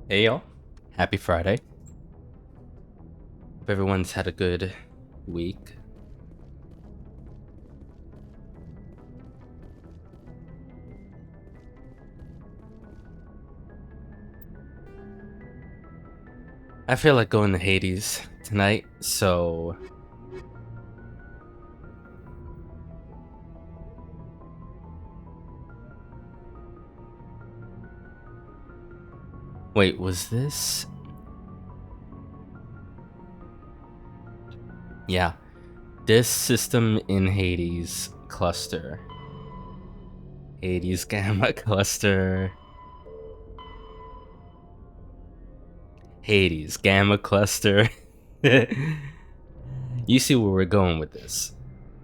Hey y'all, happy Friday. Hope everyone's had a good week. I feel like going to Hades tonight, so wait, was this? Yeah, this system in Hades cluster. Hades Gamma cluster. Hades Gamma cluster. You see where we're going with this.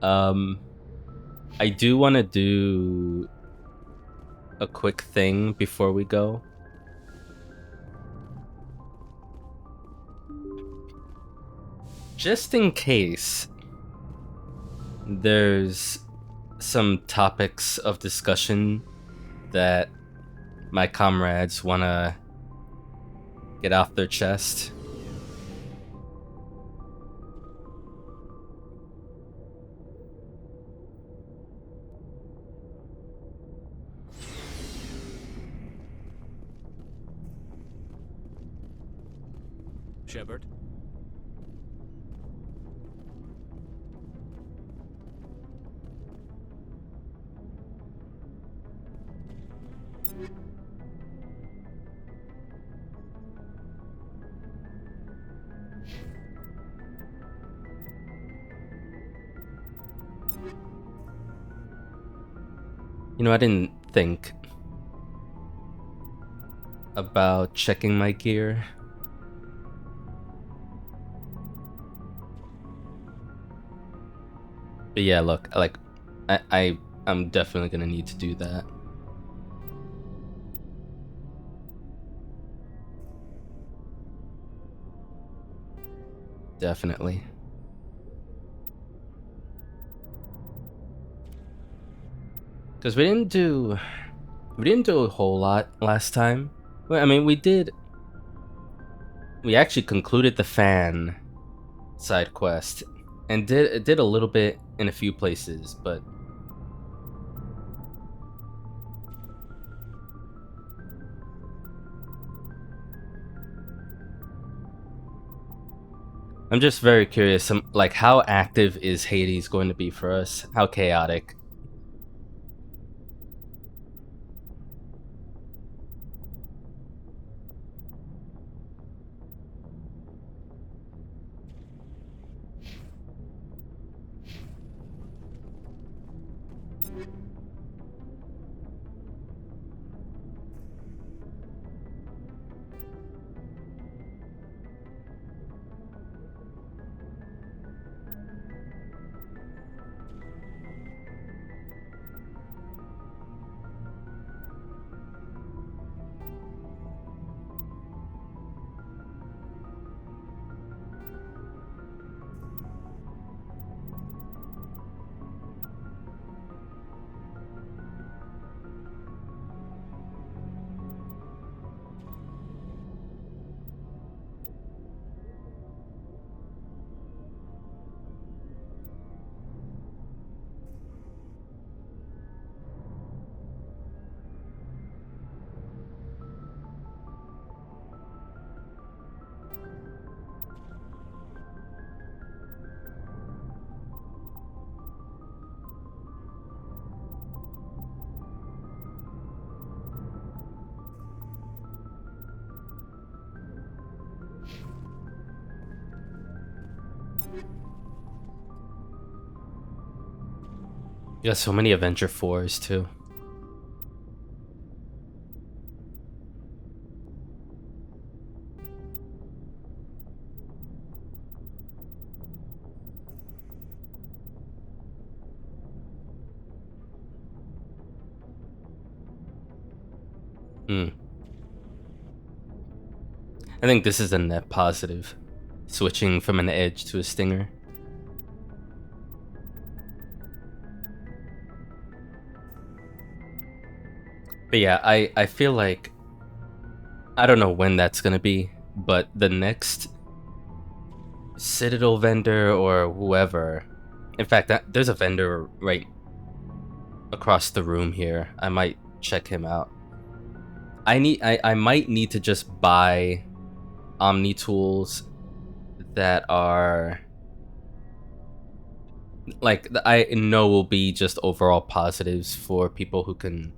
I do want to do a quick thing before we go. Just in case there's some topics of discussion that my comrades want to get off their chest. Shepard? You know, I didn't think about checking my gear. But yeah, look, like, I'm definitely gonna need to do that. Definitely. Because we didn't do a whole lot last time. Well, I mean, we actually concluded the fan side quest and did a little bit in a few places, but I'm just very curious, like, how active is Hades going to be for us? How chaotic? You got so many Avenger 4s too. I think this is a net positive, switching from an edge to a stinger. But yeah, I feel like I don't know when that's gonna be, but the next Citadel vendor or whoever. In fact, there's a vendor right across the room here. I might check him out. I might need to just buy Omni tools that are like I know will be just overall positives for people who can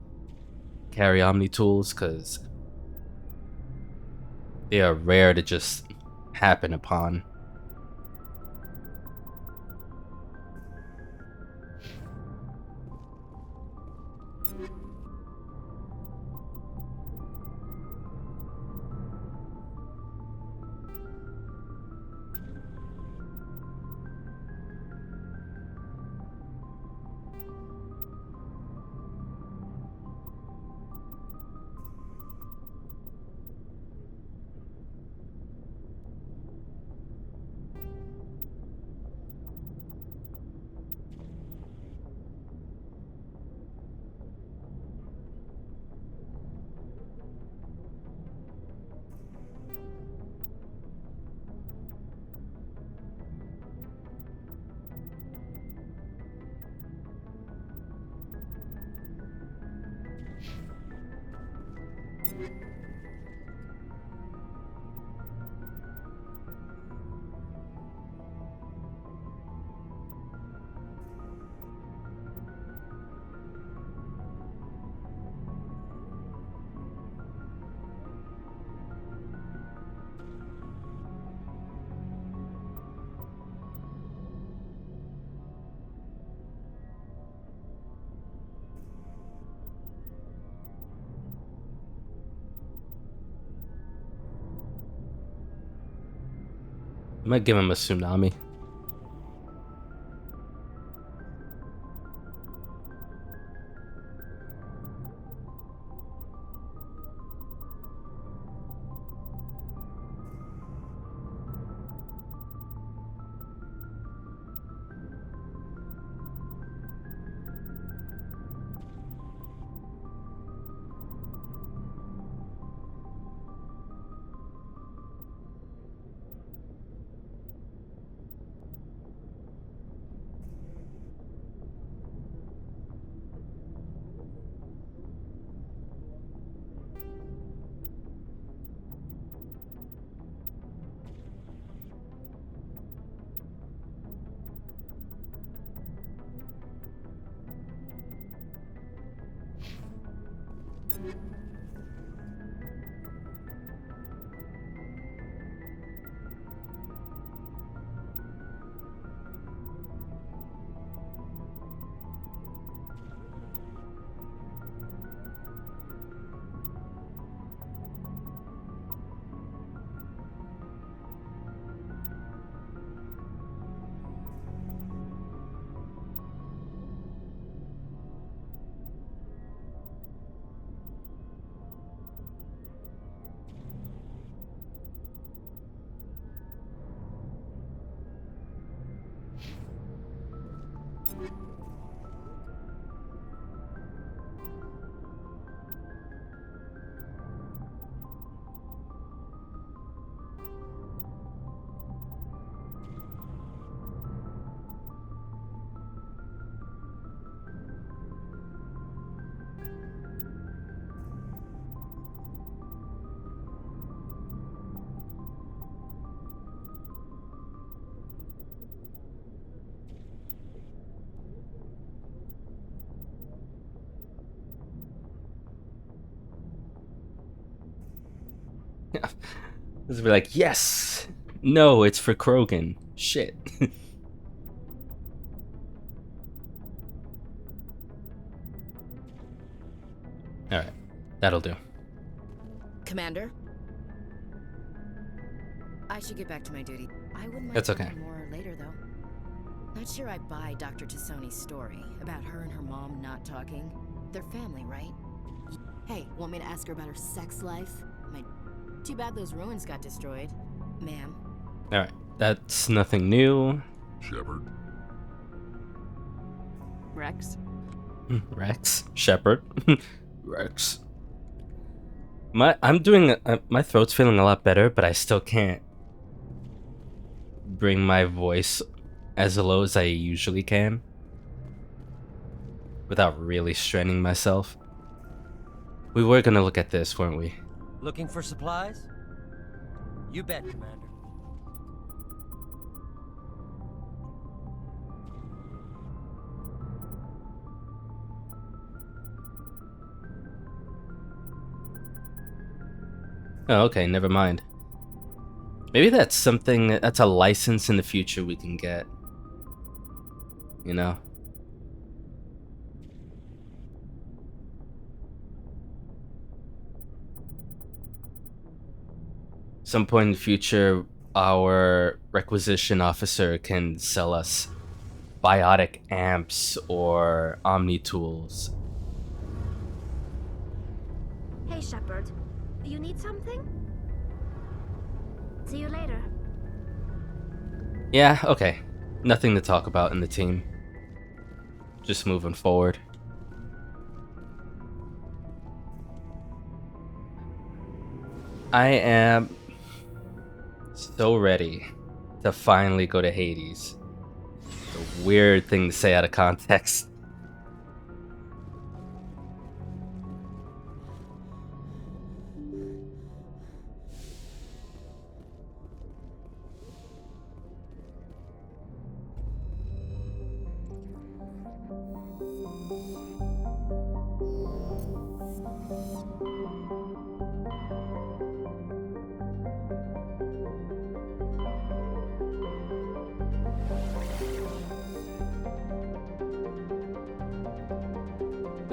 carry Omni tools, because they are rare to just happen upon. I might give him a tsunami. This will be like, yes! No, it's for Krogan. Shit. Alright, that'll do. Commander? I should get back to my duty. I wouldn't like That's to okay. know more later, though. Not sure I buy Dr. Tassoni's story about her and her mom not talking. They're family, right? Hey, want me to ask her about her sex life? Too bad those ruins got destroyed. Ma'am. Alright, that's nothing new. Shepard. Rex? Rex? Shepard? Rex. My throat's feeling a lot better, but I still can't bring my voice as low as I usually can without really straining myself. We were gonna look at this, weren't we? Looking for supplies? You bet, Commander. Oh, okay, never mind. Maybe that's something that's a license in the future we can get. You know? Some point in the future, our requisition officer can sell us biotic amps or omni tools. Hey, Shepard. You need something? See you later. Yeah, okay. Nothing to talk about in the team. Just moving forward. I am so ready to finally go to Hades. It's a weird thing to say out of context.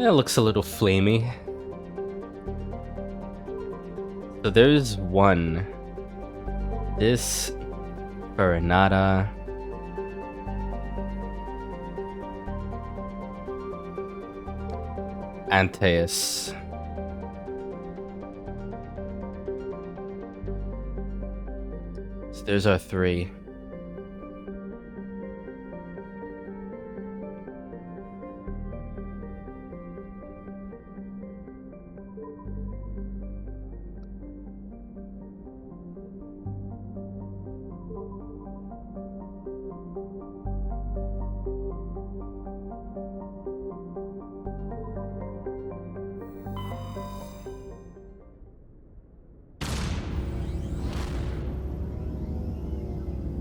It looks a little flamey. So there's one. This Baronata. Antaeus. So there's our three.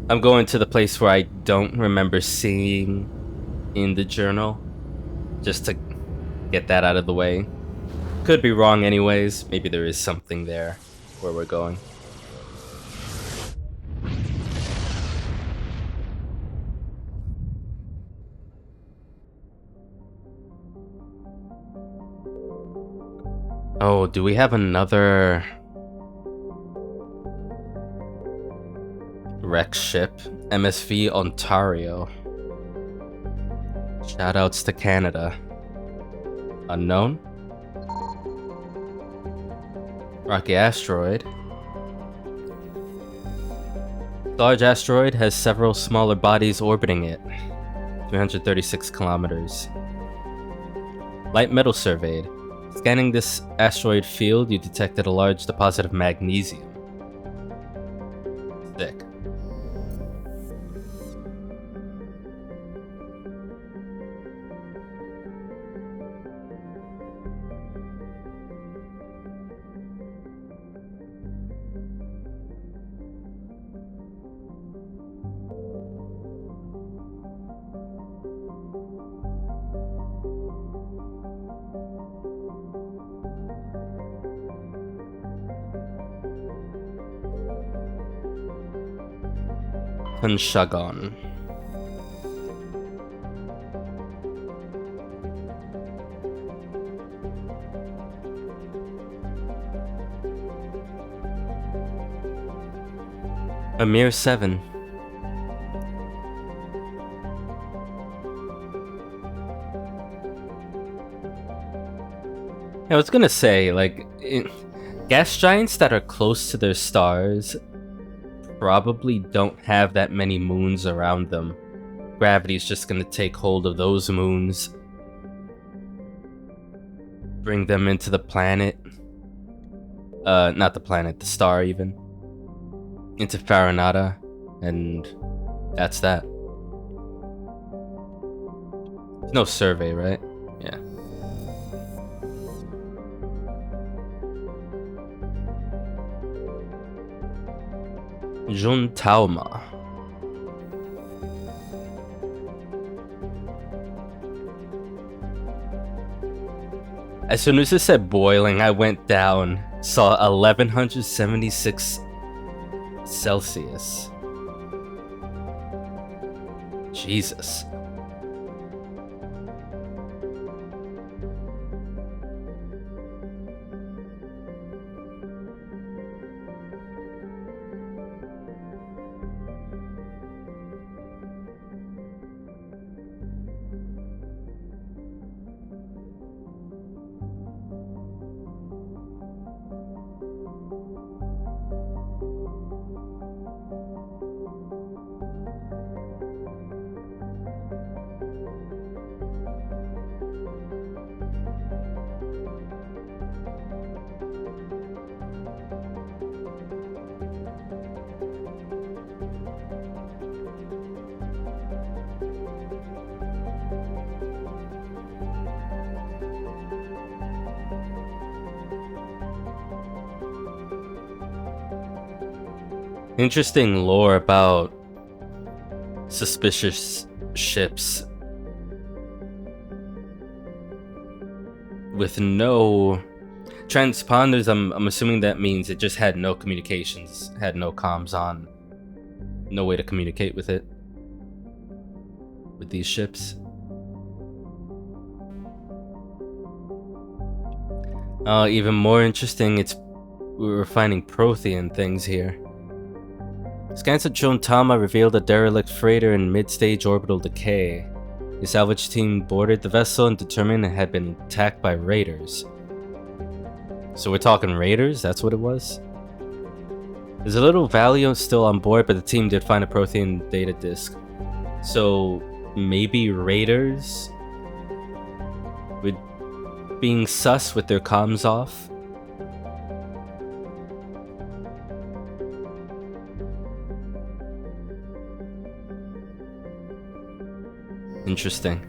I'm going to the place where I don't remember seeing in the journal, just to get that out of the way. Could be wrong anyways, maybe there is something there where we're going. Oh, do we have another Rex ship? MSV Ontario. Shoutouts to Canada. Unknown. Rocky asteroid. Large asteroid has several smaller bodies orbiting it. 336 kilometers. Light metal surveyed. Scanning this asteroid field, you detected a large deposit of magnesium. Sick. Shagon. A mere 7. I was gonna say, like, gas giants that are close to their stars probably don't have that many moons around them. Gravity's just gonna take hold of those moons, bring them into the planet, Not the planet, the star even. Into Farinata, and that's that. There's no survey, right? Yeah. Jun Tauma. As soon as it said boiling, I went down, saw 1176 Celsius. Jesus. Interesting lore about suspicious ships with no transponders. I'm assuming that means it just had no communications, had no comms on, no way to communicate with it, with these ships. Even more interesting, we were finding Prothean things here. Scans of Jontama revealed a derelict freighter in mid-stage orbital decay. The salvage team boarded the vessel and determined it had been attacked by raiders. So we're talking raiders? That's what it was? There's a little Valio still on board, but the team did find a Prothean data disk. So maybe raiders? With being sus with their comms off? Interesting.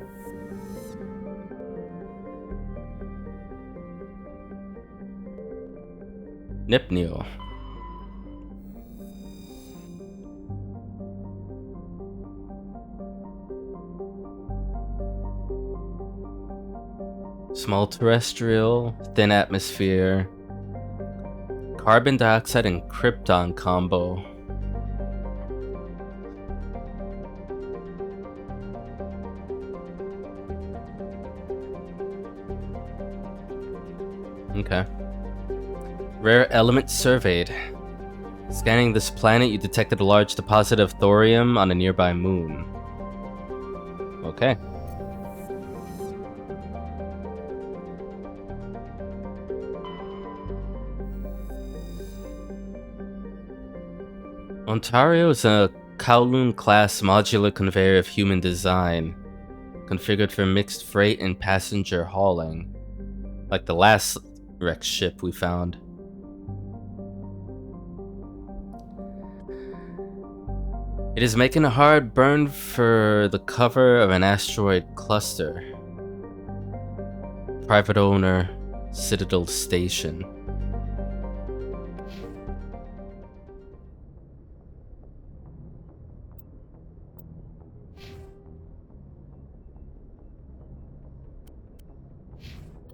Nipneo. Small terrestrial, thin atmosphere, carbon dioxide and krypton combo. Okay. Rare element surveyed. Scanning this planet, you detected a large deposit of thorium on a nearby moon. Okay. Ontario is a Kowloon-class modular conveyor of human design, configured for mixed freight and passenger hauling, like the last wrecked ship we found. It is making a hard burn for the cover of an asteroid cluster. Private owner, Citadel Station.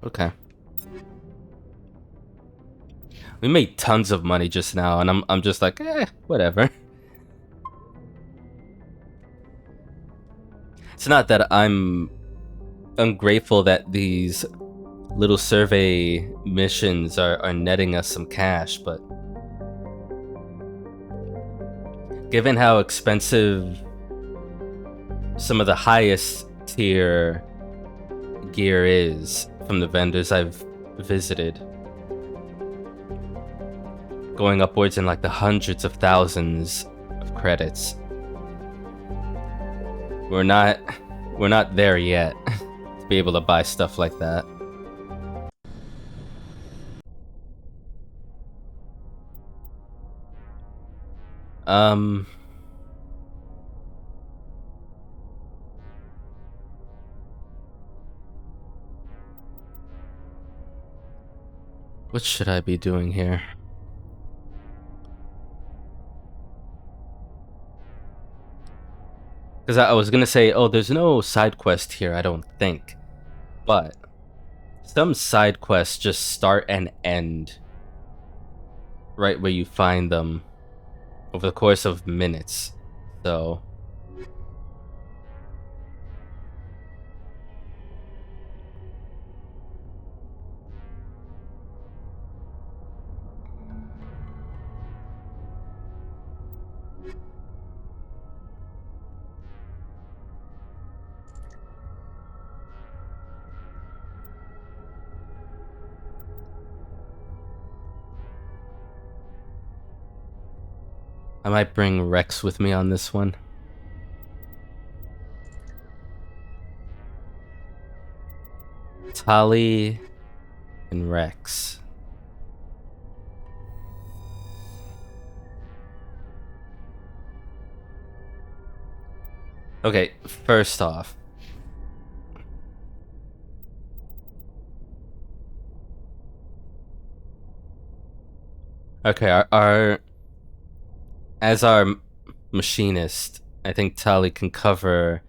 Okay. We made tons of money just now, and I'm just like, whatever. It's not that I'm ungrateful that these little survey missions are netting us some cash, but given how expensive some of the highest tier gear is from the vendors I've visited, going upwards in like the hundreds of thousands of credits. We're not there yet to be able to buy stuff like that. Um. What should I be doing here? Because I was gonna say, oh, there's no side quest here, I don't think. But some side quests just start and end right where you find them over the course of minutes. So I might bring Rex with me on this one. Tali and Rex. Okay, first off. Okay, as our machinist, I think Tali can cover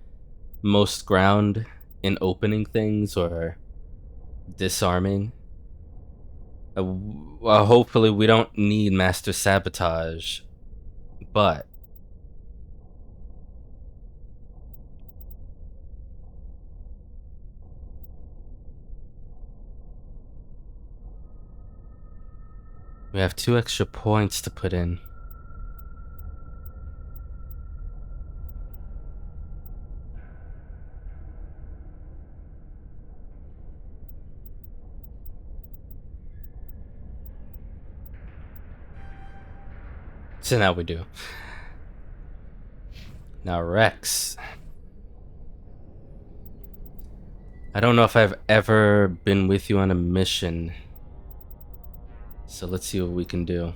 most ground in opening things or disarming. Well, hopefully we don't need Master Sabotage, but we have 2 extra points to put in. So now we do. Now Rex. I don't know if I've ever been with you on a mission. So let's see what we can do.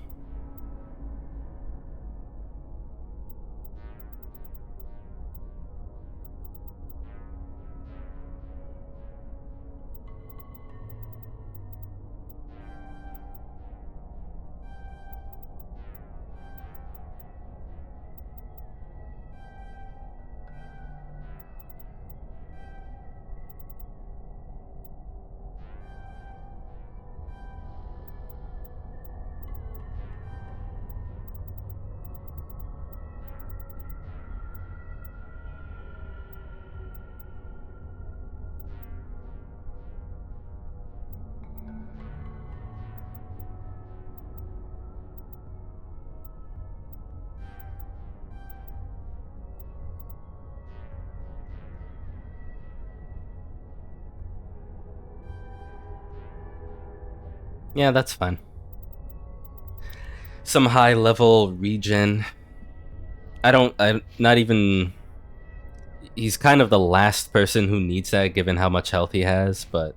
Yeah, that's fine. Some high level regen. I'm not even. He's kind of the last person who needs that given how much health he has, but.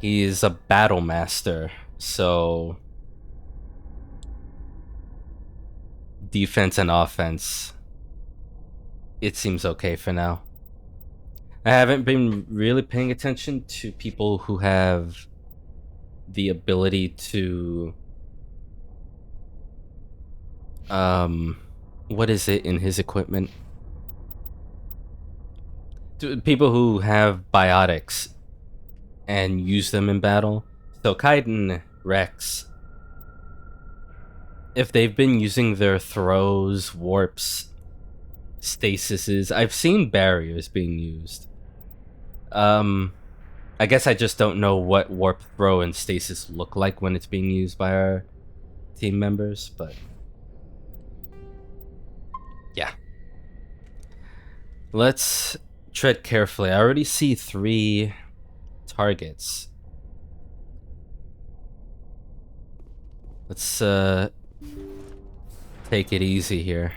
He's a battle master, so. Defense and offense. It seems okay for now. I haven't been really paying attention to people who have the ability to what is it in his equipment? People who have biotics and use them in battle. So Kaiden, Rex, if they've been using their throws, warps, stasises, I've seen barriers being used. I guess I just don't know what warp, throw, and stasis look like when it's being used by our team members, but yeah. Let's tread carefully. I already see 3 targets. Let's take it easy here.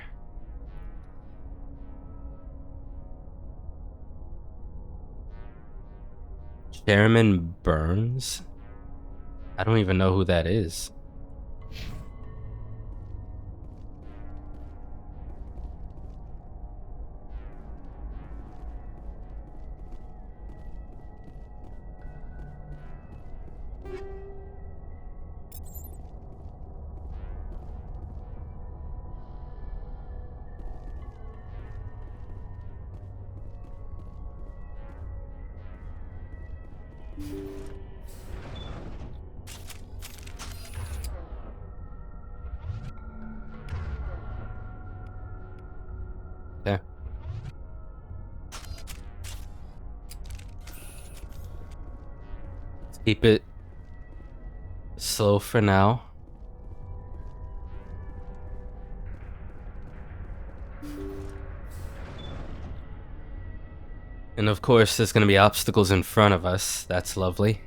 Chairman Burns? I don't even know who that is. Okay. Let's keep it slow for now. And of course, there's gonna be obstacles in front of us. That's lovely.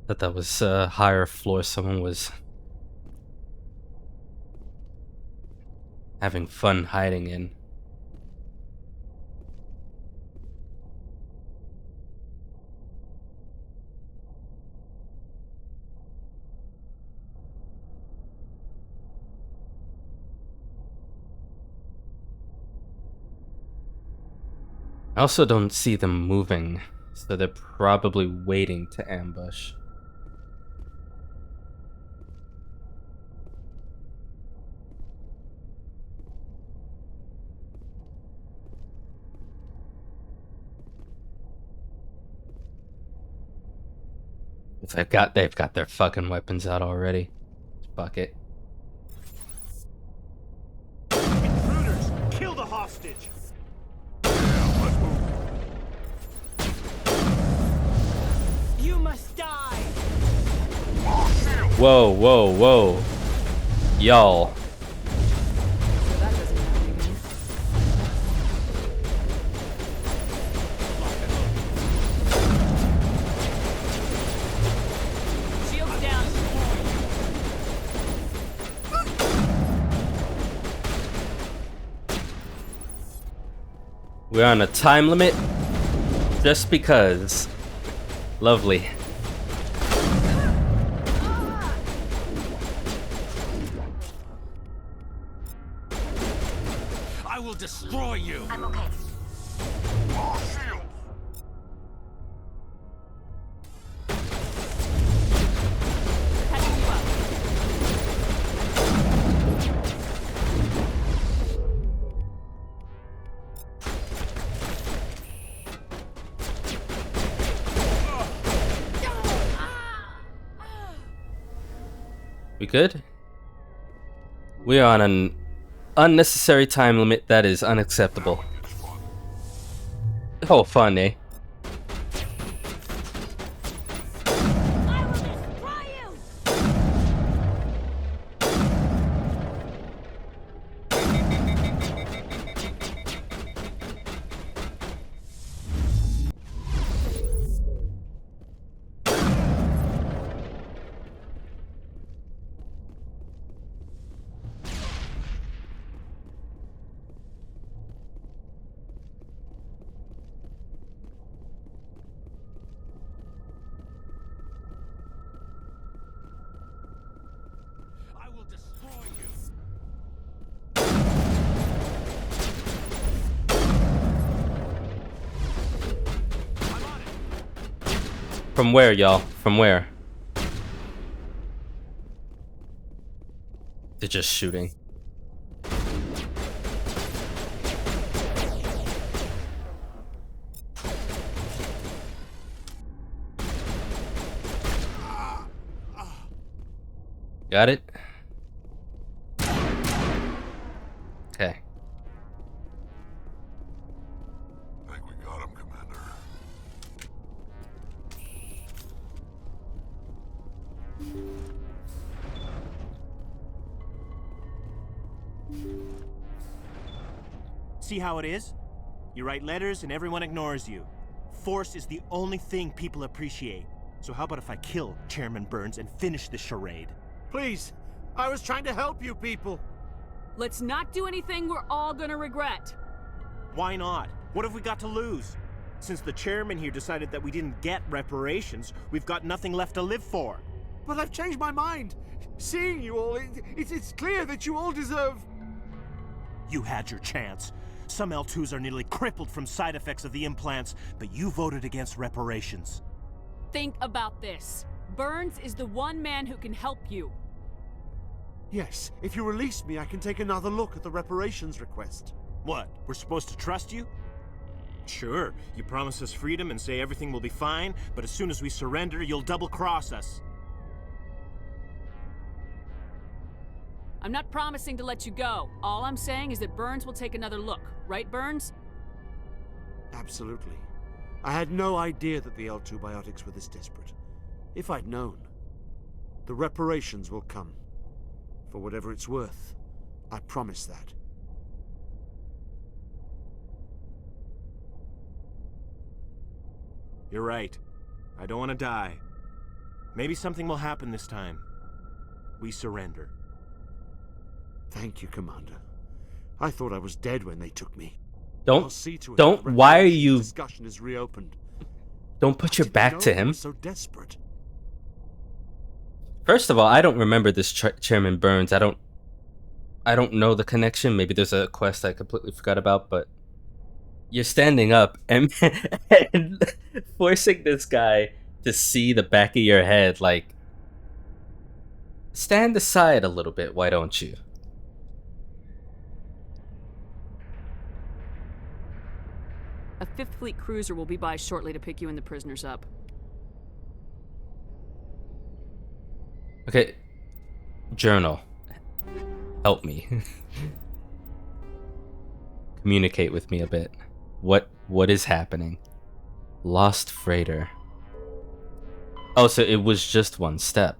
Thought that was a higher floor someone was having fun hiding in. I also don't see them moving, so they're probably waiting to ambush. If they've got their fucking weapons out already. Fuck it. Intruders! Kill the hostage! You must die! Whoa, whoa, whoa. Y'all. So that doesn't matter again. Shields down! We're on a time limit just because. Lovely. I will destroy you! I'm okay. Patching you up. We good? We are on an unnecessary time limit that is unacceptable. Oh, fun, eh? I will destroy you! I will destroy you! I'm on it! From where, y'all? From where? They're just shooting. Got it? Okay. Think we got him, Commander. See how it is? You write letters and everyone ignores you. Force is the only thing people appreciate. So how about if I kill Chairman Burns and finish this charade? Please, I was trying to help you people. Let's not do anything we're all gonna regret. Why not? What have we got to lose? Since the chairman here decided that we didn't get reparations, we've got nothing left to live for. But I've changed my mind. Seeing you all, it's clear that you all deserve... You had your chance. Some L2s are nearly crippled from side effects of the implants, but you voted against reparations. Think about this. Burns is the one man who can help you. Yes, if you release me, I can take another look at the reparations request. What, we're supposed to trust you? Sure, you promise us freedom and say everything will be fine, but as soon as we surrender, you'll double-cross us. I'm not promising to let you go. All I'm saying is that Burns will take another look. Right, Burns? Absolutely. I had no idea that the L2 biotics were this desperate. If I'd known, the reparations will come. For whatever it's worth, I promise that. You're right. I don't want to die. Maybe something will happen this time. We surrender. Thank you, Commander. I thought I was dead when they took me. Don't, I'll see to it don't, that the why are reparations you, discussion is reopened. don't put your I didn't back know to you him. were so desperate. First of all, I don't remember this Chairman Burns. I don't know the connection. Maybe there's a quest I completely forgot about, but you're standing up and, and forcing this guy to see the back of your head. Like, stand aside a little bit, why don't you? A 5th Fleet cruiser will be by shortly to pick you and the prisoners up. Okay, journal. Help me. Communicate with me a bit. What is happening? Lost freighter. Oh, so it was just one step.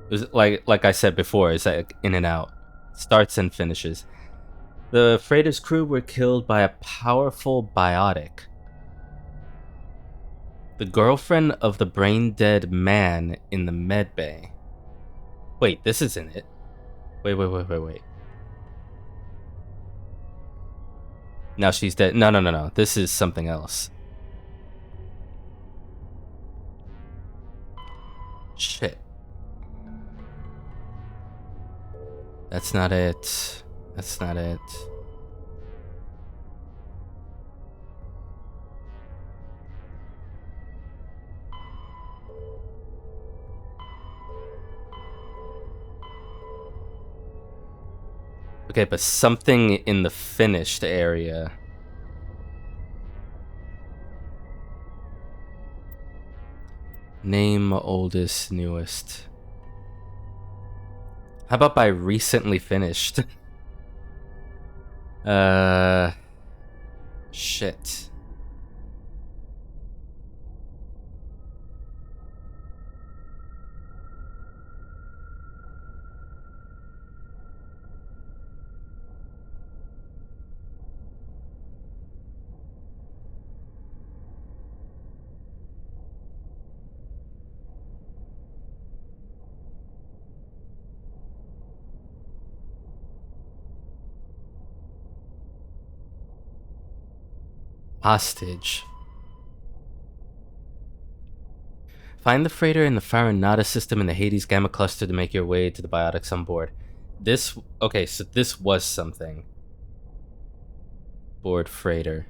It was like I said before, it's like in and out. Starts and finishes. The freighter's crew were killed by a powerful biotic. The girlfriend of the brain-dead man in the medbay. Wait, this isn't it. Wait. Now she's dead. No. This is something else. Shit. That's not it. That's not it. Okay, but something in the finished area. Name, oldest, newest. How about by recently finished? Shit. Hostage. Find the freighter in the Farinata system in the Hades Gamma cluster to make your way to the biotics on board. This... Okay, so this was something. Board freighter.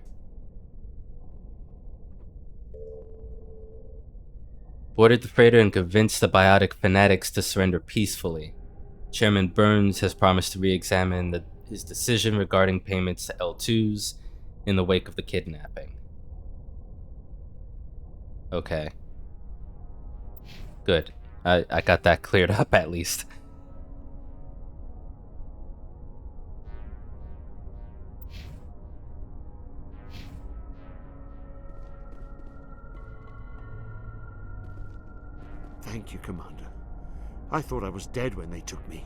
Boarded the freighter and convinced the biotic fanatics to surrender peacefully. Chairman Burns has promised to re-examine his decision regarding payments to L2s in the wake of the kidnapping. Okay. Good. I got that cleared up at least. Thank you, Commander. I thought I was dead when they took me.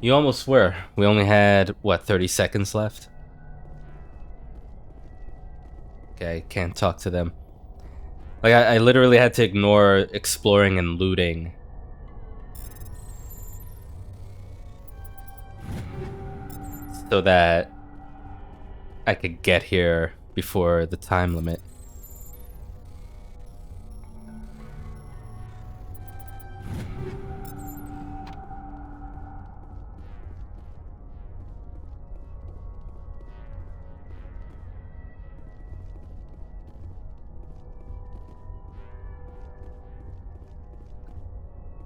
You almost were. We only had, what, 30 seconds left? Okay, can't talk to them. Like, I literally had to ignore exploring and looting. So that I could get here before the time limit.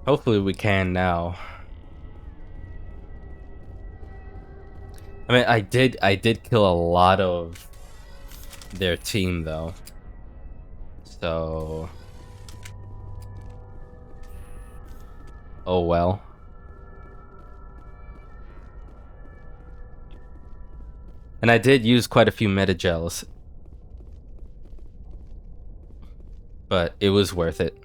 Hopefully we can now. I mean, I did kill a lot of their team though. So, oh well. And I did use quite a few metagels, but it was worth it.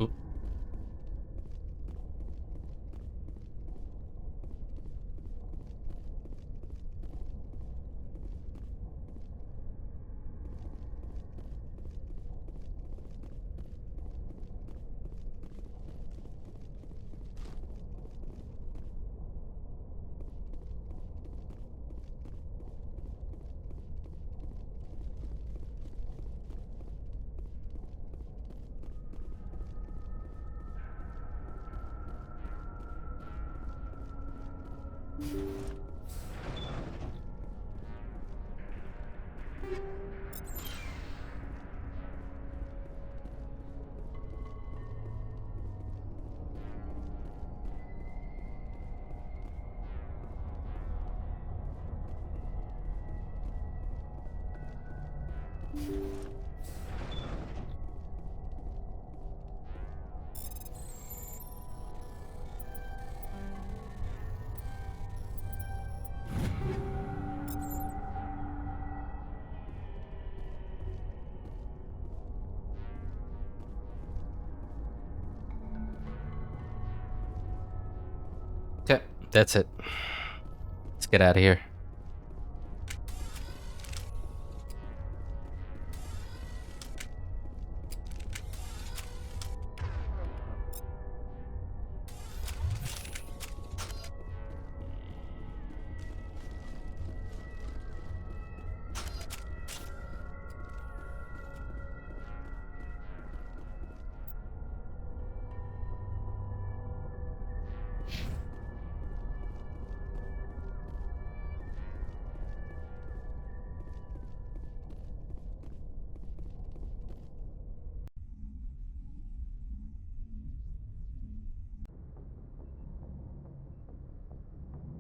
Oop. Okay, that's it. Let's get out of here.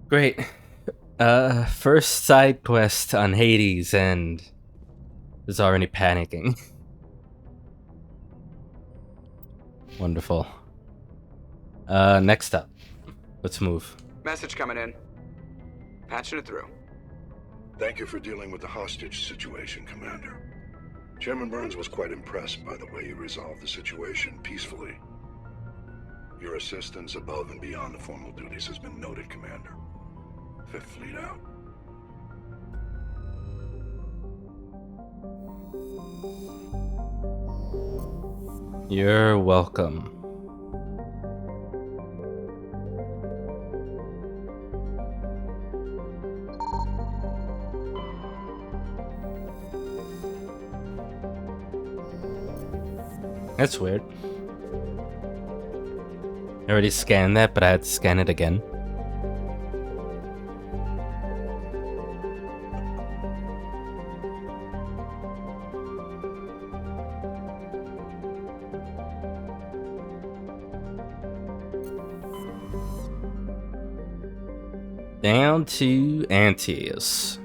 Great. First side quest on Hades, and is already panicking. Wonderful. Next up. Let's move. Message coming in. Patching it through. Thank you for dealing with the hostage situation, Commander. Chairman Burns was quite impressed by the way you resolved the situation peacefully. Your assistance above and beyond the formal duties has been noted, Commander. Fifth Fleet out. You're welcome. That's weird. I already scanned that, but I had to scan it again. Down to Antaeus.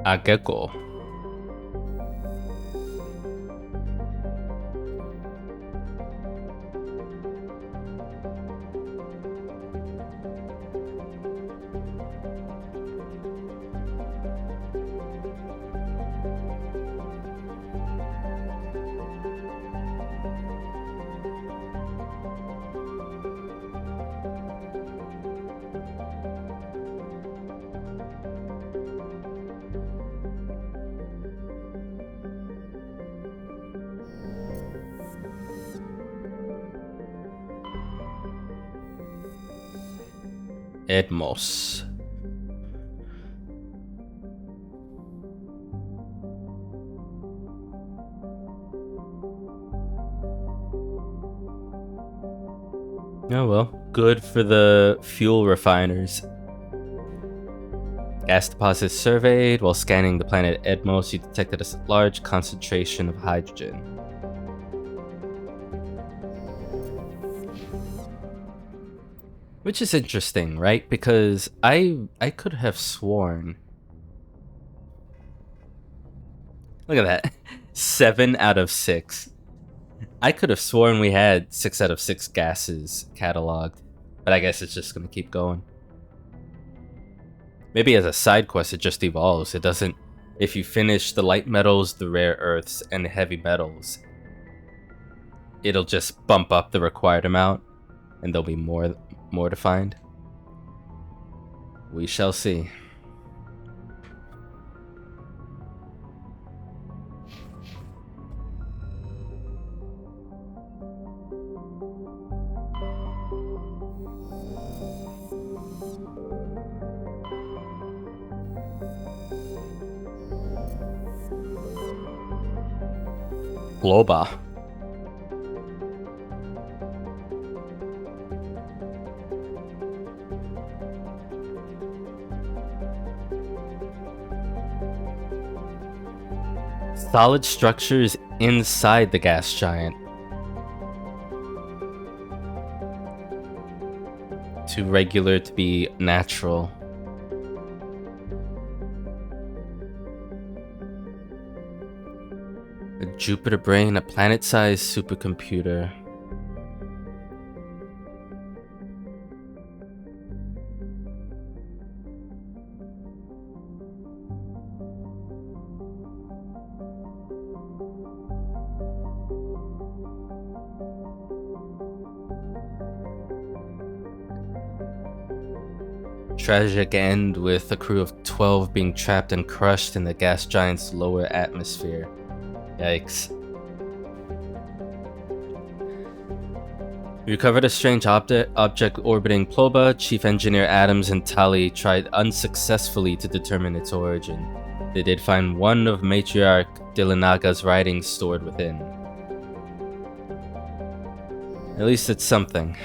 A gecko. Edmos. Oh well, good for the fuel refiners. Gas deposits surveyed. While scanning the planet Edmos, you detected a large concentration of hydrogen. Which is interesting, right? Because I could have sworn... Look at that. 7 out of 6. I could have sworn we had 6 out of 6 gases cataloged. But I guess it's just going to keep going. Maybe as a side quest it just evolves. It doesn't... If you finish the light metals, the rare earths, and the heavy metals, it'll just bump up the required amount. And there'll be more to find. We shall see. Globa. Solid structures inside the gas giant. Too regular to be natural. A Jupiter brain, a planet-sized supercomputer. Tragic end with a crew of 12 being trapped and crushed in the gas giant's lower atmosphere. Yikes. We recovered a strange object orbiting Ploba. Chief Engineer Adams and Tali tried unsuccessfully to determine its origin. They did find one of Matriarch Dilanaga's writings stored within. At least it's something.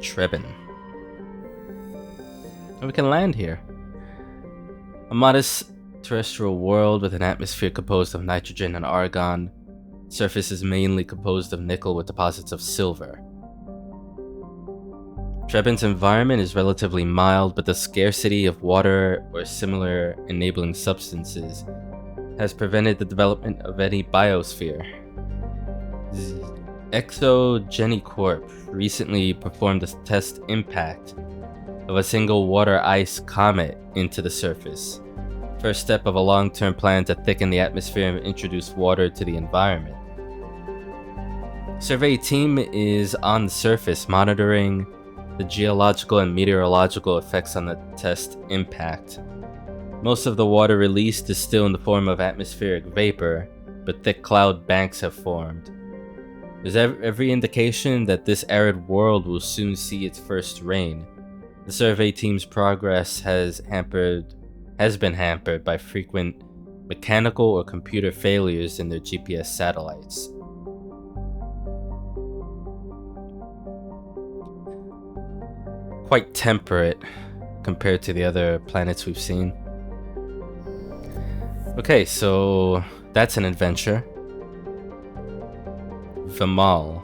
Trebin. And we can land here. A modest terrestrial world with an atmosphere composed of nitrogen and argon. Surface is mainly composed of nickel with deposits of silver. Trebin's environment is relatively mild, but the scarcity of water or similar enabling substances has prevented the development of any biosphere. ExoGeniCorp recently performed a test impact of a single water ice comet into the surface. First step of a long-term plan to thicken the atmosphere and introduce water to the environment. Survey team is on the surface monitoring the geological and meteorological effects on the test impact. Most of the water released is still in the form of atmospheric vapor, but thick cloud banks have formed. There's every indication that this arid world will soon see its first rain. The survey team's progress has been hampered by frequent mechanical or computer failures in their GPS satellites. Quite temperate compared to the other planets we've seen. Okay, so that's an adventure. Vimal.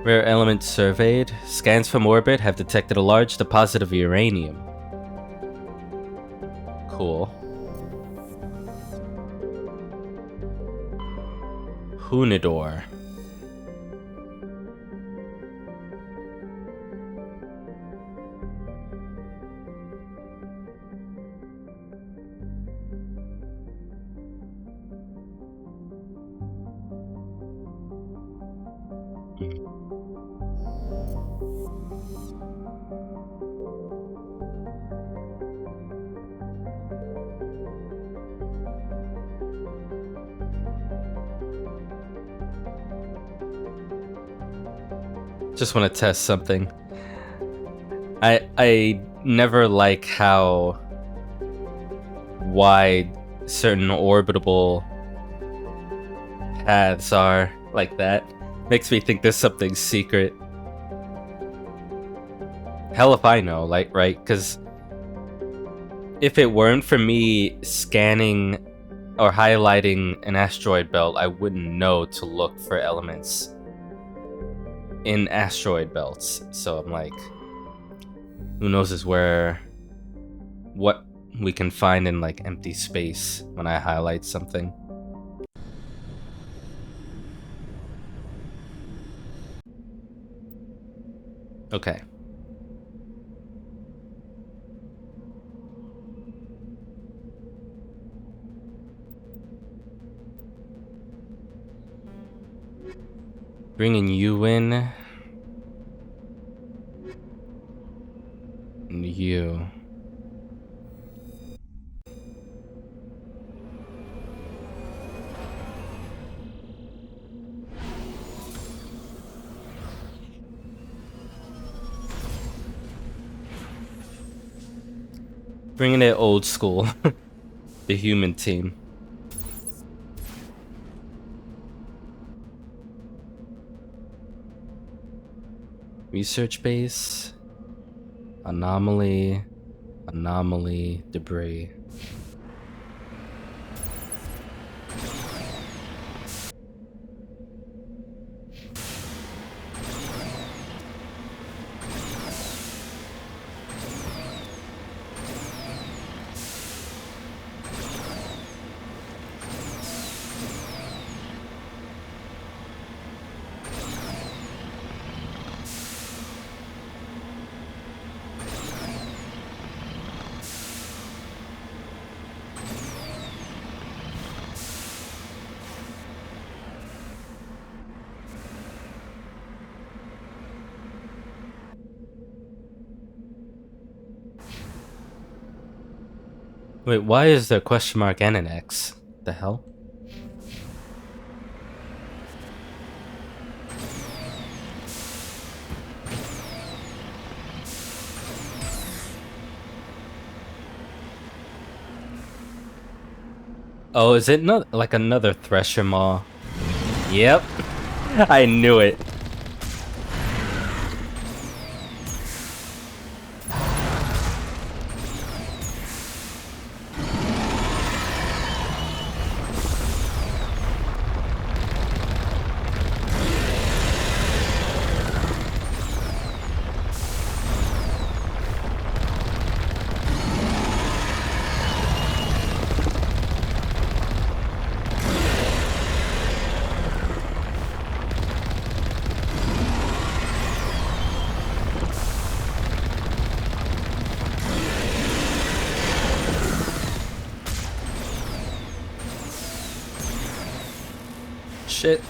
Rare element surveyed. Scans from orbit have detected a large deposit of uranium. Cool. Hunidor. Just want to test something. I never like how wide certain orbitable paths are like that. Makes me think there's something secret. Hell if I know, like, right? Because if it weren't for me scanning or highlighting an asteroid belt, I wouldn't know to look for elements in asteroid belts. So I'm like, who knows is what we can find in like empty space when I highlight something. Okay. Bringing you in. And you. Bringing it old school. The human team. Research base. Anomaly. Anomaly. Debris. Wait, why is there a question mark and an X? The hell? Oh, is it not like another Thresher Maw? Yep. I knew it. Shit.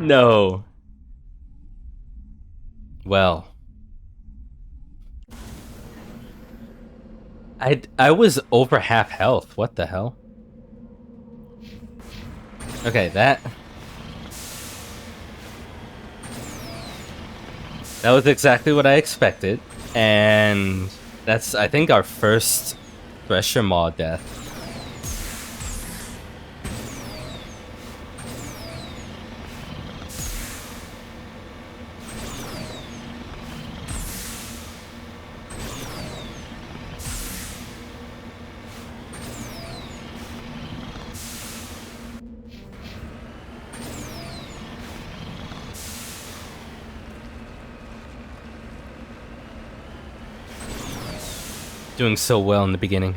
No. Well. I was over half health. What the hell? Okay, that was exactly what I expected. And that's, I think, our first Thresher Maw death. Doing so well in the beginning.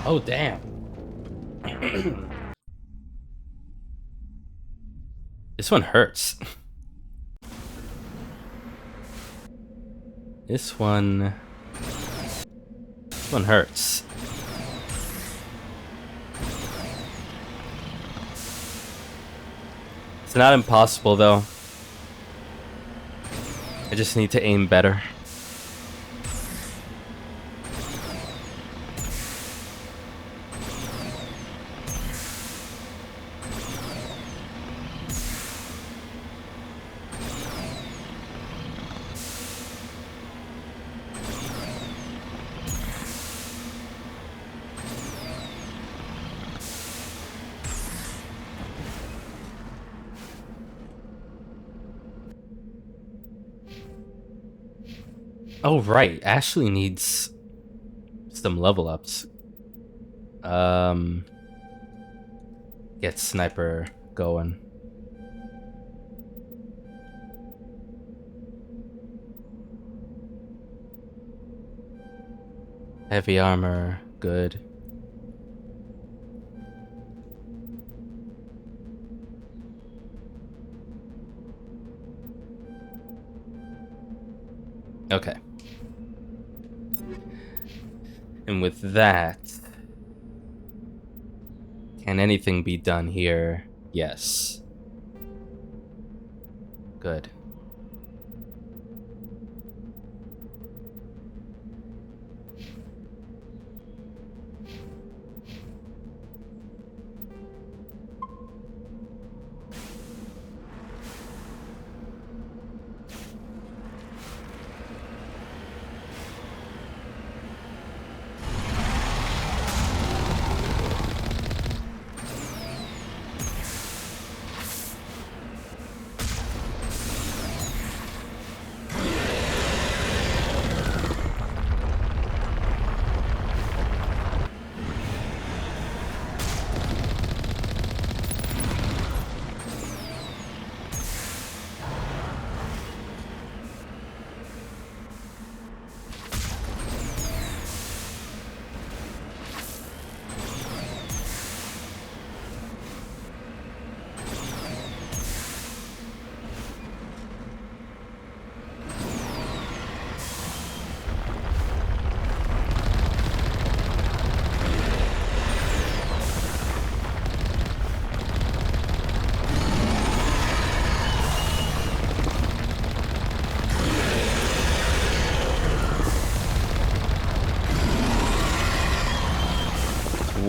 Oh, damn. This one hurts. This one hurts. It's not impossible, though. I just need to aim better. Oh, right. Ashley needs some level ups. Get sniper going. Heavy armor, good. Okay. And with that, can anything be done here? Yes. Good.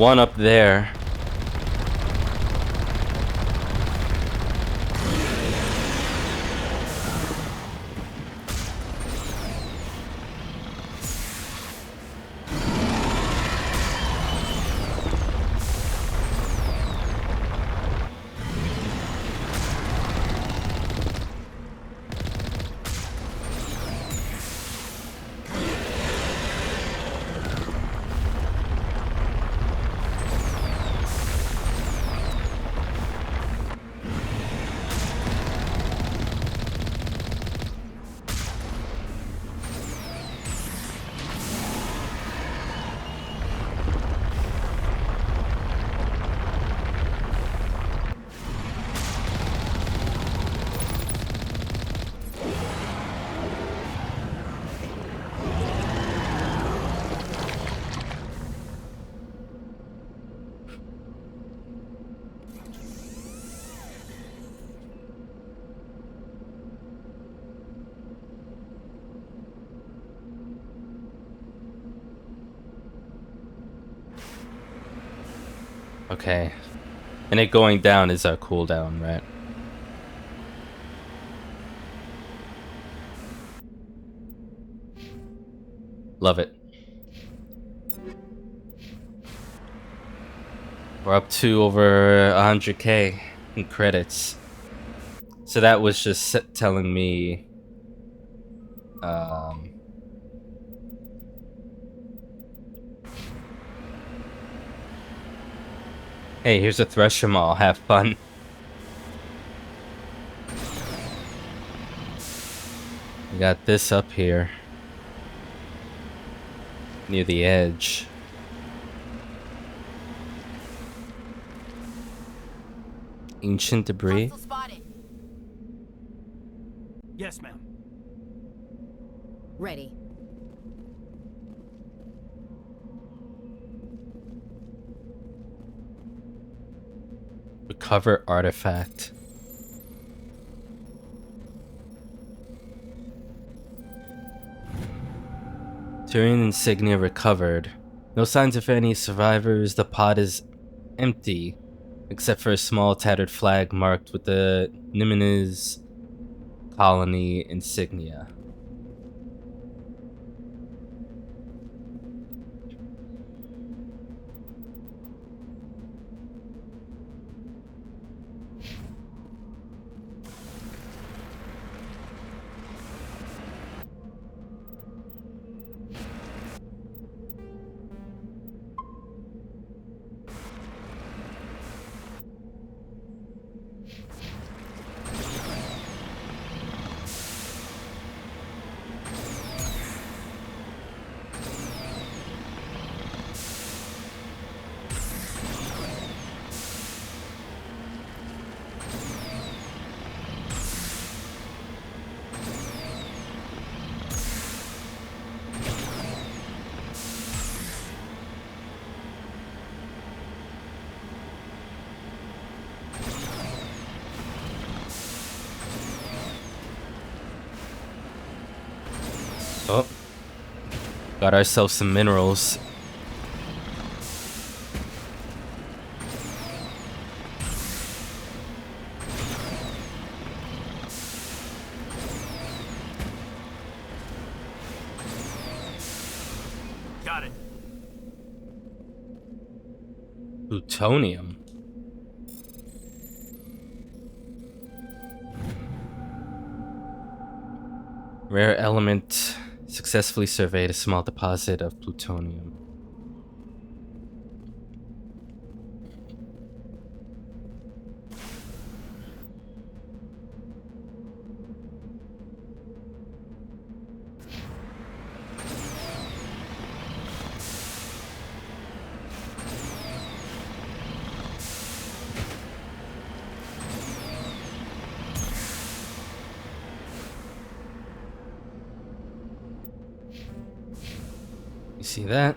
one up there. Okay. And it going down is our cooldown, right? Love it. We're up to over 100k in credits. So that was just telling me hey, here's a Thresher Mall, have fun. We got this up here. Near the edge. Ancient debris. Yes, ma'am. Ready. Recover artifact. Turian insignia recovered. No signs of any survivors. The pod is empty, except for a small tattered flag marked with the Nimenes colony insignia. Oh, got ourselves some minerals. Got it. Plutonium. Rare element. Successfully surveyed a small deposit of plutonium. See that?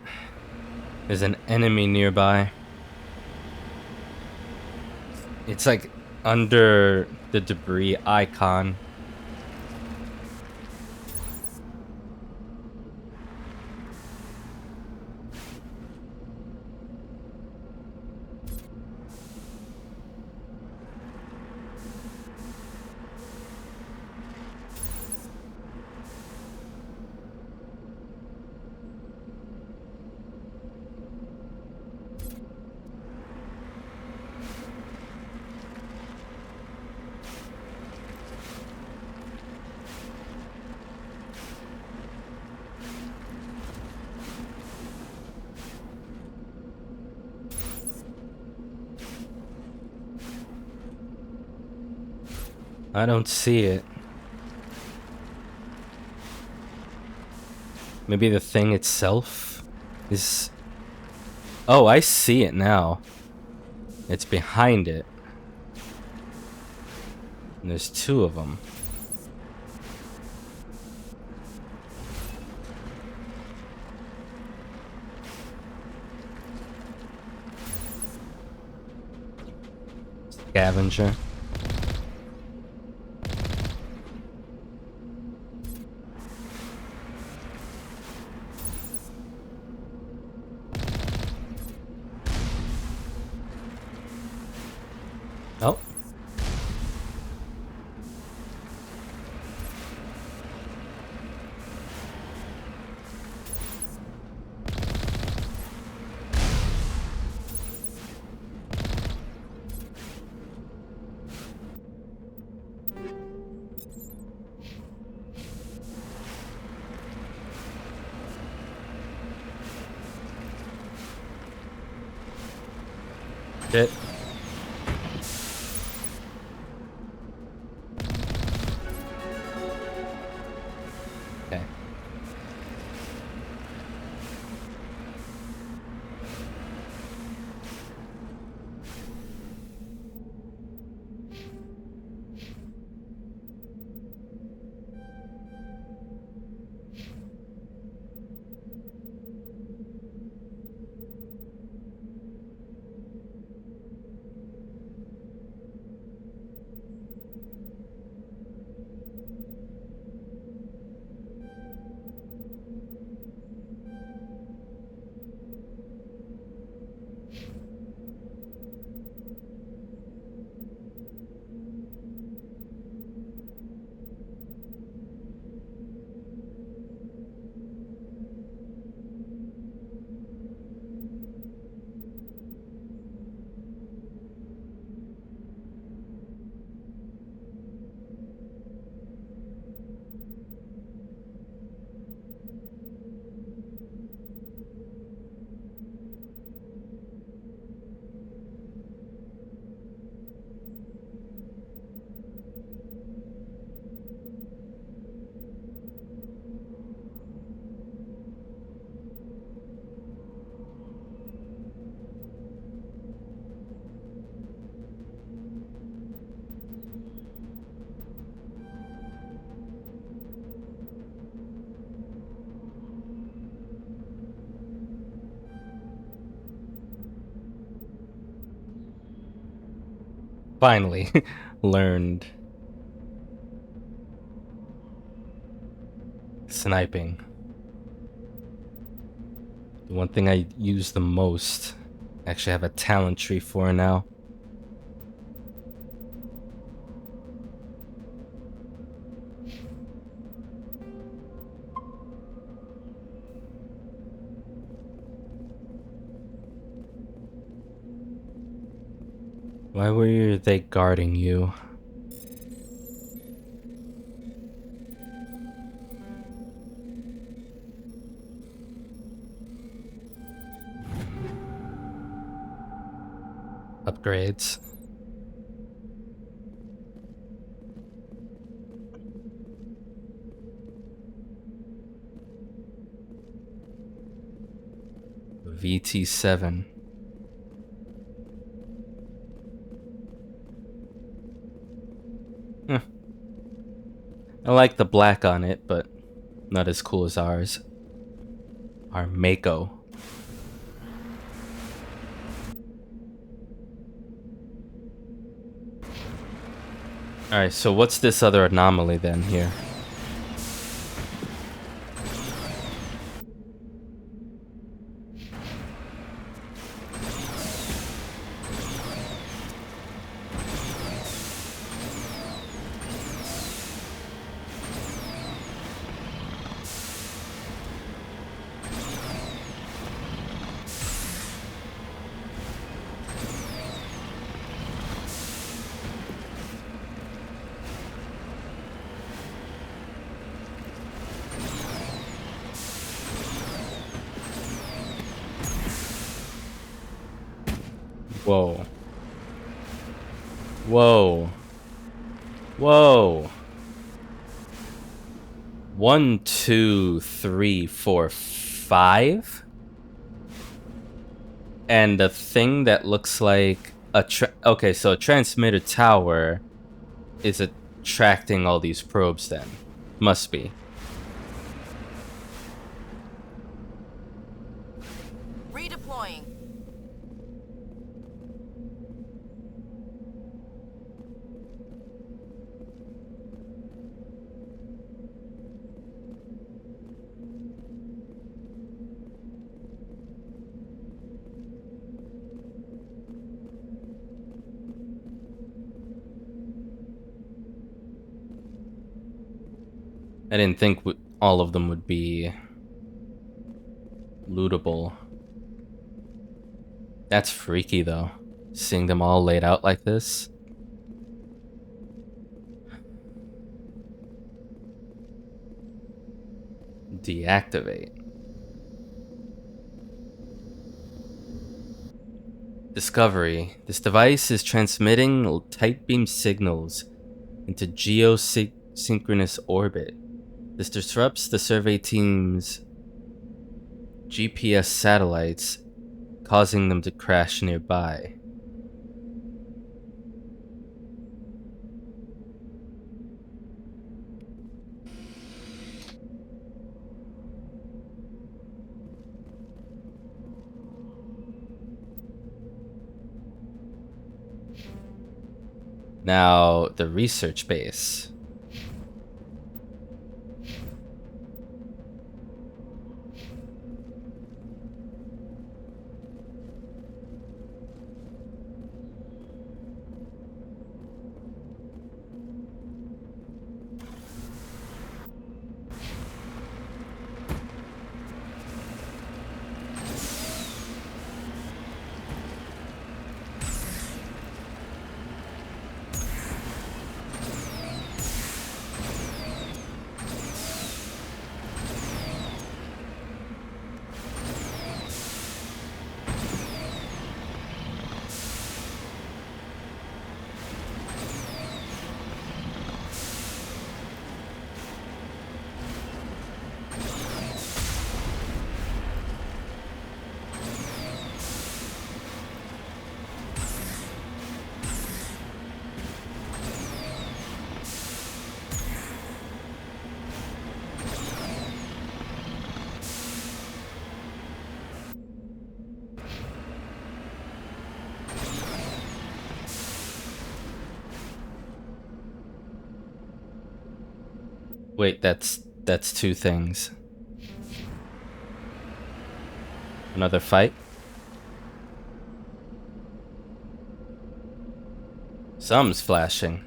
There's an enemy nearby. It's like under the debris icon. I don't see it. Maybe the thing itself is... Oh, I see it now. It's behind it. And there's two of them. Scavenger. Oh. Shit. Okay. Finally learned sniping. The one thing I use the most. I actually have a talent tree for now. Why were they guarding you? Upgrades. VT7. I like the black on it, but not as cool as ours. Our Mako. Alright, so what's this other anomaly then here? Whoa. Whoa. Whoa. 1, 2, 3, 4, 5. And the thing that looks like a okay, so a transmitter tower is attracting all these probes then. Must be. Redeploying. I didn't think all of them would be lootable. That's freaky though, seeing them all laid out like this. Deactivate. Discovery. This device is transmitting tight beam signals into geosynchronous orbit. This disrupts the survey team's GPS satellites, causing them to crash nearby. Now, the research base. Wait, that's two things. Another fight? Something's flashing.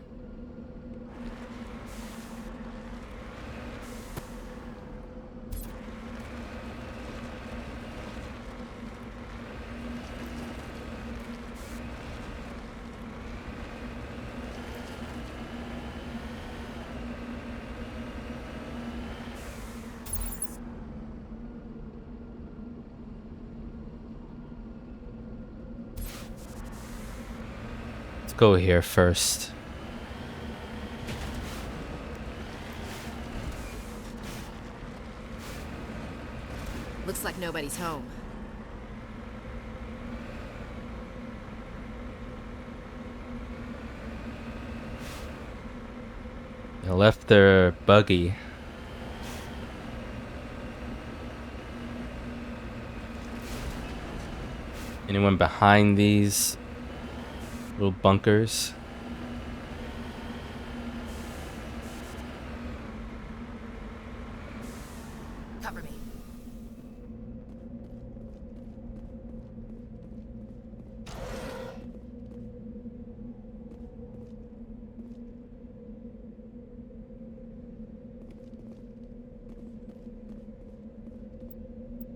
Go here first. Looks like nobody's home. They left their buggy. Anyone behind these little bunkers? Cover me.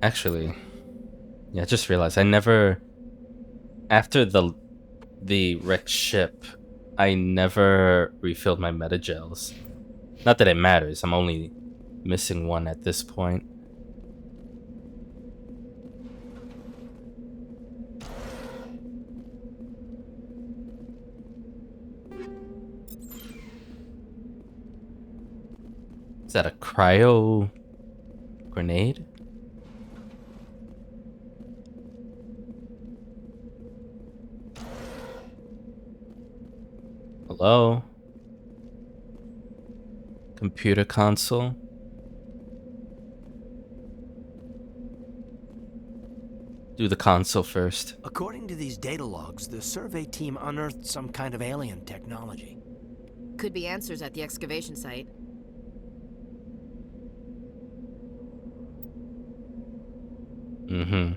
Actually, yeah, I just realized I never, after the wrecked ship, I never refilled my metagels. Not that it matters, I'm only missing one at this point. that a cryo grenade? Hello? Computer console? Do the console first. According to these data logs, the survey team unearthed some kind of alien technology. Could be answers at the excavation site. Mm-hmm.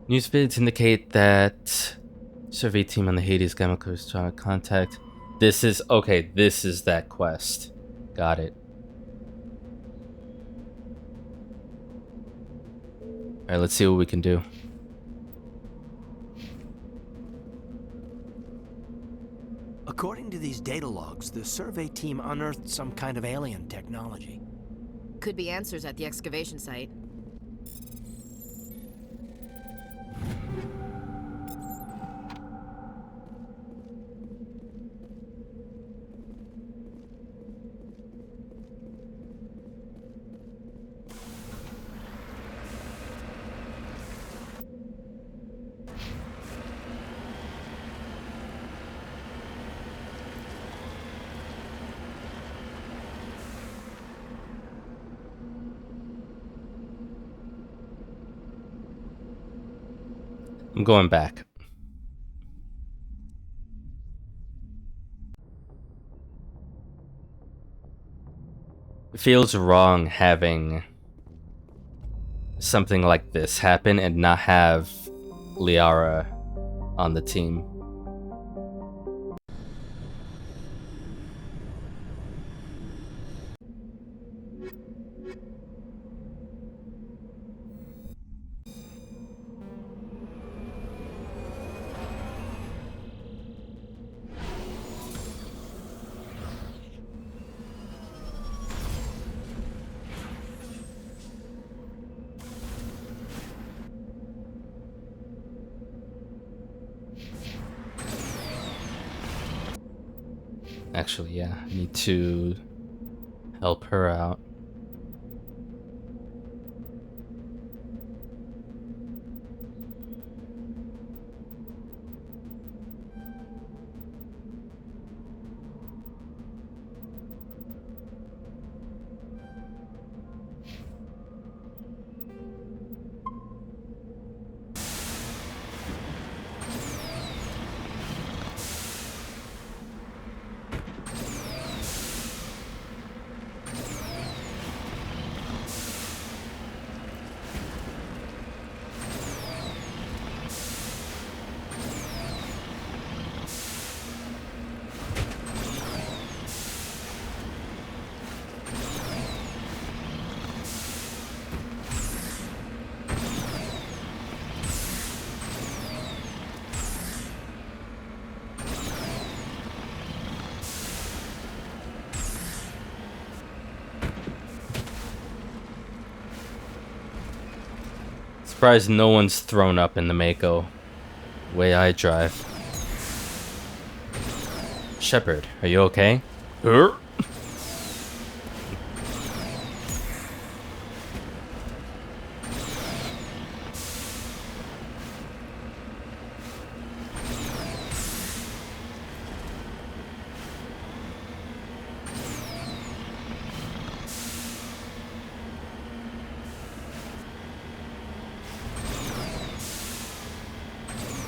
News vids indicate that survey team on the Hades Gamma Coast trying to contact. This is okay. This is that quest. Got it. All right, let's see what we can do. According to these data logs, the survey team unearthed some kind of alien technology. Could be answers at the excavation site. I'm going back. It feels wrong having something like this happen and not have Liara on the team. Actually, yeah, I need to help her out. Surprised no one's thrown up in the Mako. Way I drive. Shepard, are you okay?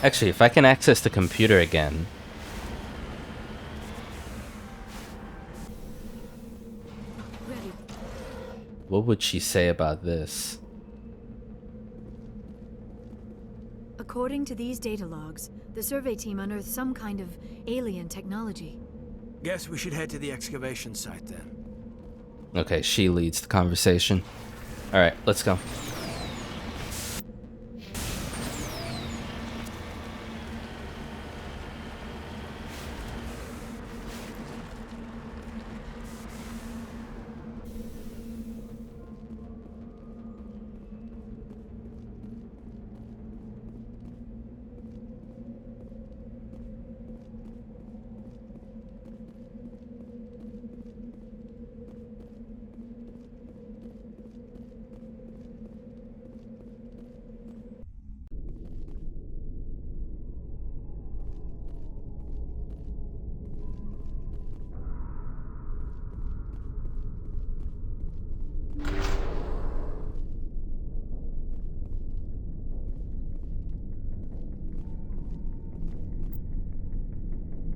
Actually, if I can access the computer again. Ready. What would she say about this? According to these data logs, the survey team unearthed some kind of alien technology. Guess we should head to the excavation site then. Okay, she leads the conversation. Alright, let's go.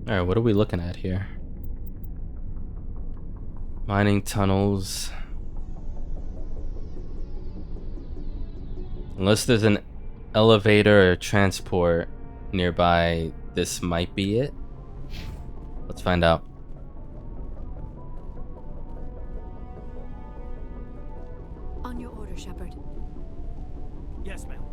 Alright, what are we looking at here? Mining tunnels. Unless there's an elevator or transport nearby, this might be it. Let's find out. On your order, Shepard. Yes, ma'am.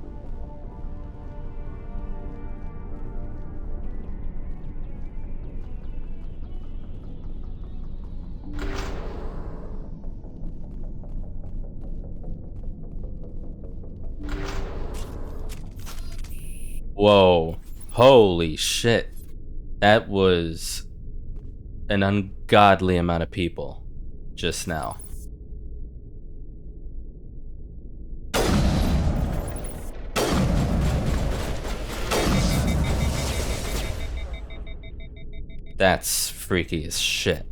Whoa. Holy shit. That was an ungodly amount of people just now. That's freaky as shit.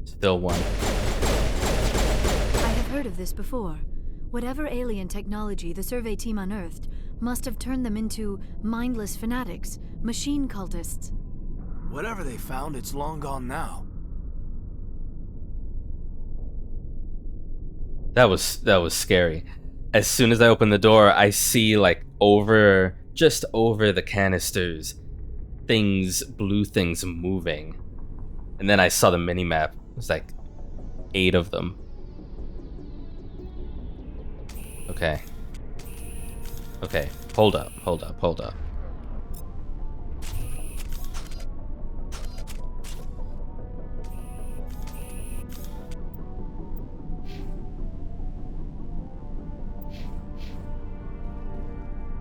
Still one. I have heard of this before. Whatever alien technology the survey team unearthed must have turned them into mindless fanatics, machine cultists. Whatever they found, it's long gone now. That was scary. As soon as I open the door, I see like just over the canisters, blue things moving. And then I saw the mini-map. It was like 8 of them. Okay. Okay, hold up.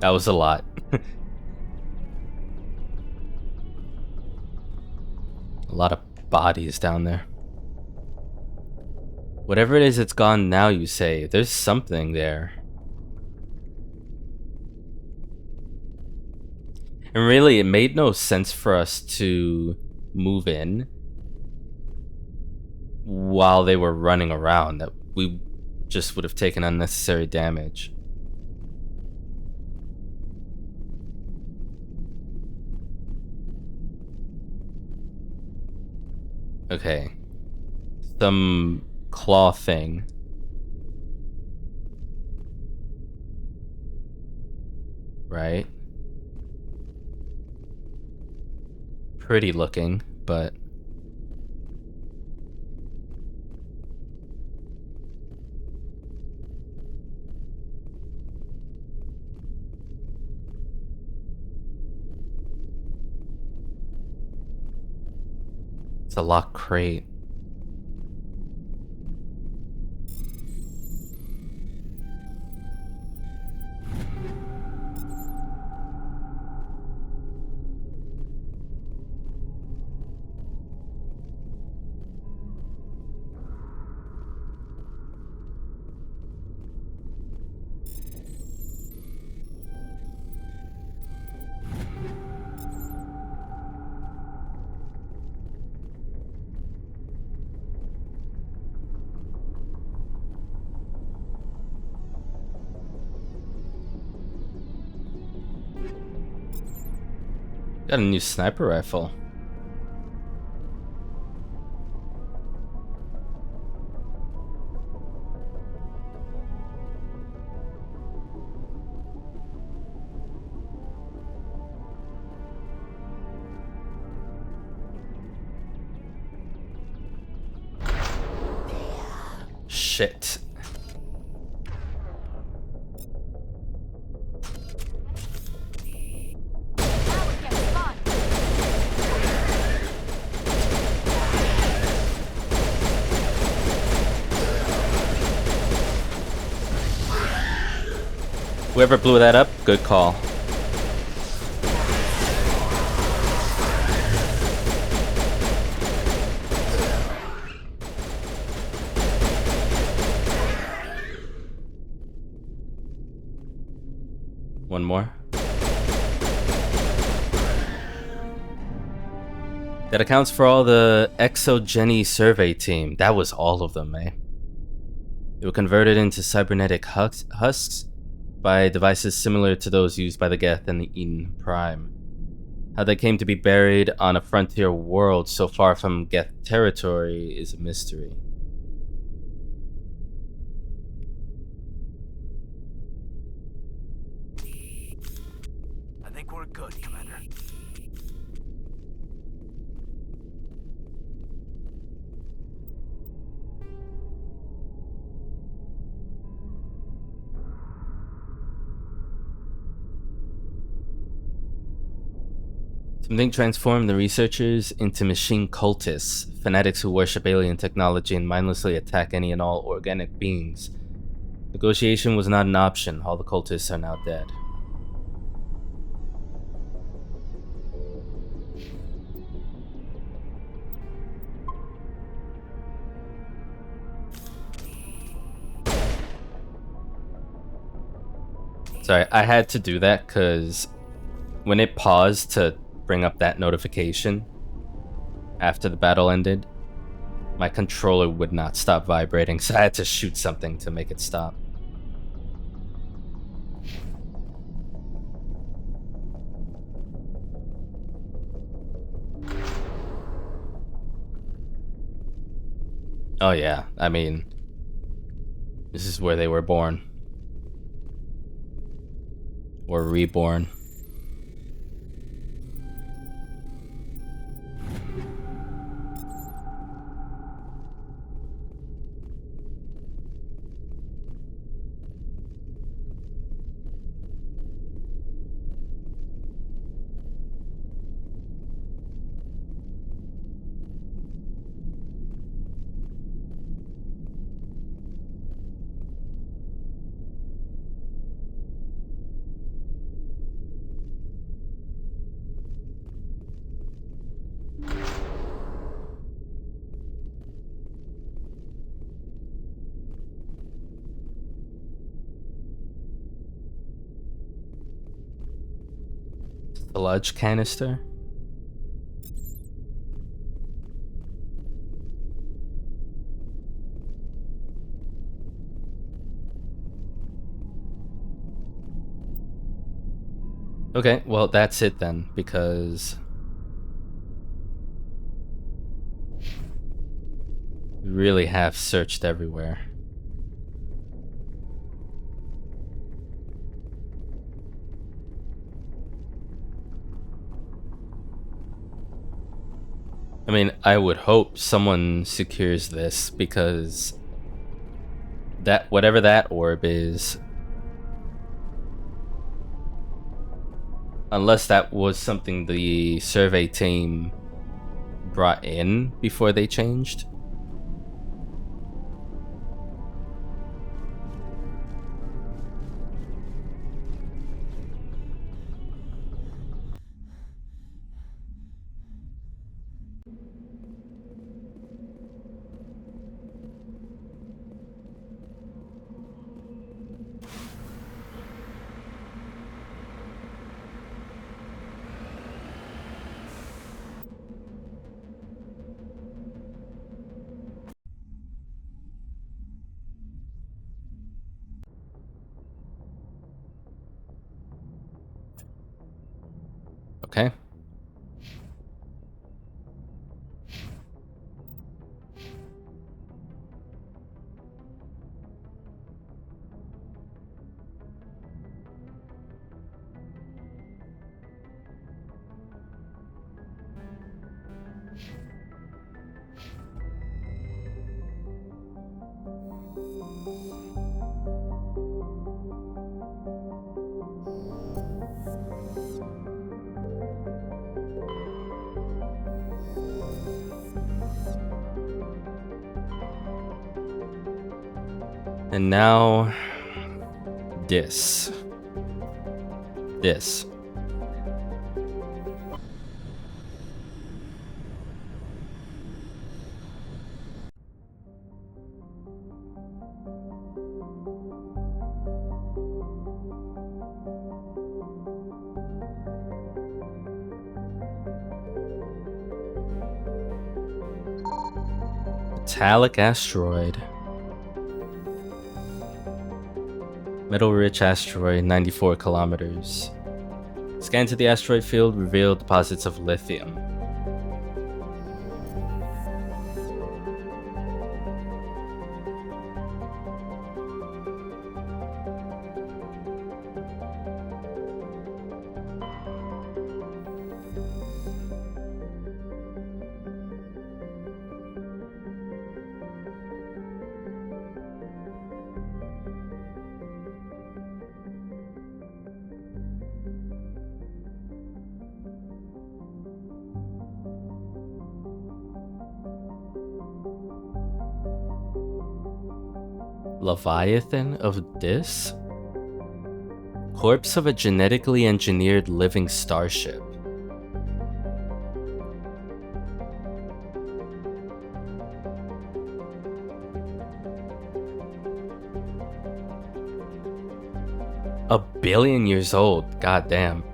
That was a lot. A lot of bodies down there. Whatever it is, it's gone now, you say. There's something there. And really, it made no sense for us to move in while they were running around. That we just would have taken unnecessary damage. Okay. Some claw thing. Right? Pretty looking, but... It's a locked crate. Got a new sniper rifle. Shit. Whoever blew that up, good call. One more. That accounts for all the Exogeny survey team. That was all of them, eh? They were converted into cybernetic husks by devices similar to those used by the Geth and the Eden Prime. How they came to be buried on a frontier world so far from Geth territory is a mystery. I think we're good, Commander. Something transformed the researchers into machine cultists, fanatics who worship alien technology and mindlessly attack any and all organic beings. Negotiation was not an option. All the cultists are now dead. Sorry, I had to do that because when it paused to bring up that notification after the battle ended, my controller would not stop vibrating, so I had to shoot something to make it stop. Oh yeah, I mean, this is where they were born. Or reborn. Sludge canister? Okay, well that's it then, because we really have searched everywhere. I mean, I would hope someone secures this, because that whatever that orb is, unless that was something the survey team brought in before they changed. Okay. And now this. this. Metallic asteroid. Metal-rich asteroid, 94 kilometers. Scan to the asteroid field revealed deposits of lithium. Leviathan of Dis? Corpse of a genetically engineered living starship. A billion years old, goddamn.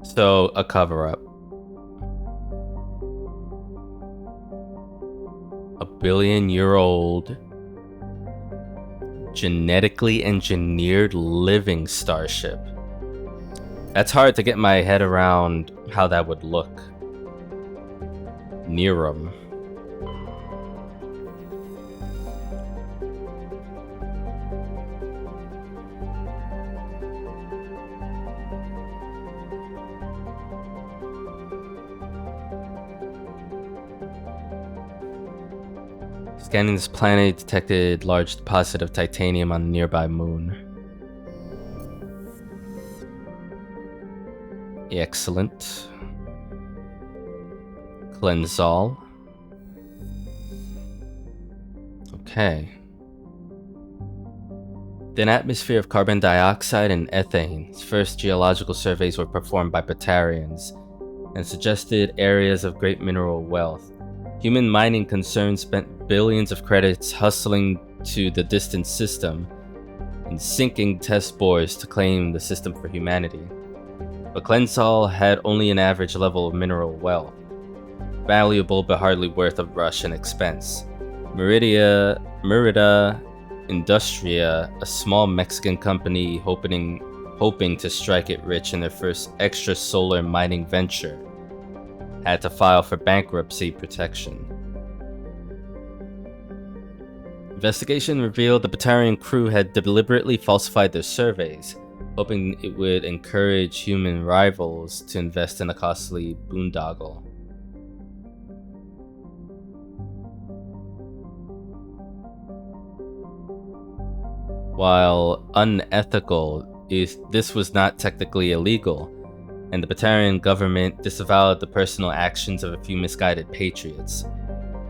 So, a cover-up. A billion-year-old genetically engineered living starship. That's hard to get my head around how that would look. Nerum. Scanning this planet detected large deposit of titanium on a nearby moon. Excellent. Cleansol. Okay. An atmosphere of carbon dioxide and ethane. First geological surveys were performed by Batarians and suggested areas of great mineral wealth. Human mining concerns spent billions of credits hustling to the distant system and sinking test bores to claim the system for humanity. But Cleansol had only an average level of mineral wealth, valuable but hardly worth a rush and expense. Merida Industria, a small Mexican company hoping to strike it rich in their first extrasolar mining venture, had to file for bankruptcy protection. Investigation revealed the Batarian crew had deliberately falsified their surveys, hoping it would encourage human rivals to invest in a costly boondoggle. While unethical, this was not technically illegal, and the Batarian government disavowed the personal actions of a few misguided patriots.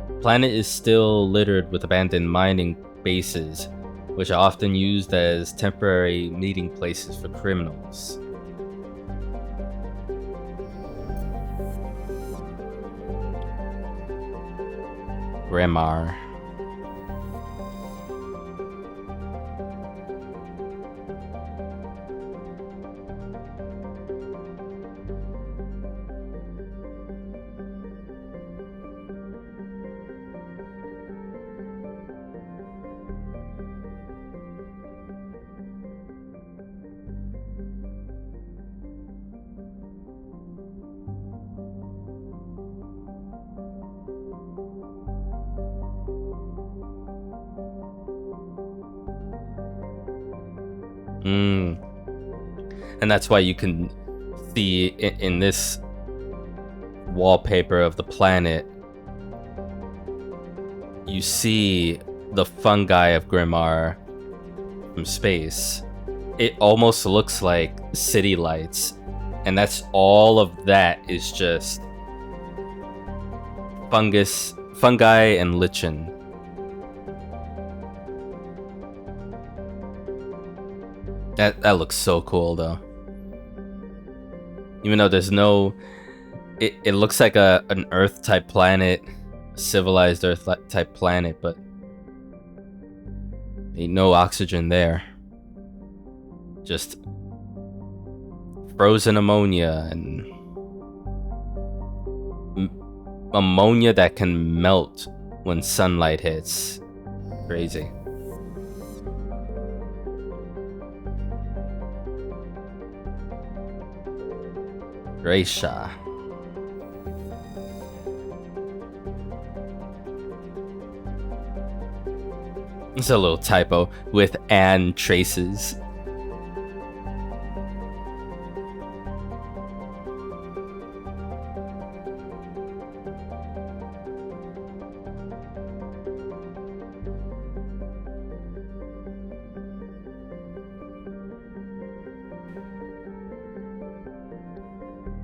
The planet is still littered with abandoned mining bases, which are often used as temporary meeting places for criminals. Remar. And that's why you can see in this wallpaper of the planet, you see the fungi of Grimar from space. It almost looks like city lights, and that's all of that is just fungi and lichen. That looks so cool though. Even though there's no, it looks like an Earth type planet, civilized Earth type planet, but ain't no oxygen there. Just frozen ammonia and ammonia that can melt when sunlight hits. Crazy. Gracia. It's a little typo with and traces.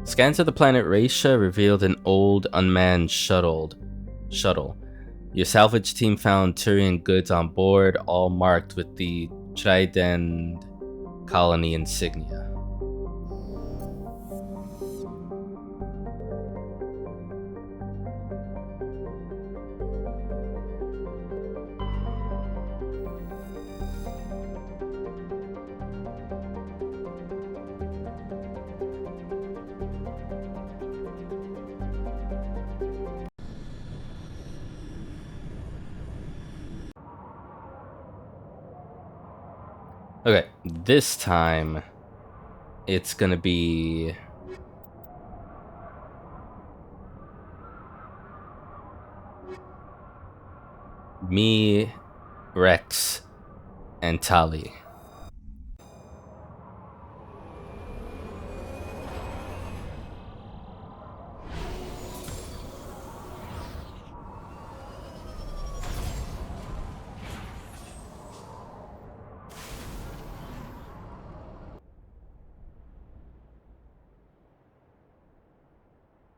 Scans of the planet Raisha revealed an old unmanned shuttle. Your salvage team found Turian goods on board, all marked with the Trident colony insignia. Okay, this time it's gonna be me, Rex, and Tali.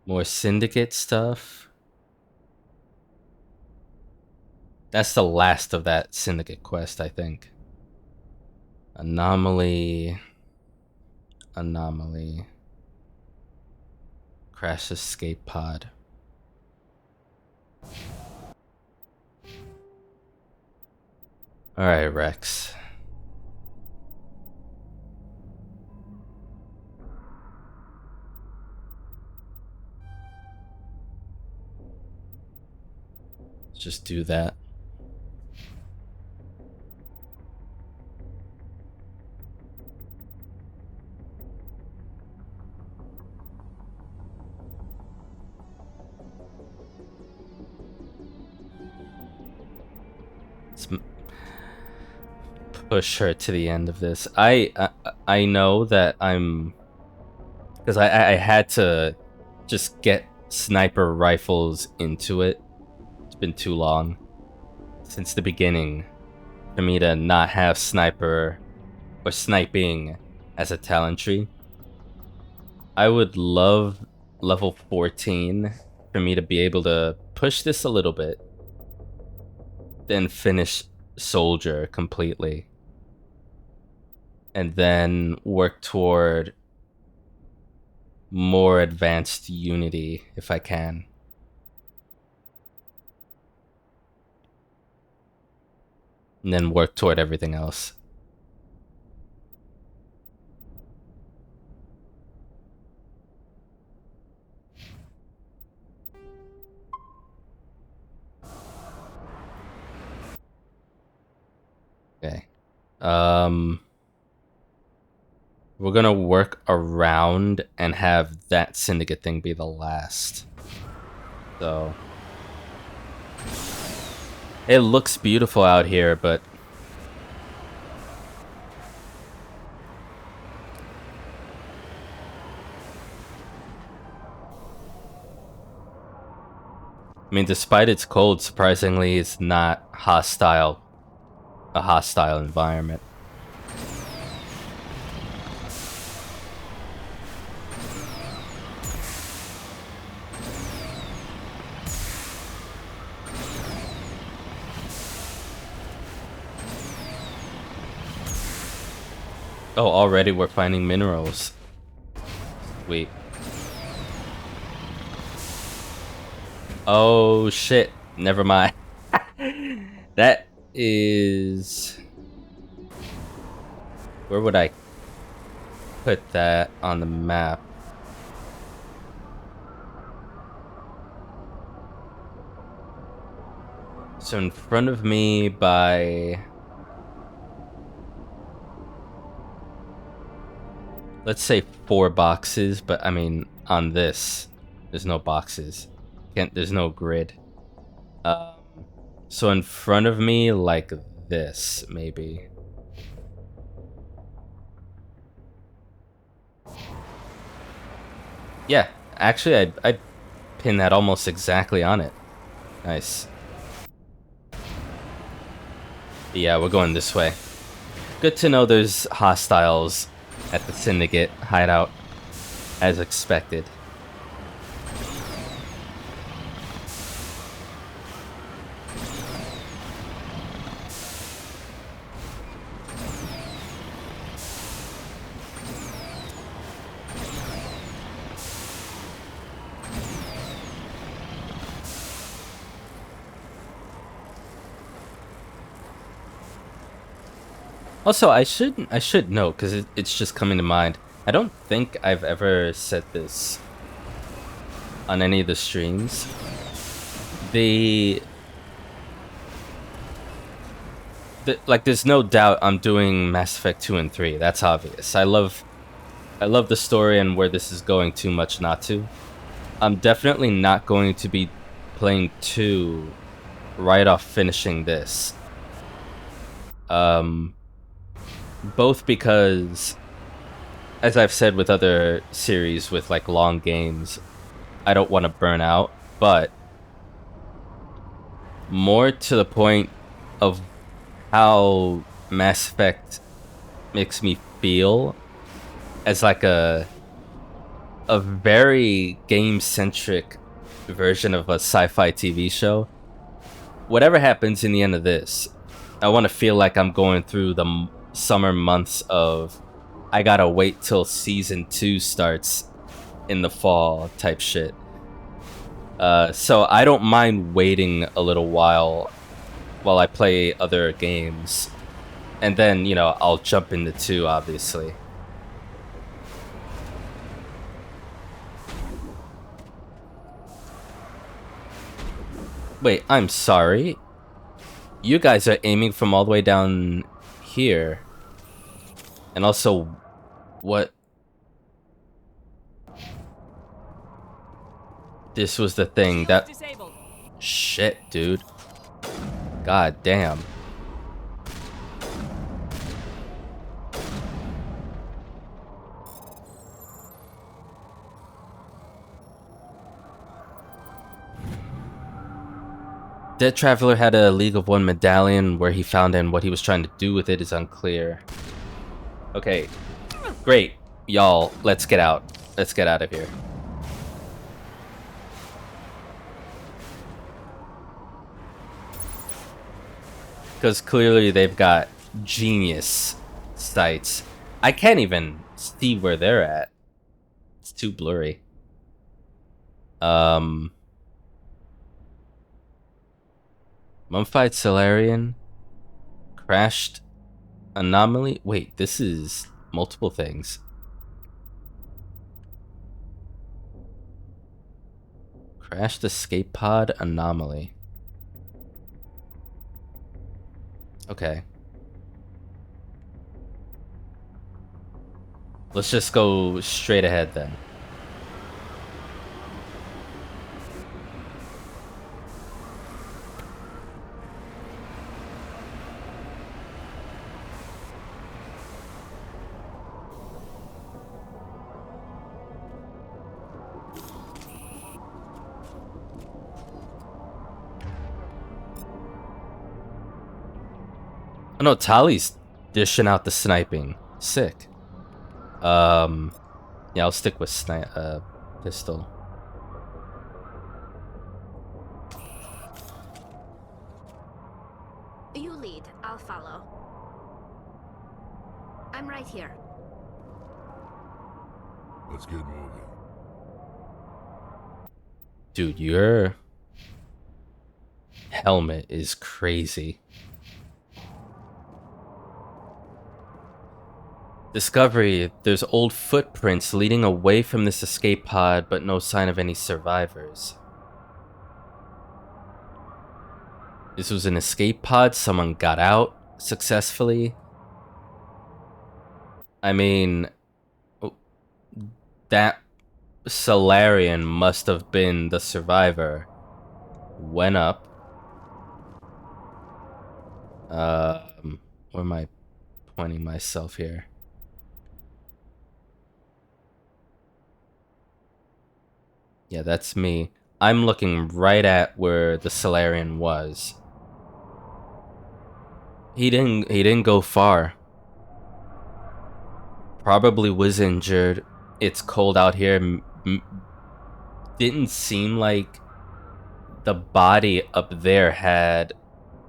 More syndicate stuff. That's the last of that syndicate quest, I think. Anomaly. Crash escape pod. Alright, Rex. Just do that. Let's push her to the end of this. I know that I'm, because I had to just get sniper rifles into it. Been too long since the beginning for me to not have sniper or sniping as a talent tree. I would love level 14 for me to be able to push this a little bit, then finish soldier completely, and then work toward more advanced unity if I can. And then work toward everything else. Okay. We're gonna work around and have that syndicate thing be the last. So it looks beautiful out here, but mean, despite its cold, surprisingly, it's not hostile. A hostile environment. Oh, already we're finding minerals. Sweet. Oh shit, never mind. That is... Where would I put that on the map? So in front of me by... Let's say 4 boxes, but I mean, on this, there's no boxes. There's no grid. So in front of me, like this, maybe. Yeah, actually, I pinned that almost exactly on it. Nice. But yeah, we're going this way. Good to know there's hostiles at the Syndicate hideout, as expected. Also, I should know, because it's just coming to mind. I don't think I've ever said this on any of the streams. Like, there's no doubt I'm doing Mass Effect 2 and 3. That's obvious. I love the story and where this is going, too much not to. I'm definitely not going to be playing 2 right off finishing this. Both because, as I've said with other series with like long games, I don't want to burn out, but more to the point of how Mass Effect makes me feel as like a very game-centric version of a sci-fi TV show. Whatever happens in the end of this, I want to feel like I'm going through the summer months of I gotta wait till season 2 starts in the fall type shit. So I don't mind waiting a little while I play other games, and then, you know, I'll jump into 2, obviously. Wait, I'm sorry. You guys are aiming from all the way down here. And also, what? This was the thing that... Shit, dude. God damn. Dead Traveler had a League of One medallion. Where he found it and what he was trying to do with it is unclear. Okay, great. Y'all, let's get out. Let's get out of here. Because clearly they've got genius sights. I can't even see where they're at. It's too blurry. Mummified Solarian. Crashed anomaly. Wait, this is multiple things. Crashed escape pod anomaly. Okay. Let's just go straight ahead then. Oh no, Tali's dishing out the sniping. Sick. Yeah, I'll stick with pistol. You lead, I'll follow. I'm right here. Let's get moving. Dude, your helmet is crazy. Discovery, there's old footprints leading away from this escape pod, but no sign of any survivors. This was an escape pod, someone got out successfully. I mean, that Solarian must have been the survivor. Went up. Where am I pointing myself here? Yeah, that's me. I'm looking right at where the Solarian was. He didn't go far. Probably was injured. It's cold out here. Didn't seem like the body up there had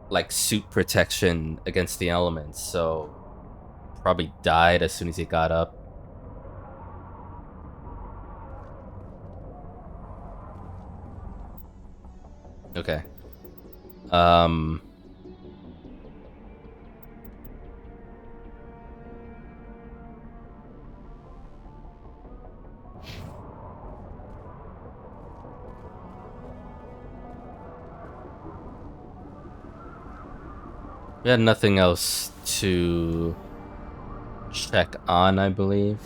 like suit protection against the elements, so probably died as soon as he got up. Okay. We had nothing else to check on, I believe.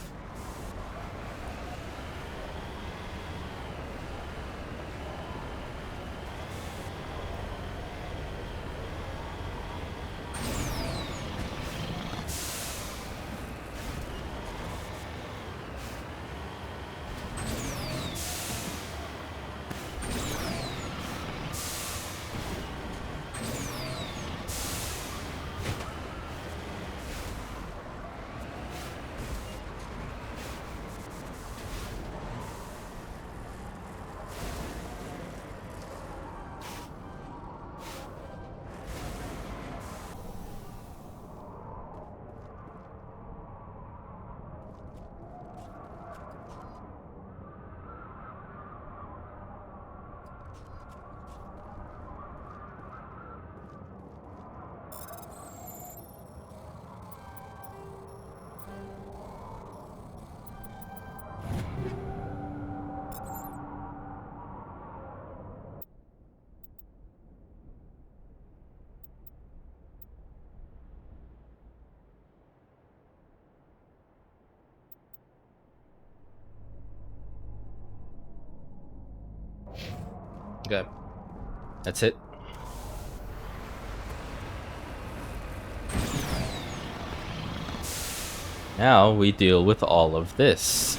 Okay. That's it. Now we deal with all of this.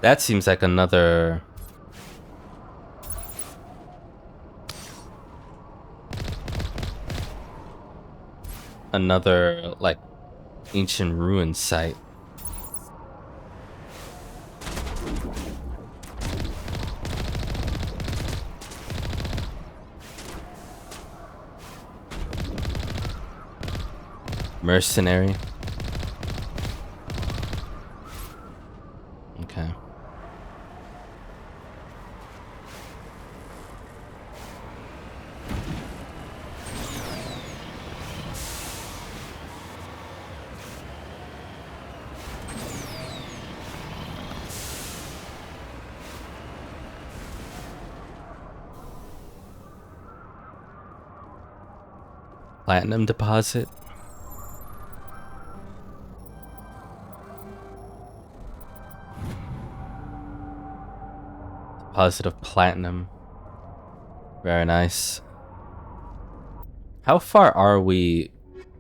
That seems like another... like, ancient ruin site. Mercenary. Okay. Platinum deposit. Deposit of platinum. Very nice. How far are we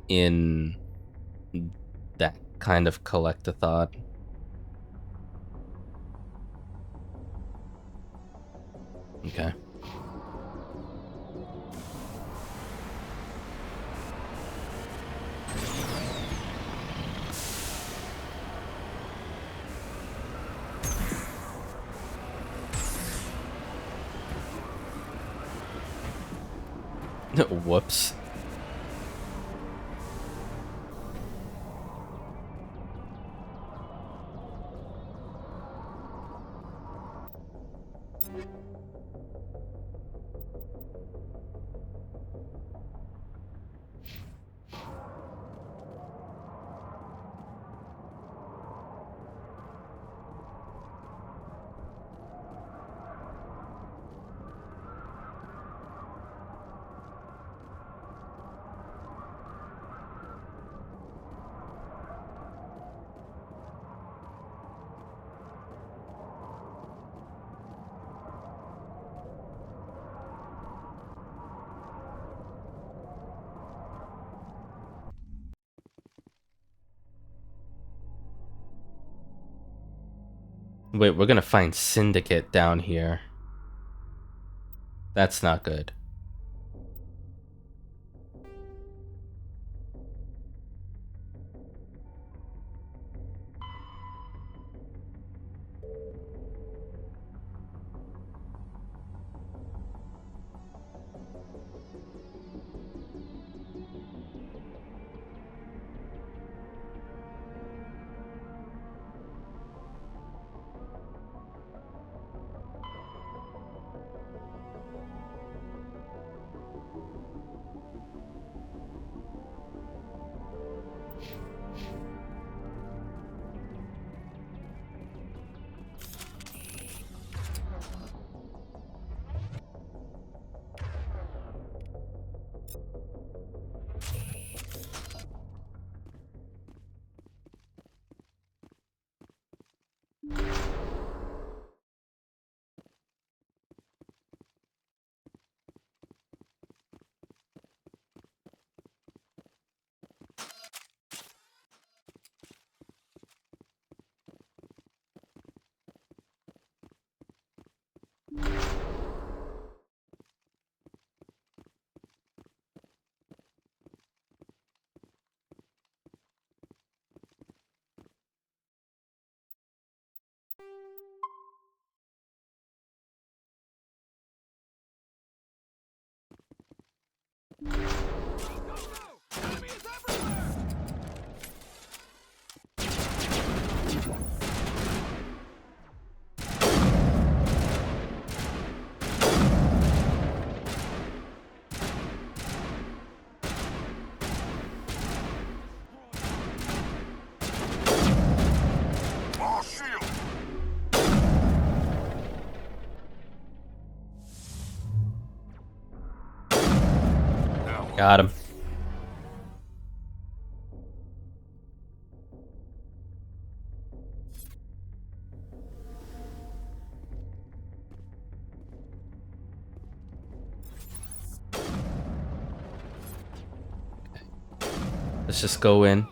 in that kind of collect-a-thon? Okay. Whoops. Wait, we're gonna find Syndicate down here. That's not good. Got him. Let's just go in.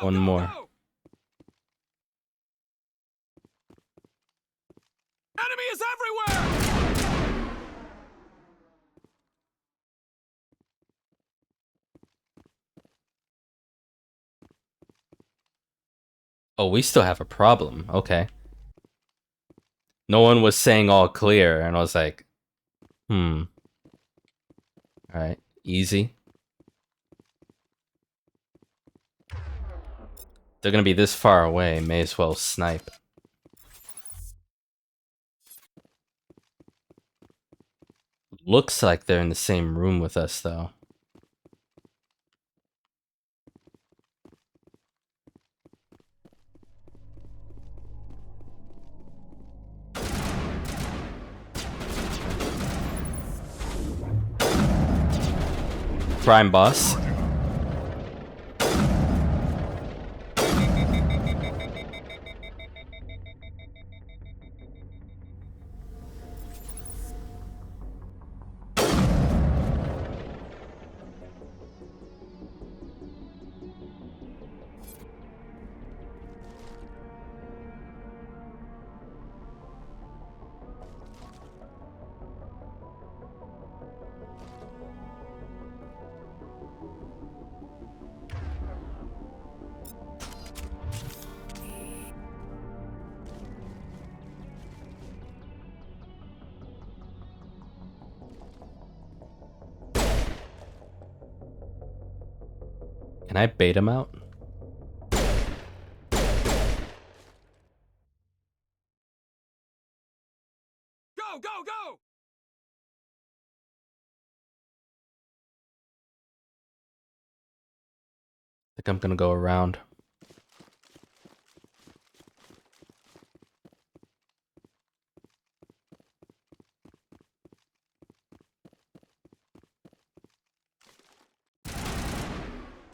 One more. Enemy is everywhere! Oh, we still have a problem. Okay. No one was saying all clear, and I was like, Alright, easy. They're gonna be this far away, may as well snipe. Looks like they're in the same room with us, though. Crime boss. Can I bait him out? Go, go, go! I think I'm gonna go around.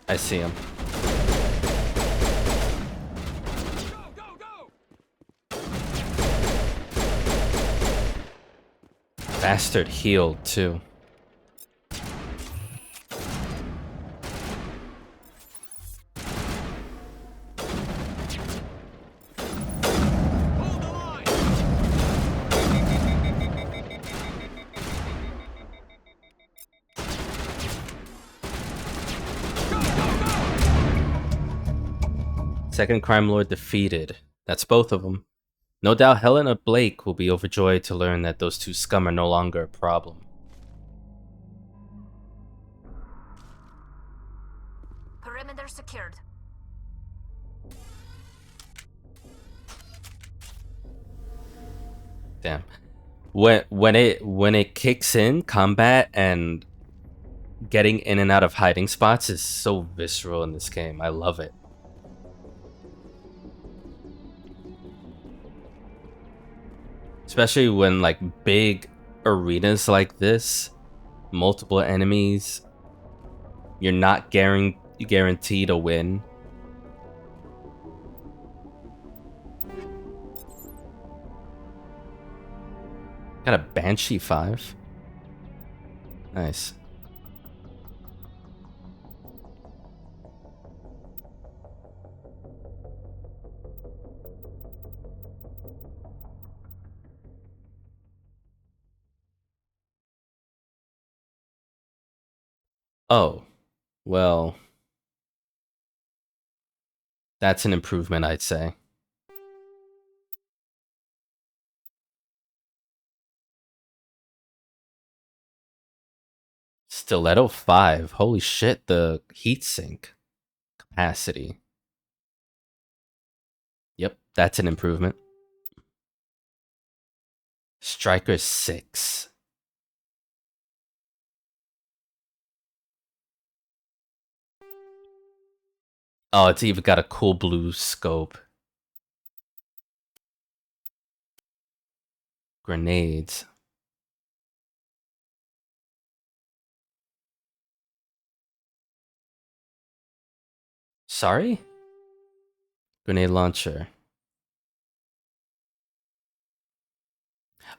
I see him. Go, go, go! Bastard healed, too. Hold the line! Second crime lord defeated. That's both of them. No doubt Helena Blake will be overjoyed to learn that those two scum are no longer a problem. Perimeter secured. Damn. When it kicks in, combat and getting in and out of hiding spots is so visceral in this game. I love it. Especially when like big arenas like this, multiple enemies, you're not guaranteed a win. Got a Banshee 5. Nice. Oh, well, that's an improvement, I'd say. Stiletto 5. Holy shit, the heatsink capacity. Yep, that's an improvement. Striker 6. Oh, it's even got a cool blue scope. Grenades. Sorry? Grenade launcher.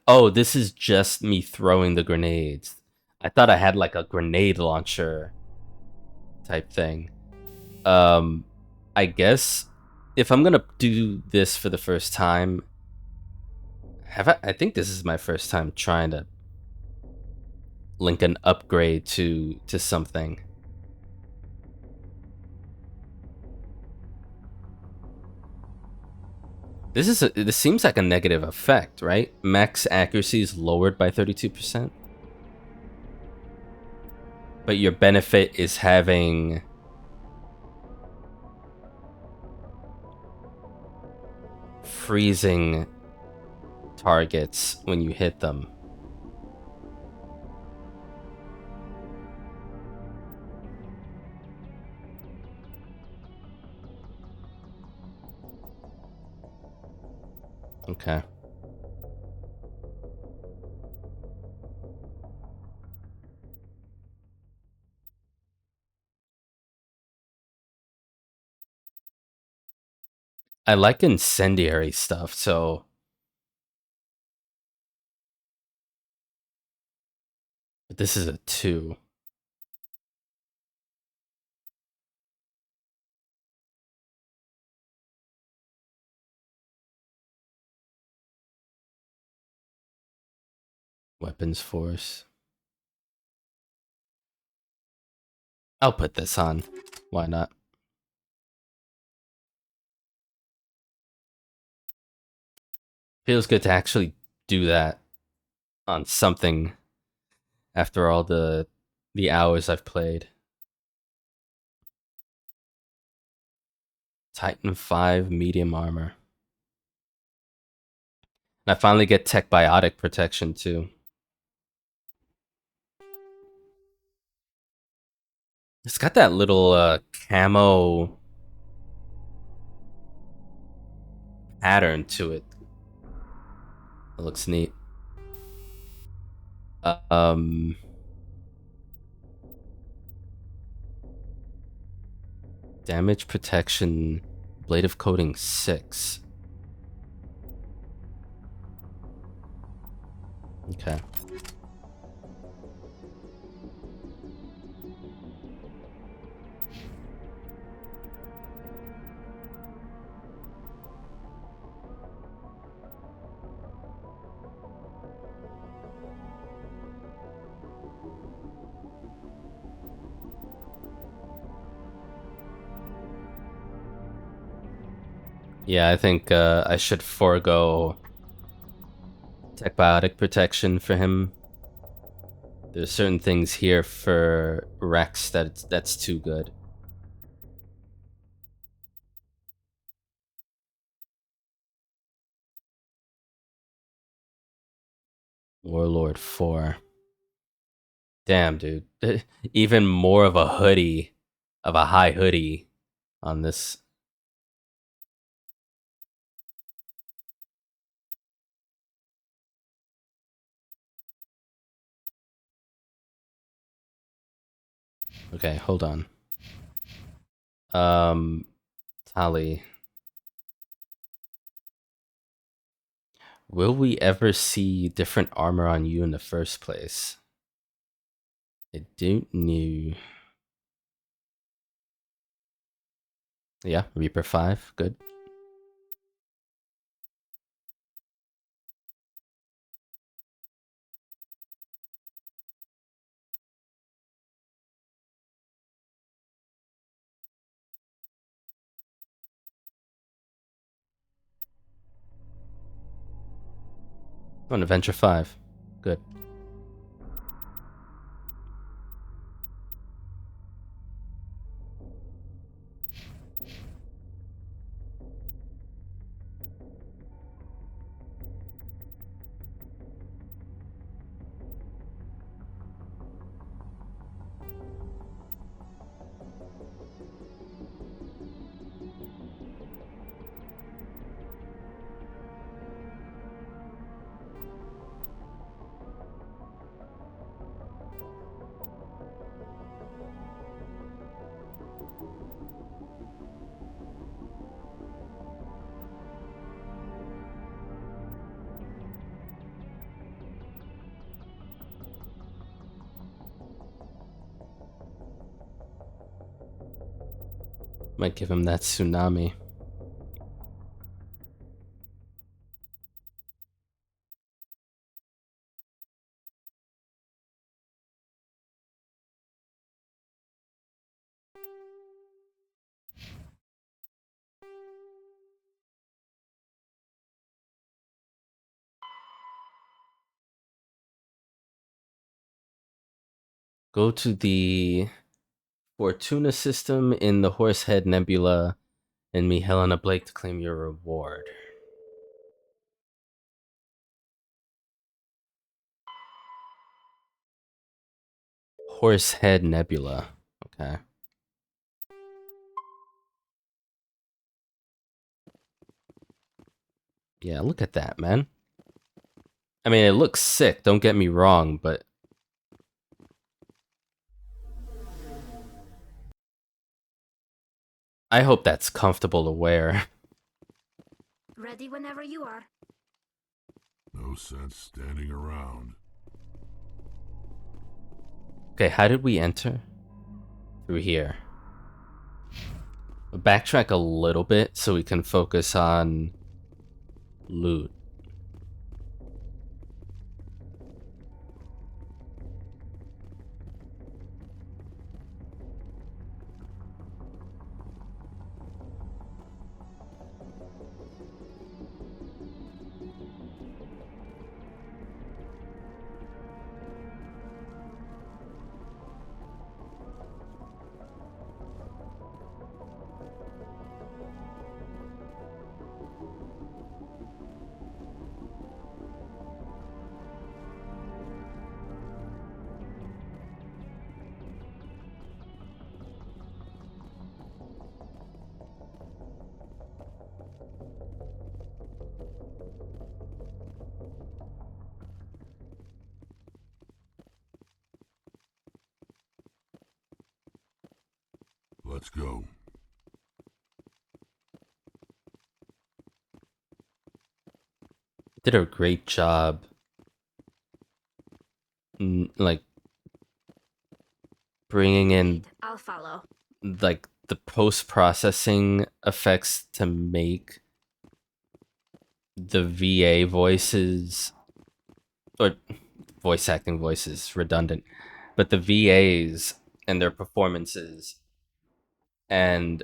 Oh, this is just me throwing the grenades. I thought I had like a grenade launcher type thing. I I guess if I'm gonna do this for the first time, I think this is my first time trying to link an upgrade to something. This seems like a negative effect, right? Max accuracy is lowered by 32%. But your benefit is having freezing targets when you hit them. Okay. I like incendiary stuff, so but this is a 2. Weapons force. I'll put this on. Why not? Feels good to actually do that on something after all the hours I've played. Titan 5 medium armor. And I finally get tech biotic protection too. It's got that little camo pattern to it. It looks neat. Damage protection, blade of coating 6. Okay. Yeah, I think I should forego tech biotic protection for him. There's certain things here for Rex that's too good. Warlord 4. Damn, dude. Even more of a hoodie, of a high hoodie on this. Okay, hold on. Tali. Will we ever see different armor on you in the first place? I don't know. Yeah, Reaper 5, good. On Adventure 5, good. Might give him that tsunami. Go to the Fortuna system in the Horsehead Nebula and meet Helena Blake to claim your reward. Horsehead Nebula. Okay. Yeah, look at that, man. I mean, it looks sick, don't get me wrong, but I hope that's comfortable to wear. Ready whenever you are. No sense standing around. Okay, how did we enter? Through here. We'll backtrack a little bit so we can focus on loot. Let's go. Did a great job. Like bringing in I'll follow. like the post-processing effects to make the VA voices or voice acting voices redundant, but the VAs and their performances and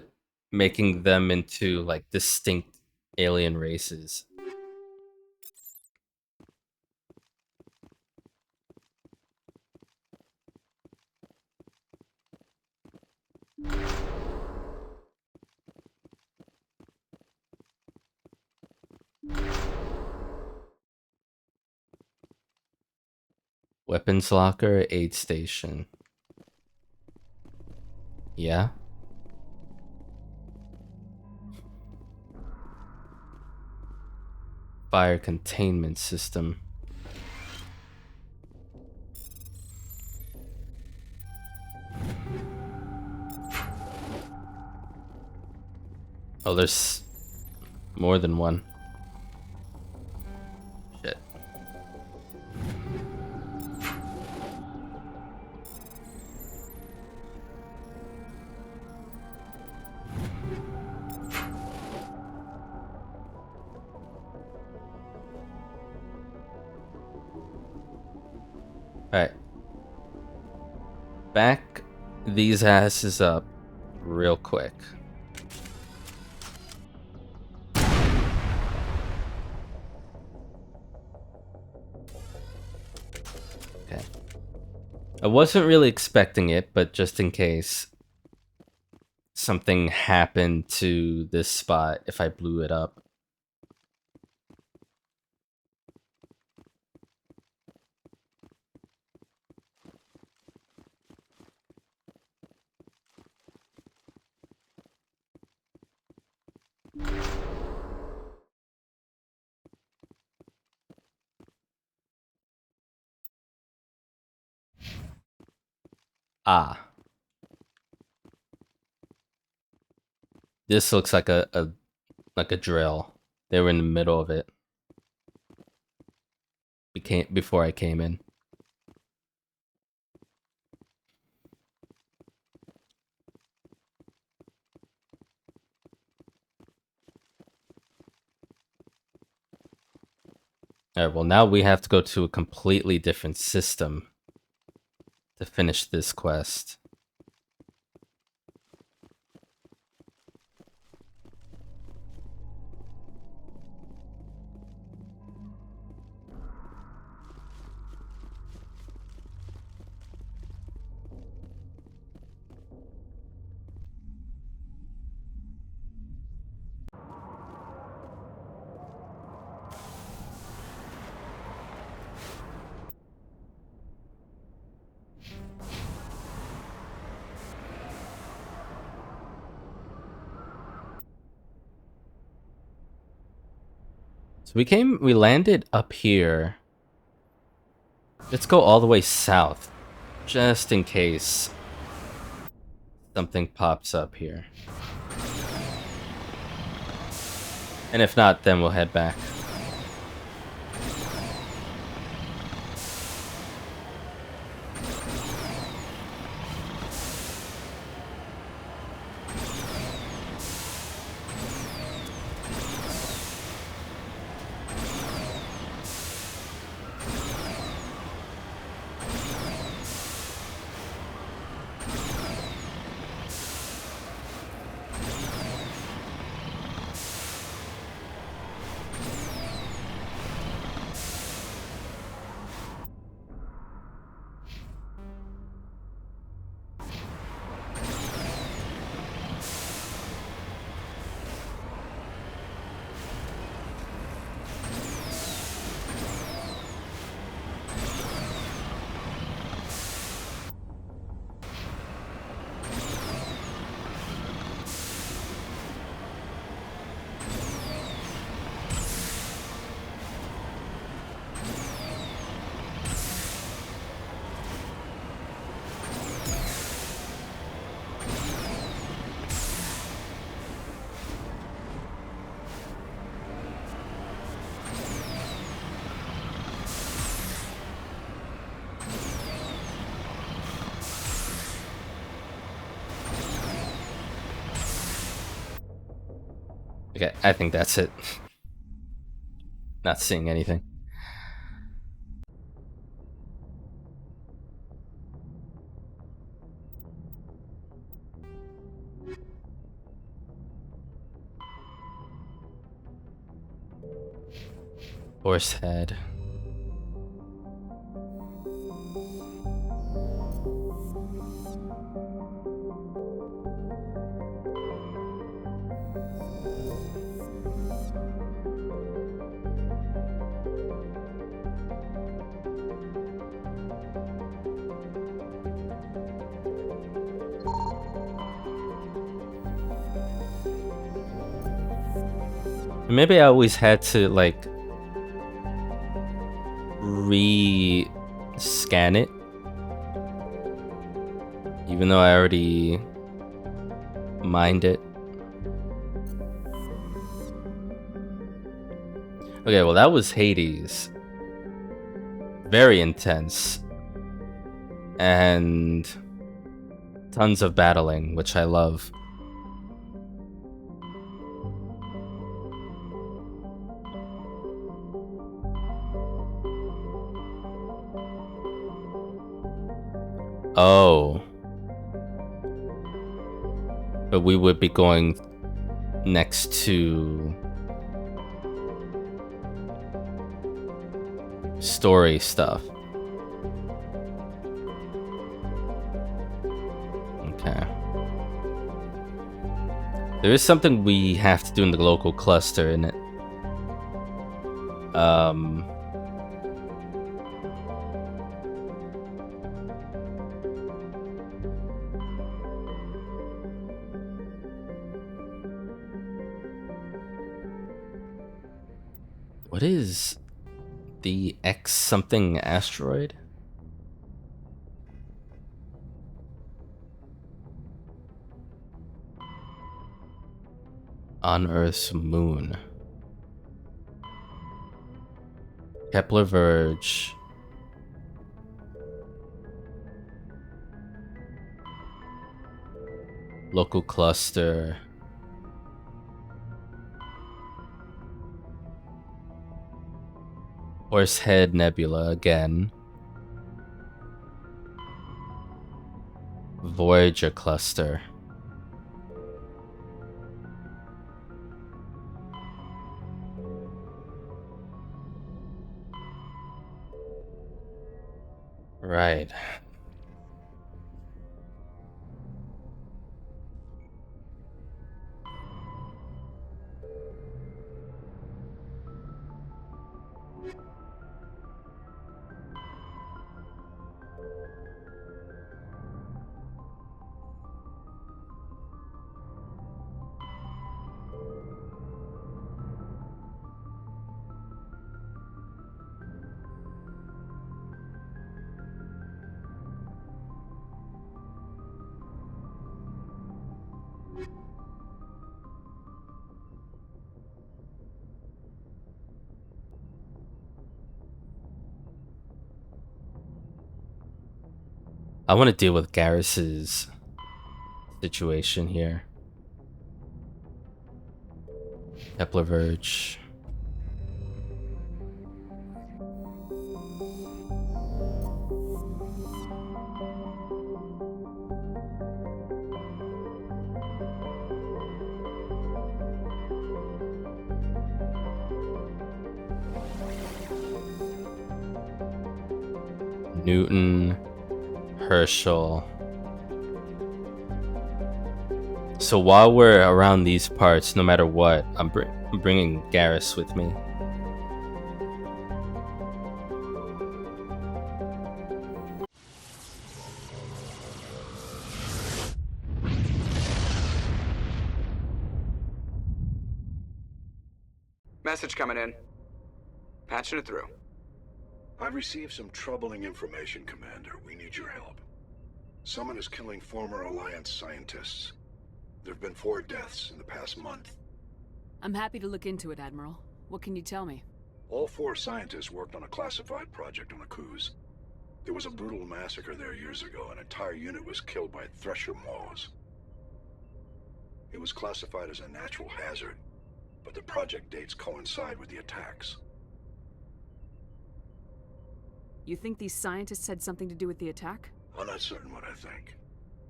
making them into like distinct alien races. Weapons locker, aid station. Yeah. Fire containment system. Oh, there's more than one. Shit. Alright. Back these asses up real quick. Okay. I wasn't really expecting it, but just in case something happened to this spot if I blew it up. Ah. This looks like a drill. They were in the middle of it. Before I came in. Alright, well now we have to go to a completely different system to finish this quest. So we landed up here. Let's go all the way south, just in case something pops up here. And if not, then we'll head back. Okay, I think that's it. Not seeing anything. Horse head. Maybe I always had to like re-scan it, even though I already mined it. Okay, well that was Hades. Very intense. And tons of battling, which I love. Oh. But we would be going next to story stuff. Okay. There is something we have to do in the local cluster, in it. What is the X something asteroid? On Earth's moon. Kepler Verge. Local cluster. Horsehead Nebula again. Voyager Cluster. Right. I want to deal with Garrus's situation here. Kepler Verge. Newton, Herschel. So while we're around these parts, no matter what, I'm bringing Garrus with me. Message coming in. Patching it through. I've received some troubling information, Commander. We need your help. Someone is killing former Alliance scientists. There have been 4 deaths in the past month. I'm happy to look into it, Admiral. What can you tell me? All 4 scientists worked on a classified project on Akuz. There was a brutal massacre there years ago. An entire unit was killed by Thresher maws. It was classified as a natural hazard, but the project dates coincide with the attacks. You think these scientists had something to do with the attack? I'm not certain what I think,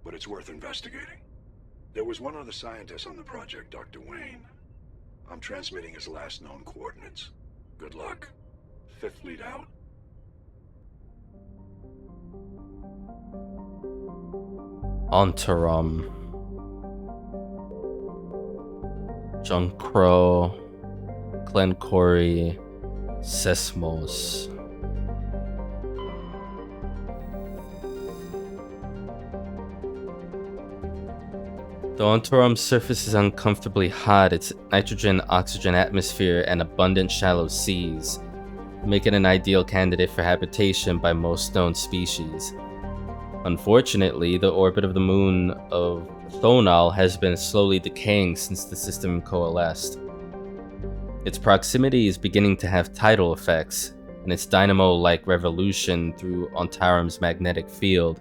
but it's worth investigating. There was one other scientist on the project, Dr. Wayne. I'm transmitting his last known coordinates. Good luck. 5th Fleet out. Ontaram. Junkro. Glencory. Sesmos. The Ontaram's surface is uncomfortably hot. Its nitrogen-oxygen atmosphere and abundant shallow seas make it an ideal candidate for habitation by most known species. Unfortunately, the orbit of the moon of Thonal has been slowly decaying since the system coalesced. Its proximity is beginning to have tidal effects, and its dynamo-like revolution through Ontaram's magnetic field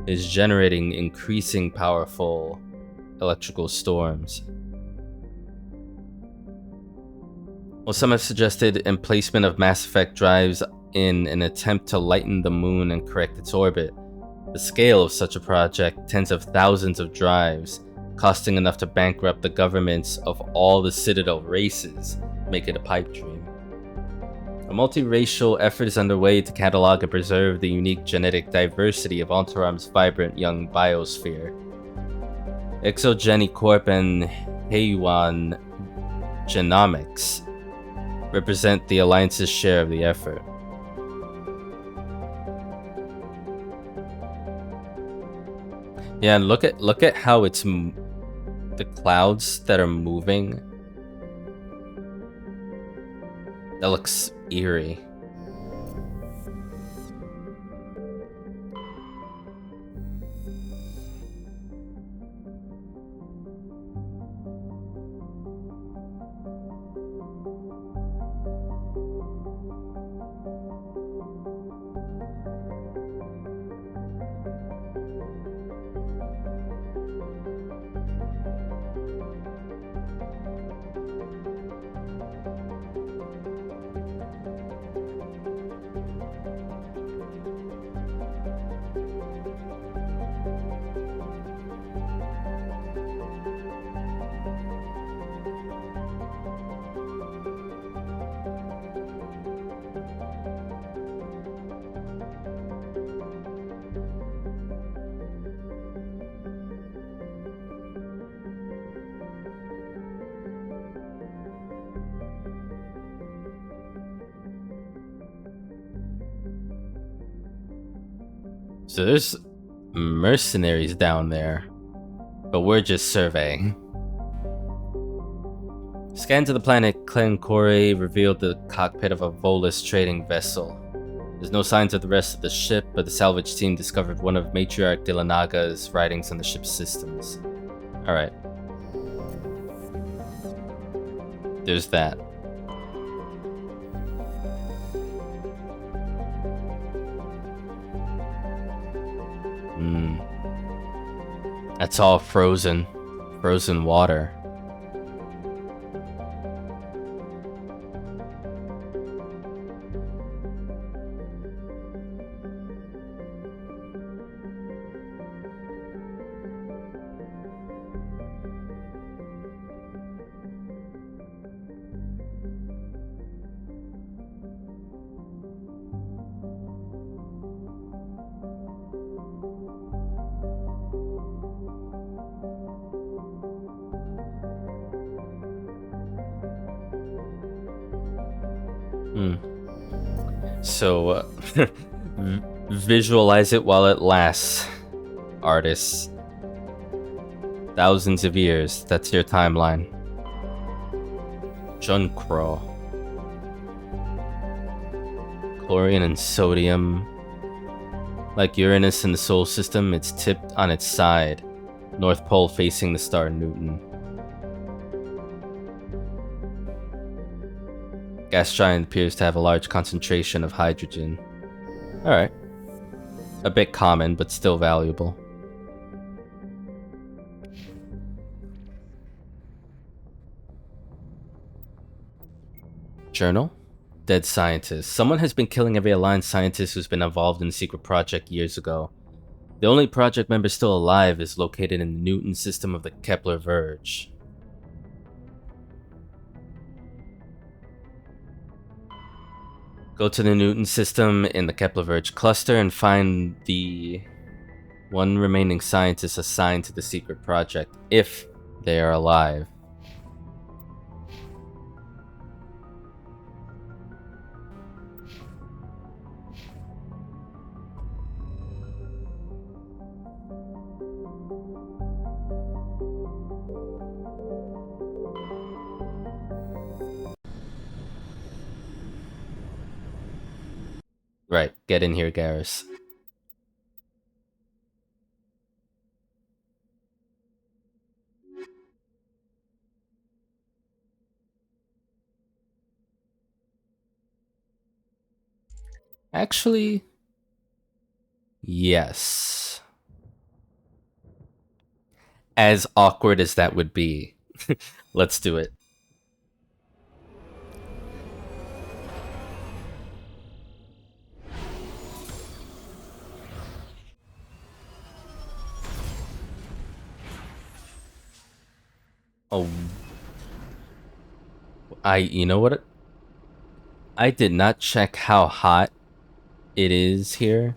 is generating increasing powerful electrical storms. While some have suggested emplacement of Mass Effect drives in an attempt to lighten the moon and correct its orbit, the scale of such a project, tens of thousands of drives, costing enough to bankrupt the governments of all the Citadel races, make it a pipe dream. A multiracial effort is underway to catalog and preserve the unique genetic diversity of Ontaram's vibrant young biosphere. Exogeny Corp and Heyuan Genomics represent the Alliance's share of the effort. Yeah, and look at how it's the clouds that are moving. That looks eerie. So there's mercenaries down there, but we're just surveying. Scans of the planet Clencori revealed the cockpit of a Volus trading vessel. There's no signs of the rest of the ship, but the salvage team discovered one of Matriarch Dilanaga's writings on the ship's systems. Alright. There's that. That's all frozen. Frozen water. So, visualize it while it lasts, artists. Thousands of years, that's your timeline. Junkro. Chlorine and sodium. Like Uranus in the Solar System, it's tipped on its side. North Pole facing the star Newton. Gas giant appears to have a large concentration of hydrogen. Alright. A bit common, but still valuable. Journal? Dead scientist. Someone has been killing every aligned scientist who's been involved in the secret project years ago. The only project member still alive is located in the Newton system of the Kepler Verge. Go to the Newton system in the Kepler Verge cluster and find the one remaining scientist assigned to the secret project, if they are alive. Right, get in here, Garrus. Actually, yes. As awkward as that would be, let's do it. Oh, you know what? I did not check how hot it is here.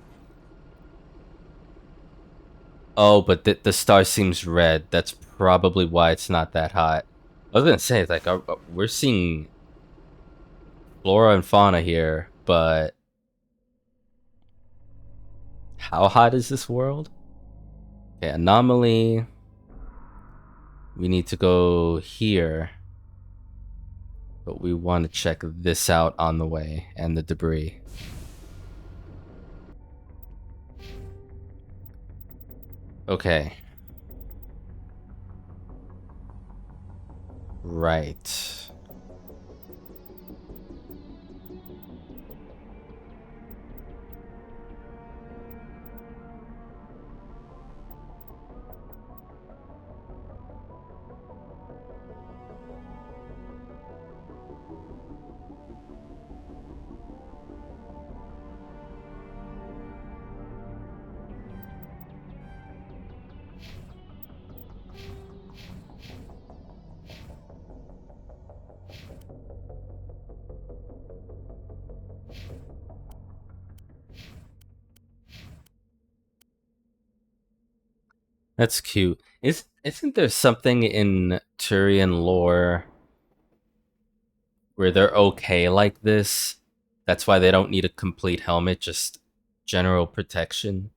Oh, but the star seems red. That's probably why it's not that hot. I was gonna say, like, we're seeing flora and fauna here, but how hot is this world? Okay, anomaly. We need to go here. But we want to check this out on the way, and the debris. Okay. Right. That's cute. Isn't there something in Turian lore where they're okay like this? That's why they don't need a complete helmet, just general protection.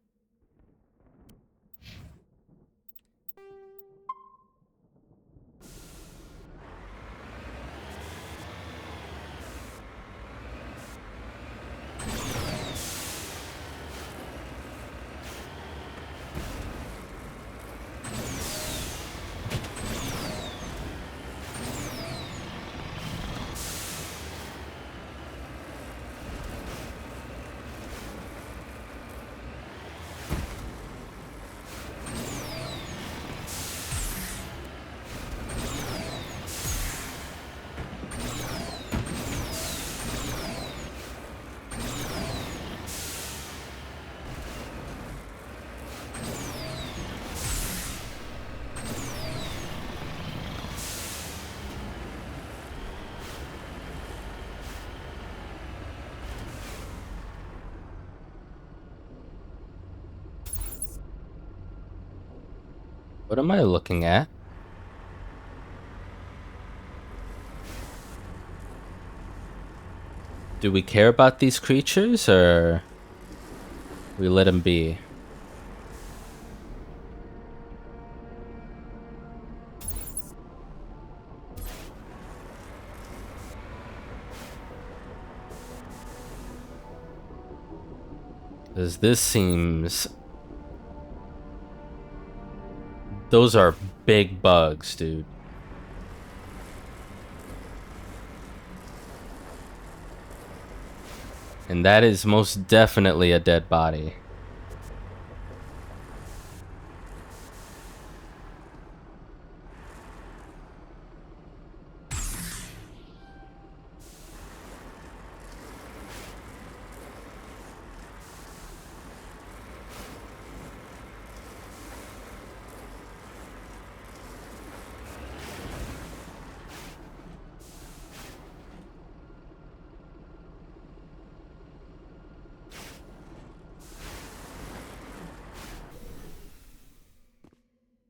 What am I looking at? Do we care about these creatures, or we let them be? Because this seems... Those are big bugs, dude. And that is most definitely a dead body.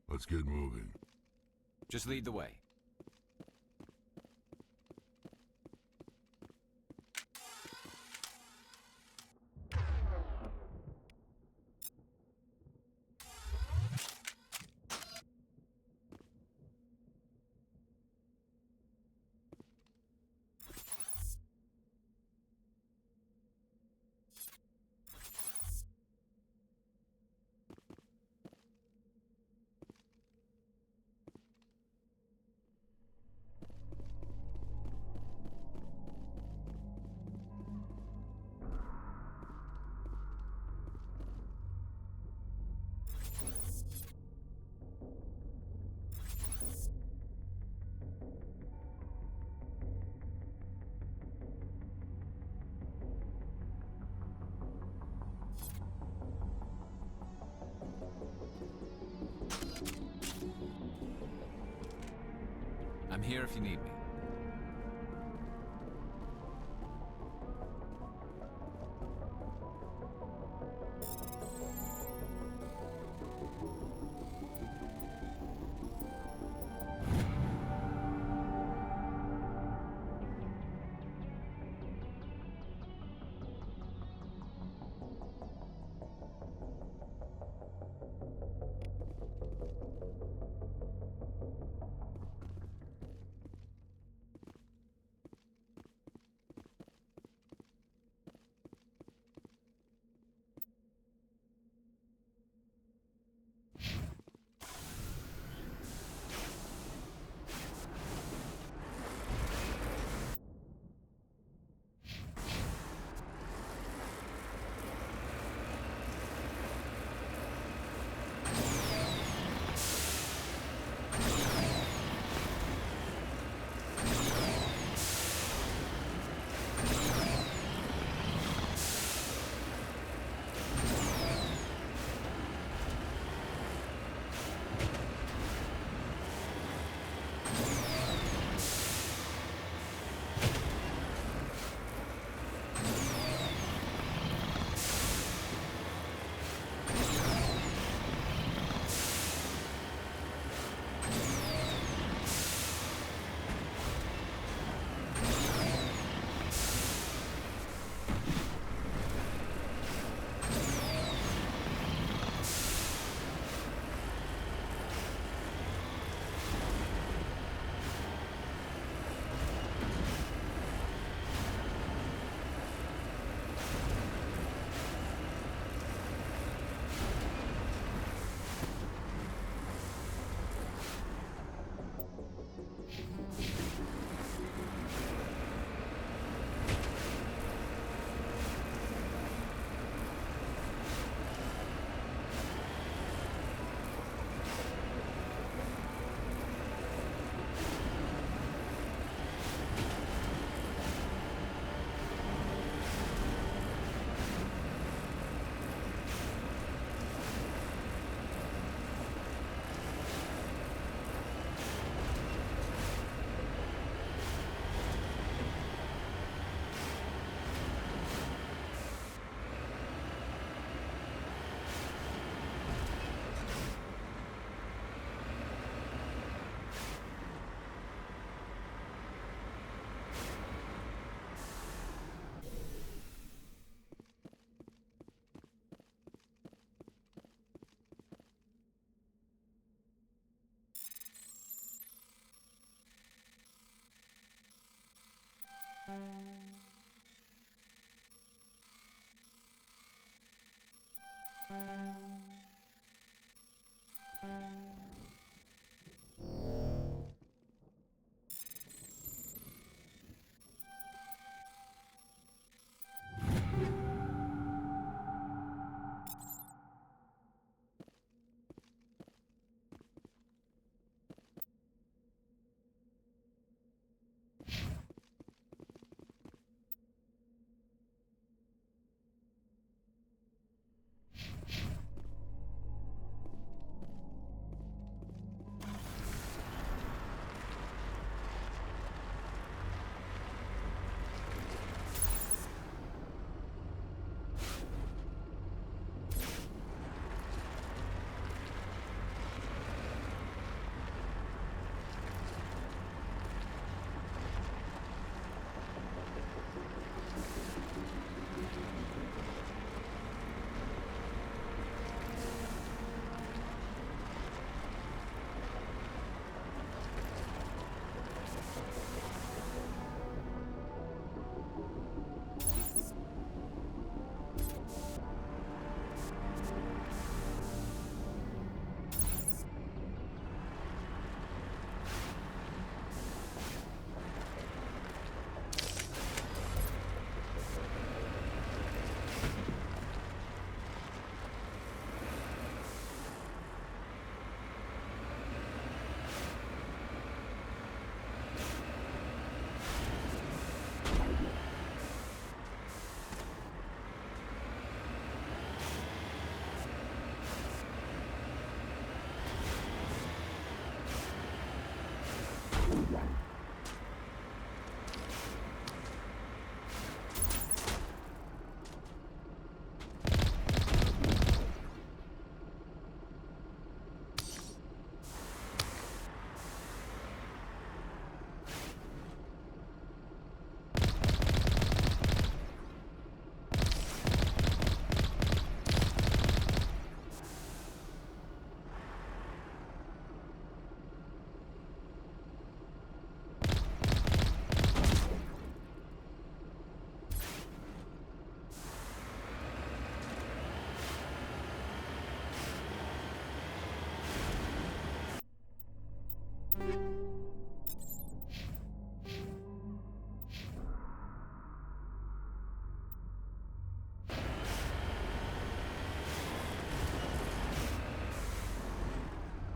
Let's get moving. Just lead the way. I'm here if you need me.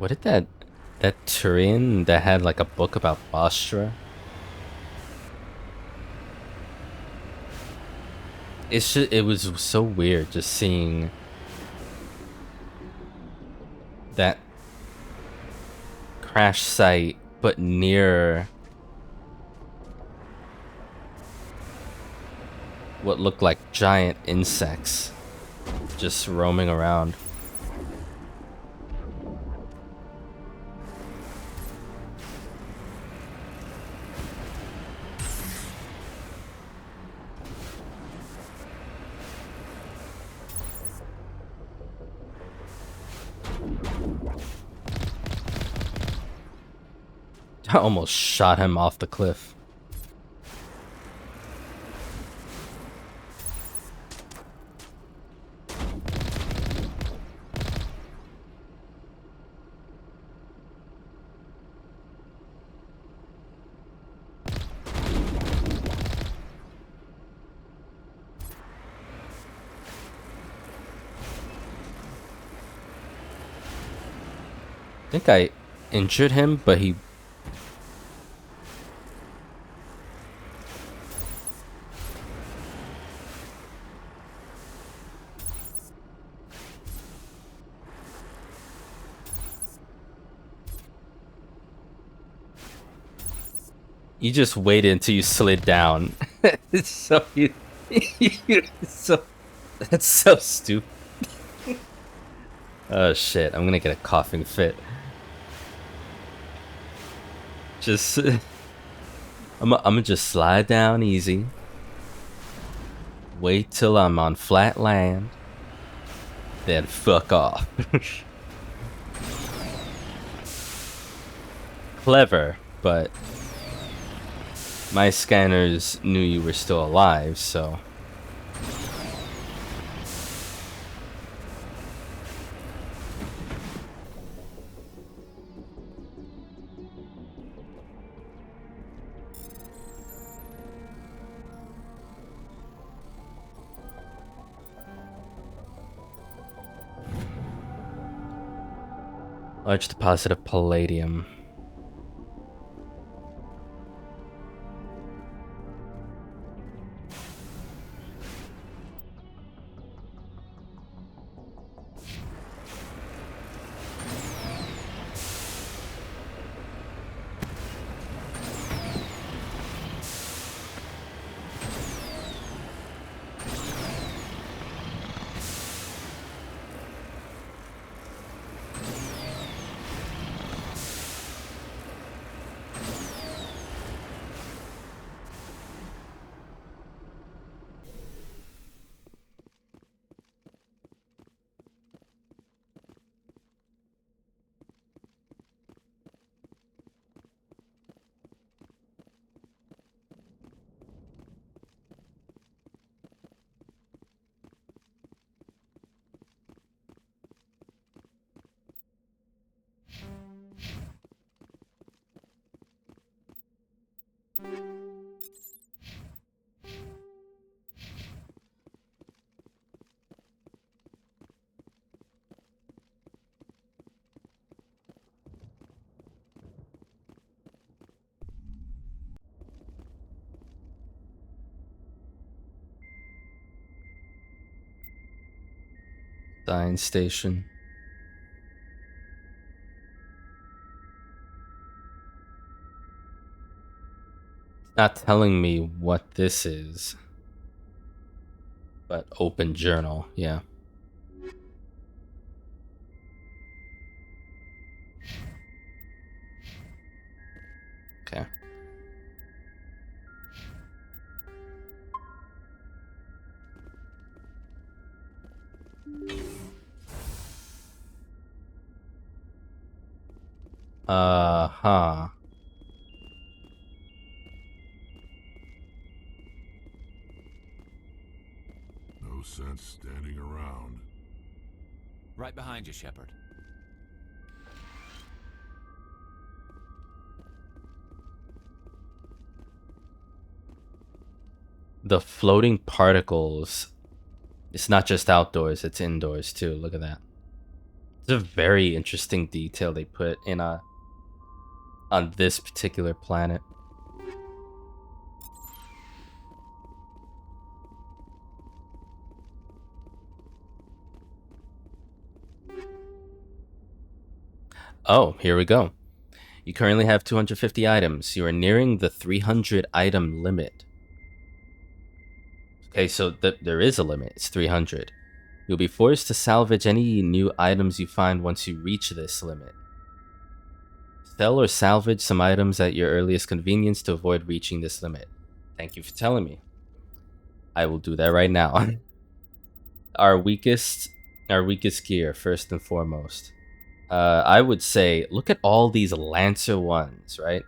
What did that Turian that had like a book about Bostra? It was so weird just seeing that crash site, but near what looked like giant insects just roaming around. I almost shot him off the cliff. I think I injured him, but he... You just waited until you slid down. So you... so... That's so stupid. Oh shit, I'm gonna get a coughing fit. Just... I'm gonna just slide down easy. Wait till I'm on flat land. Then fuck off. Clever, but... My scanners knew you were still alive, so... Large deposit of palladium. Science station. It's not telling me what this is. But open journal, yeah. Okay. Huh. No sense standing around. Right behind you, Shepard. The floating particles. It's not just outdoors, it's indoors too. Look at that. It's a very interesting detail they put in on this particular planet. Oh, here we go. You currently have 250 items. You are nearing the 300 item limit. Okay, so there is a limit. It's 300. You'll be forced to salvage any new items you find once you reach this limit. Sell or salvage some items at your earliest convenience to avoid reaching this limit. Thank you for telling me. I will do that right now. Our weakest gear, first and foremost. I would say, look at all these Lancer ones, right?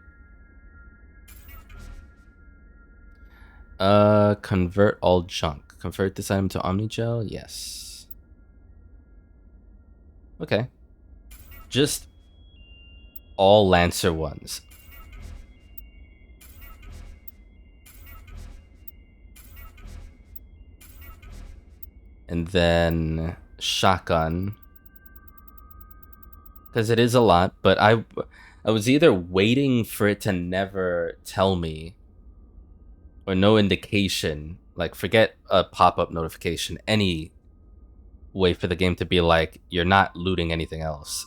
Convert all junk. Convert this item to Omnigel? Yes. Okay. Just all Lancer ones. And then shotgun. Because it is a lot, but I was either waiting for it to never tell me or no indication, like forget a pop-up notification, any way for the game to be like, you're not looting anything else.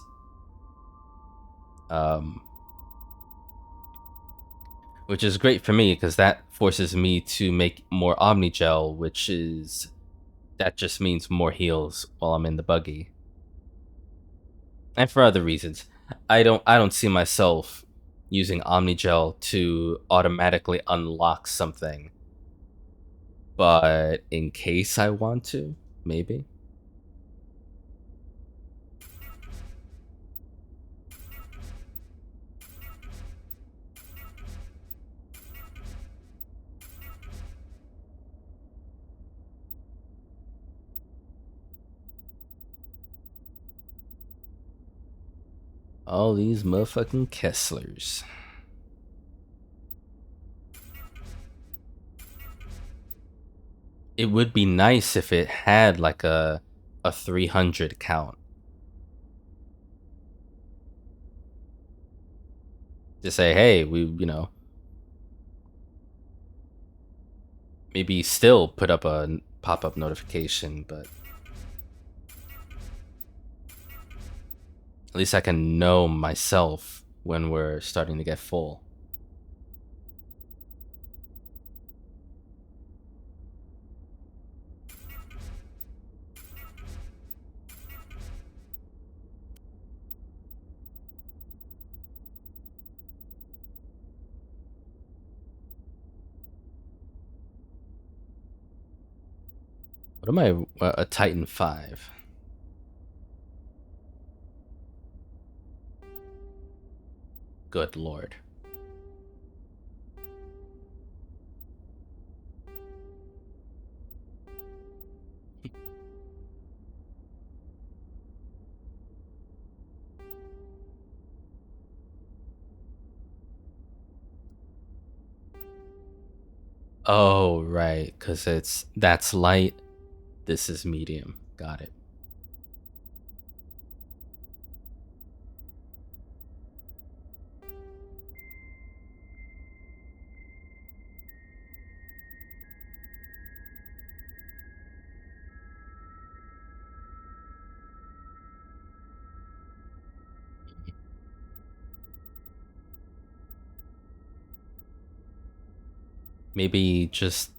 Which is great for me because that forces me to make more Omnigel, that just means more heals while I'm in the buggy. And for other reasons. I don't see myself using Omnigel to automatically unlock something. But in case I want to, maybe. All these motherfucking Kesslers. It would be nice if it had like a 300 count. To say, hey, maybe still put up a pop-up notification, but at least I can know myself when we're starting to get full. What am I? A Titan 5. Good lord. Oh, right, because that's light, this is medium. Got it. Maybe just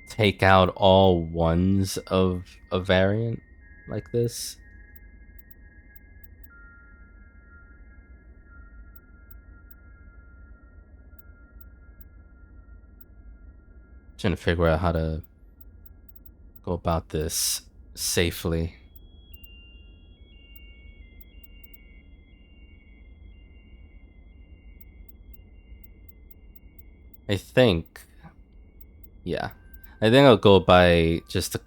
take out all ones of a variant like this. Trying to figure out how to go about this safely. I think, yeah. I think I'll go by just the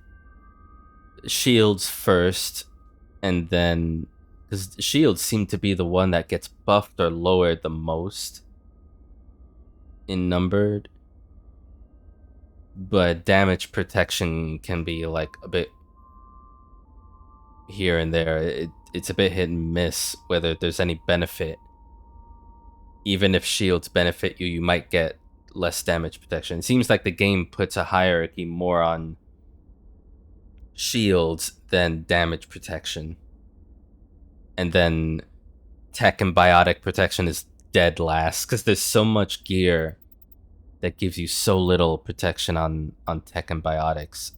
shields first, and then, because shields seem to be the one that gets buffed or lowered the most in numbered, but damage protection can be like a bit here and there. It's a bit hit and miss whether there's any benefit. Even if shields benefit you, you might get less damage protection. It seems like the game puts a hierarchy more on shields than damage protection. And then tech and biotic protection is dead last, because there's so much gear that gives you so little protection on tech and biotics.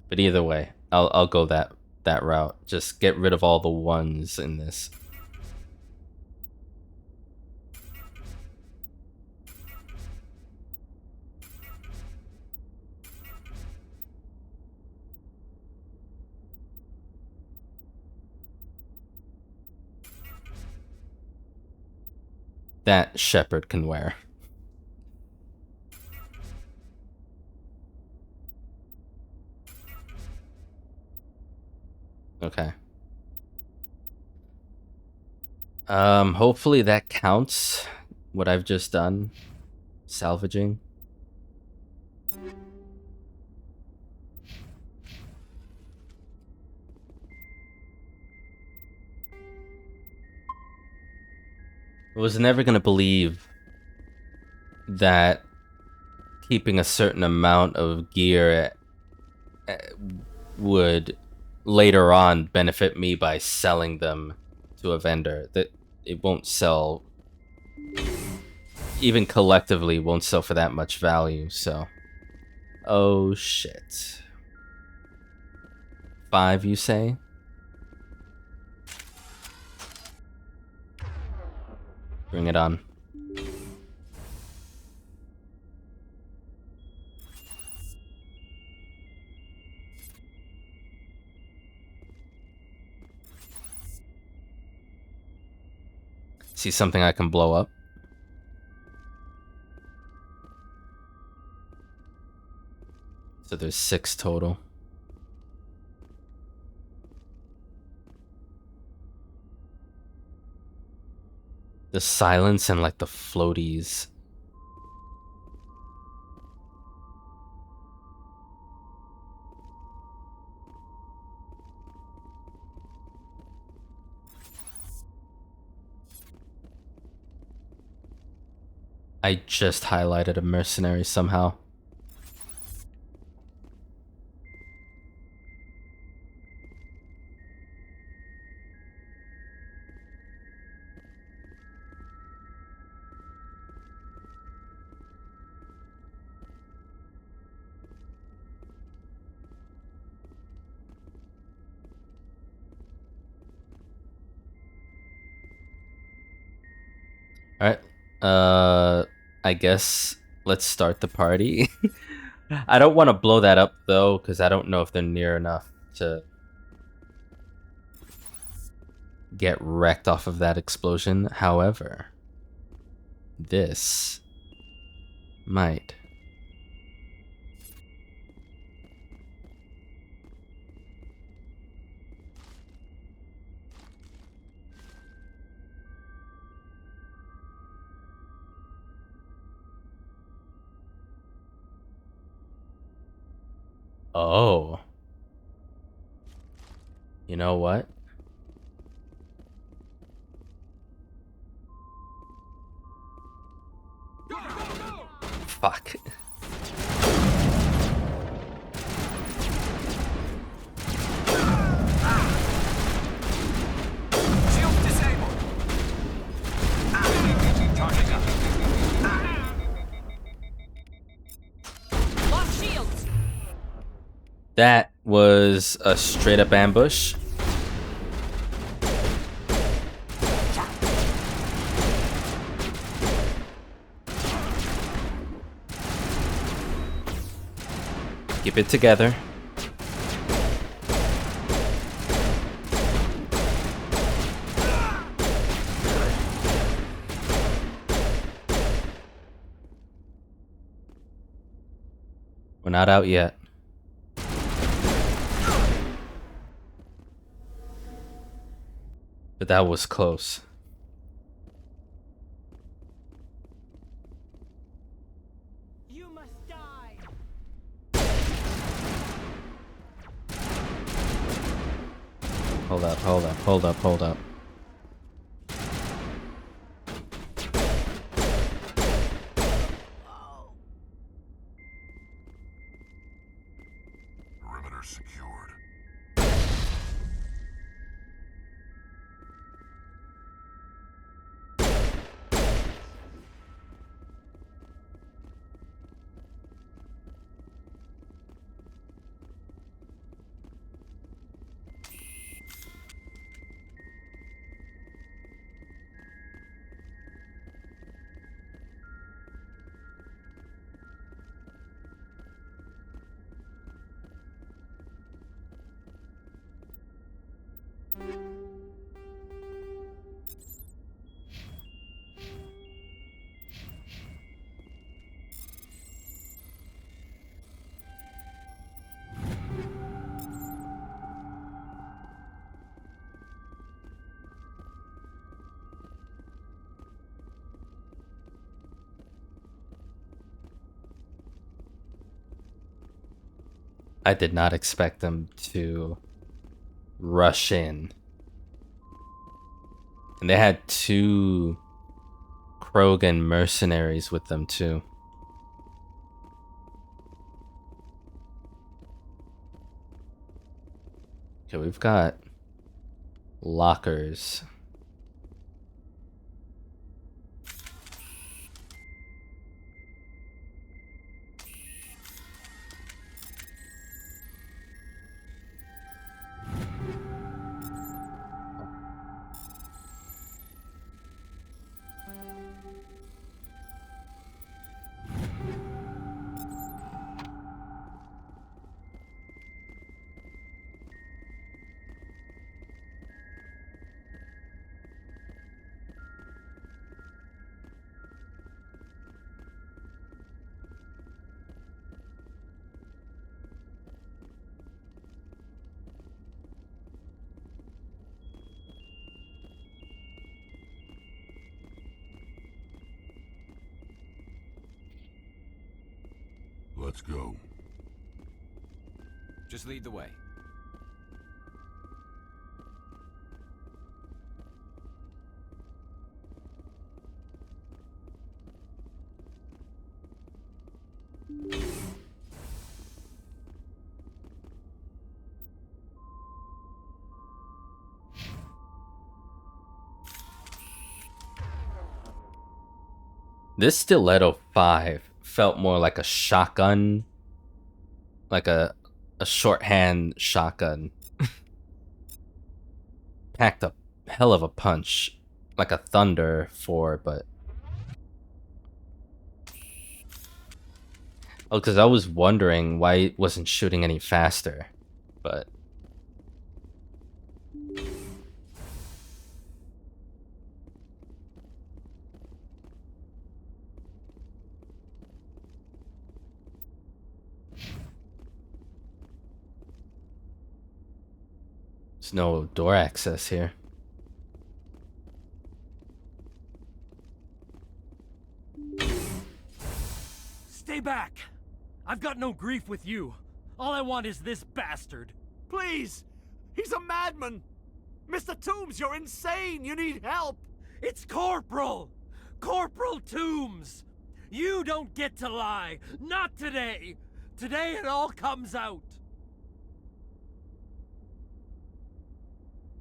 But either way, I'll go that route. Just get rid of all the ones in this. That Shepard can wear. Okay. Hopefully that counts, what I've just done. Salvaging. I was never gonna believe that keeping a certain amount of gear would later on benefit me by selling them to a vendor. That it won't sell, even collectively won't sell for that much value. So oh shit. 5, you say? Bring it on. See something I can blow up? So there's 6 total. The silence and like the floaties. I just highlighted a mercenary somehow. Alright, I guess let's start the party. I don't want to blow that up though, because I don't know if they're near enough to get wrecked off of that explosion. However, this might. Oh. You know what? Fuck. Shield disabled. Charging up. Lost shields. That was a straight up ambush. Keep it together. We're not out yet. But that was close. You must die. Hold up, hold up, hold up, hold up. Perimeter secured. I did not expect them to rush in. And they had 2 Krogan mercenaries with them too. Okay, we've got lockers. Let's go. Just lead the way. This Stiletto 5 felt more like a shotgun, like a shorthand shotgun. Packed a hell of a punch, like a Thunder 4, but oh, because I was wondering why it wasn't shooting any faster, but there's no door access here. Stay back! I've got no grief with you. All I want is this bastard. Please! He's a madman! Mr. Toombs, you're insane! You need help! It's Corporal! Corporal Toombs! You don't get to lie! Not today! Today it all comes out!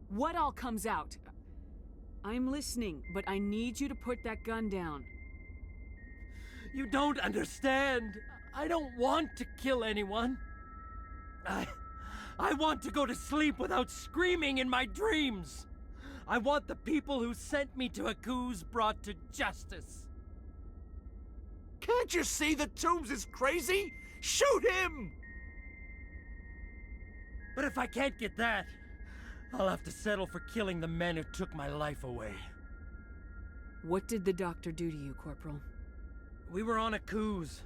What all comes out? I'm listening, but I need you to put that gun down. You don't understand. I don't want to kill anyone. I want to go to sleep without screaming in my dreams. I want the people who sent me to Akuz brought to justice. Can't you see that Toombs is crazy? Shoot him! But if I can't get that, I'll have to settle for killing the men who took my life away. What did the doctor do to you, Corporal? We were on Akuz.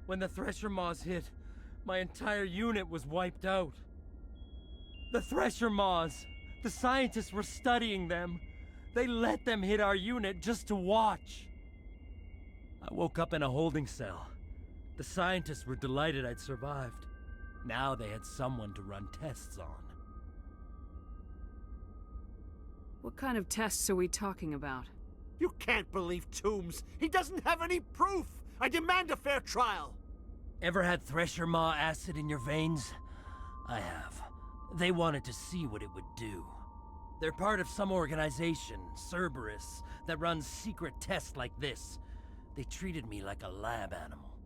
When the Thresher Maws hit, my entire unit was wiped out. The Thresher Maws, the scientists were studying them. They let them hit our unit just to watch. I woke up in a holding cell. The scientists were delighted I'd survived. Now they had someone to run tests on. What kind of tests are we talking about? You can't believe Toombs. He doesn't have any proof. I demand a fair trial. Ever had Thresher Maw acid in your veins? I have. They wanted to see what it would do. They're part of some organization, Cerberus, that runs secret tests like this. They treated me like a lab animal.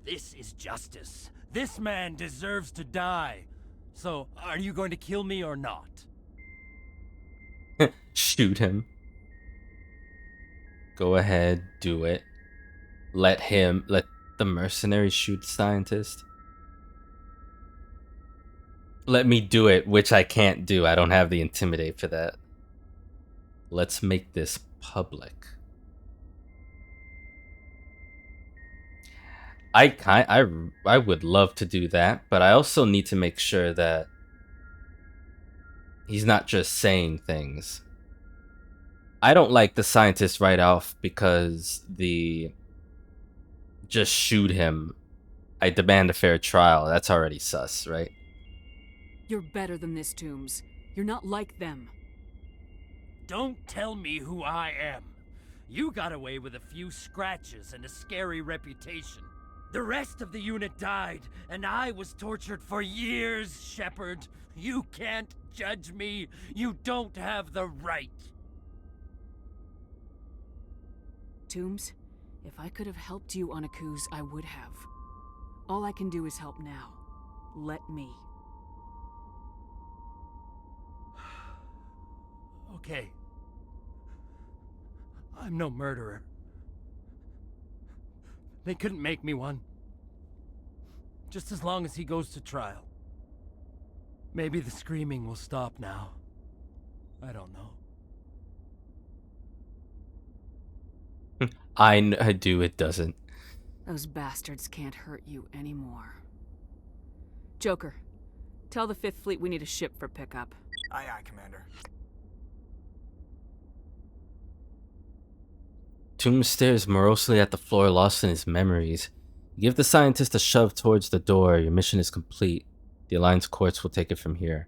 This is justice. This man deserves to die. So, are you going to kill me or not? Shoot him. Go ahead, do it. Let the mercenary shoot the scientist. Let me do it, which I can't do. I don't have the intimidate for that. Let's make this public. I would love to do that, but I also need to make sure that he's not just saying things. I don't like the scientist right off because just shoot him. I demand a fair trial. That's already sus, right? You're better than this, Toombs. You're not like them. Don't tell me who I am. You got away with a few scratches and a scary reputation. The rest of the unit died, and I was tortured for years, Shepard. You can't judge me. You don't have the right. Toombs, if I could have helped you on Akuz, I would have. All I can do is help now. Let me. Okay. I'm no murderer. They couldn't make me one. Just as long as he goes to trial. Maybe the screaming will stop now. I don't know. I do, it doesn't. Those bastards can't hurt you anymore. Joker, tell the 5th Fleet we need a ship for pickup. Aye, aye, Commander. Toombs stares morosely at the floor, lost in his memories. You give the scientist a shove towards the door. Your mission is complete. The Alliance courts will take it from here.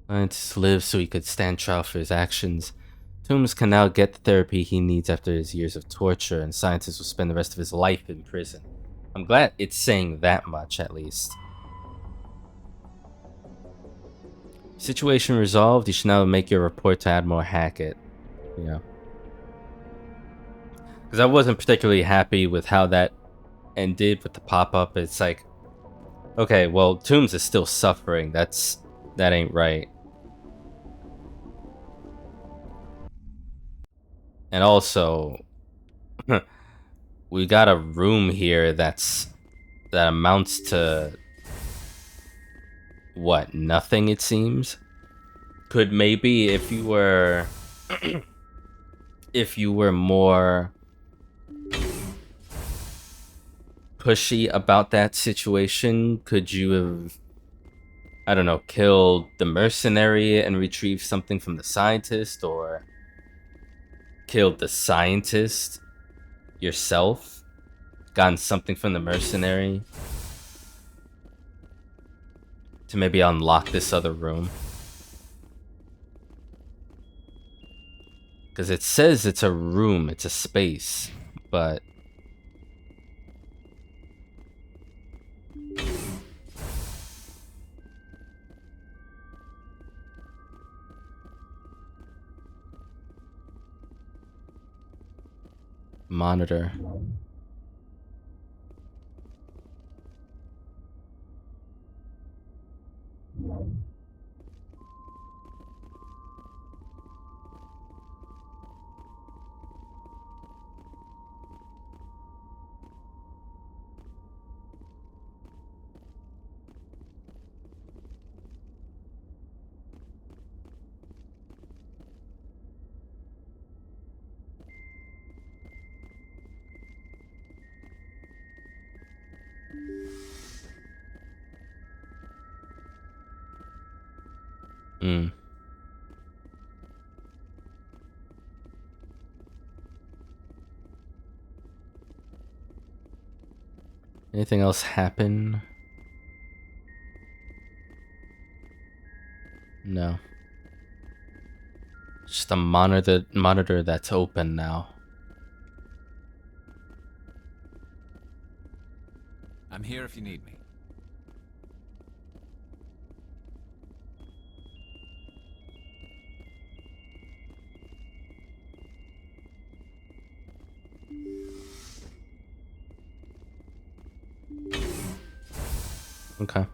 Scientist lives so he could stand trial for his actions. Toombs can now get the therapy he needs after his years of torture, and Scientist will spend the rest of his life in prison. I'm glad it's saying that much, at least. Situation resolved. You should now make your report to Admiral Hackett. Yeah. Because I wasn't particularly happy with how that ended with the pop-up. It's like, okay, well, Toombs is still suffering. That ain't right. And also, we got a room here that amounts to what? Nothing, it seems. Could maybe, if you were more pushy about that situation, could you have, I don't know, killed the mercenary and retrieved something from the scientist, or killed the scientist yourself, gotten something from the mercenary to maybe unlock this other room? Because it says it's a room, it's a space, but monitor. Anything else happen? No. Just a monitor that's open now. I'm here if you need me. Okay.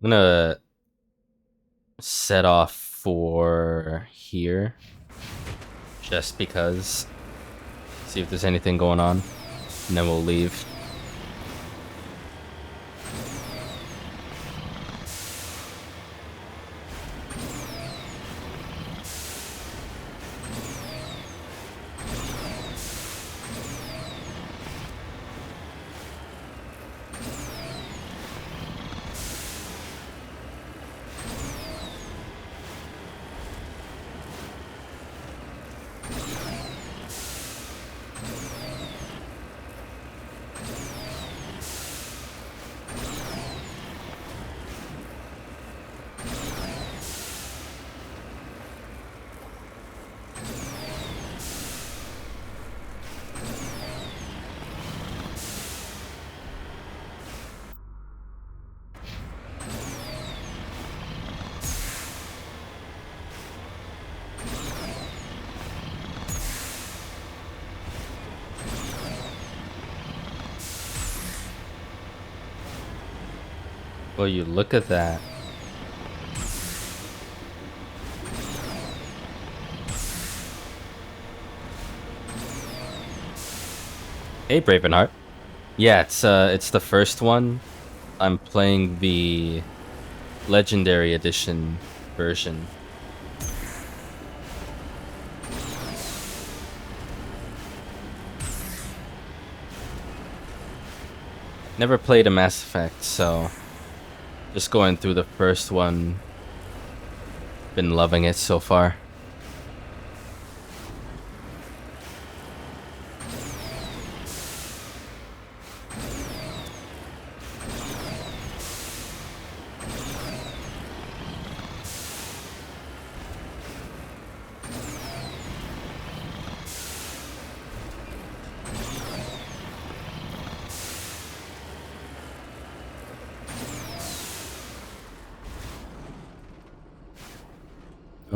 I'm gonna set off for here just because. See if there's anything going on, and then we'll leave. Well, you look at that. Hey, Bravenheart. Yeah, it's the first one. I'm playing the Legendary Edition version. Never played a Mass Effect, so just going through the first one. Been loving it so far.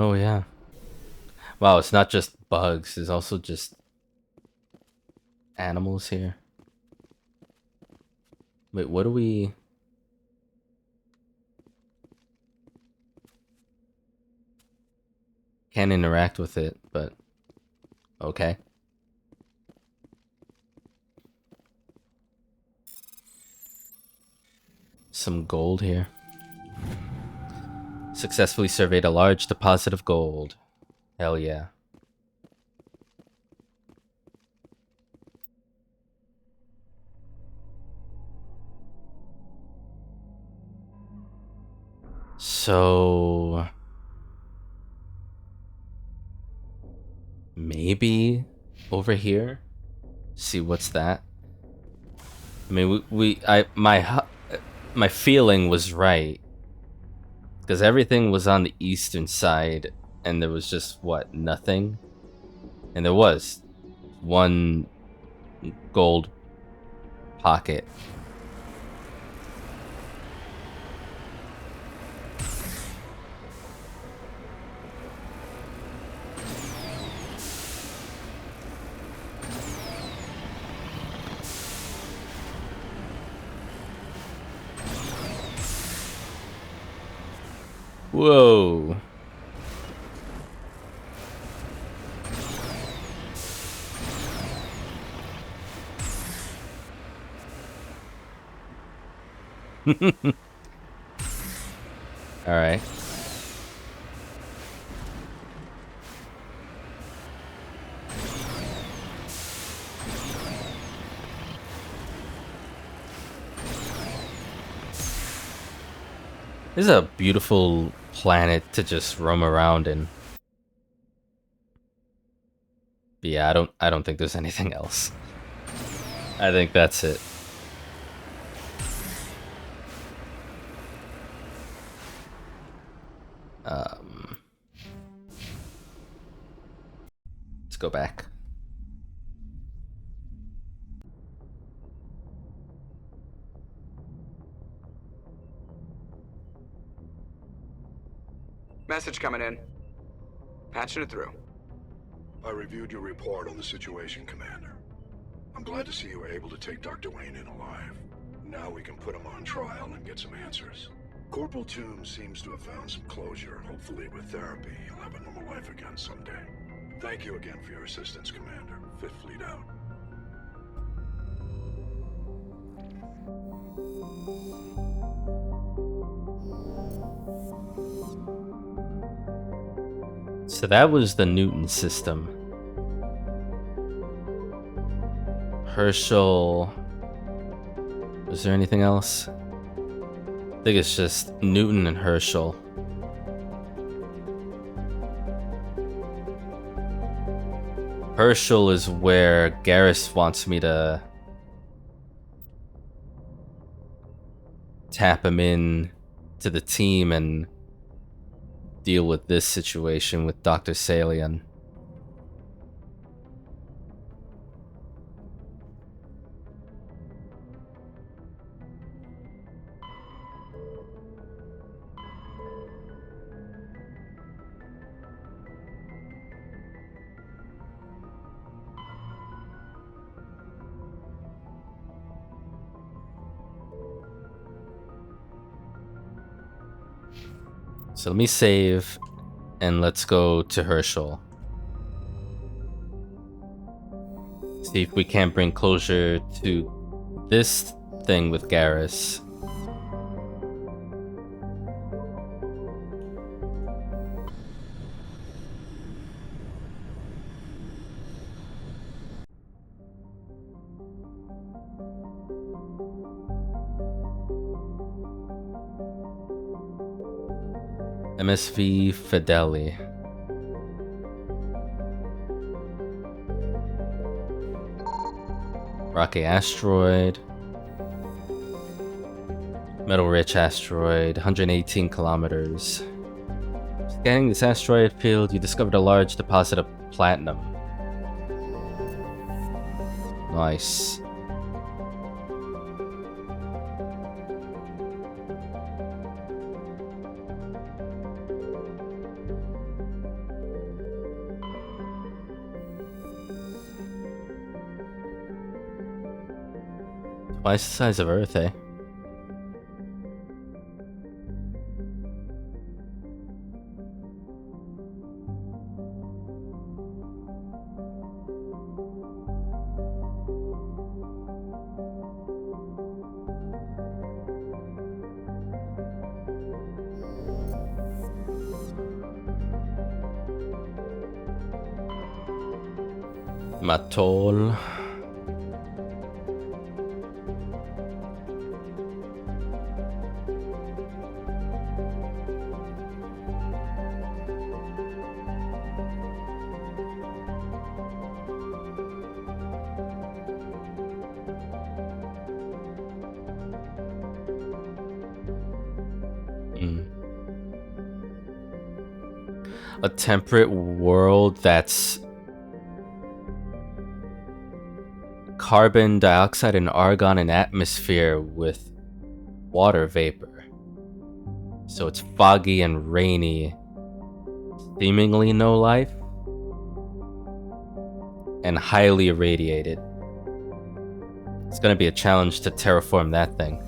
Oh yeah. Wow, it's not just bugs, it's also just animals here. Wait, what do we... Can't interact with it, but okay. Some gold here. Successfully surveyed a large deposit of gold. Hell yeah. So... maybe over here? See what's that? I mean, my feeling was right. Because everything was on the eastern side, and there was just, what, nothing? And there was one gold pocket. Whoa. All right. This is a beautiful planet to just roam around in. But yeah, I don't think there's anything else. I think that's it. Let's go back. Message coming in. Patching it through. I reviewed your report on the situation, Commander. I'm glad to see you were able to take Dr. Wayne in alive. Now we can put him on trial and get some answers. Corporal Toombs seems to have found some closure. Hopefully with therapy, he'll have a normal life again someday. Thank you again for your assistance, Commander. Fifth Fleet out. So that was the Newton system. Herschel. Was there anything else? I think it's just Newton and Herschel. Herschel is where Garrus wants me to tap him in to the team and deal with this situation with Dr. Salian. So let me save, and let's go to Herschel. See if we can't bring closure to this thing with Garrus. MSV Fideli. Rocky asteroid. Metal-rich asteroid, 118 kilometers. Scanning this asteroid field, you discovered a large deposit of platinum. Nice. Twice the size of Earth, eh? Matol. A temperate world that's carbon dioxide and argon in atmosphere with water vapor. So it's foggy and rainy, seemingly no life, and highly irradiated. It's gonna be a challenge to terraform that thing.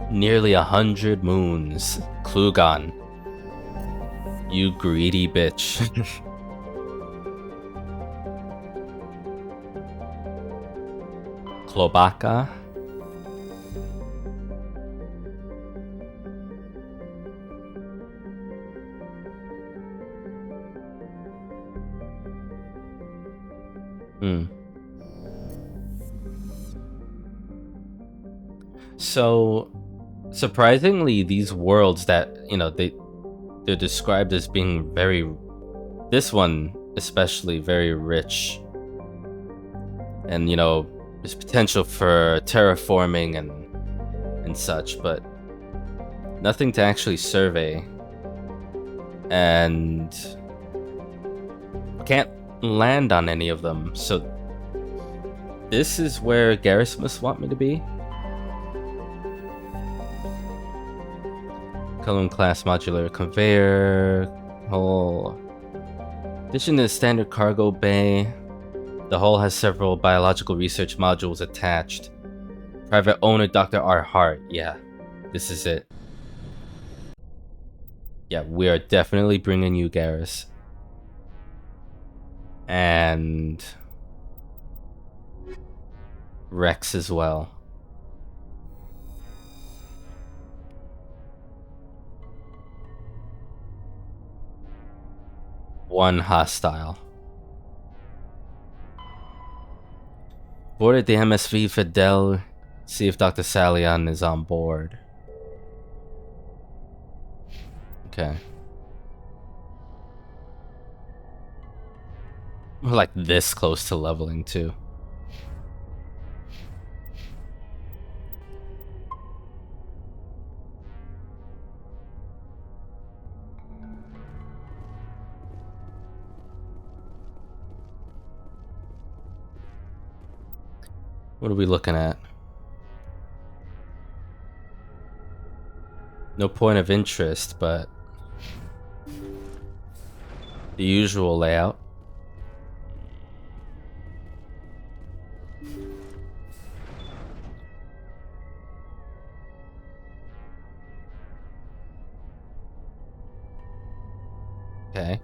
Nearly 100 moons. Klugon. You greedy bitch. Klobaka. So, surprisingly, these worlds that, you know, they're described as being very, this one especially, very rich. And, you know, there's potential for terraforming and such, but nothing to actually survey. And can't land on any of them. So this is where Garrus must want me to be. Column class modular conveyor. Hull. Addition to the standard cargo bay, the hull has several biological research modules attached. Private owner Dr. R. Hart. Yeah, this is it. Yeah, we are definitely bringing you, Garrus. And Rex as well. One hostile. Boarded the MSV Fidel. See if Dr. Salion is on board. Okay. We're like this close to leveling too. What are we looking at? No point of interest, but the usual layout. Okay.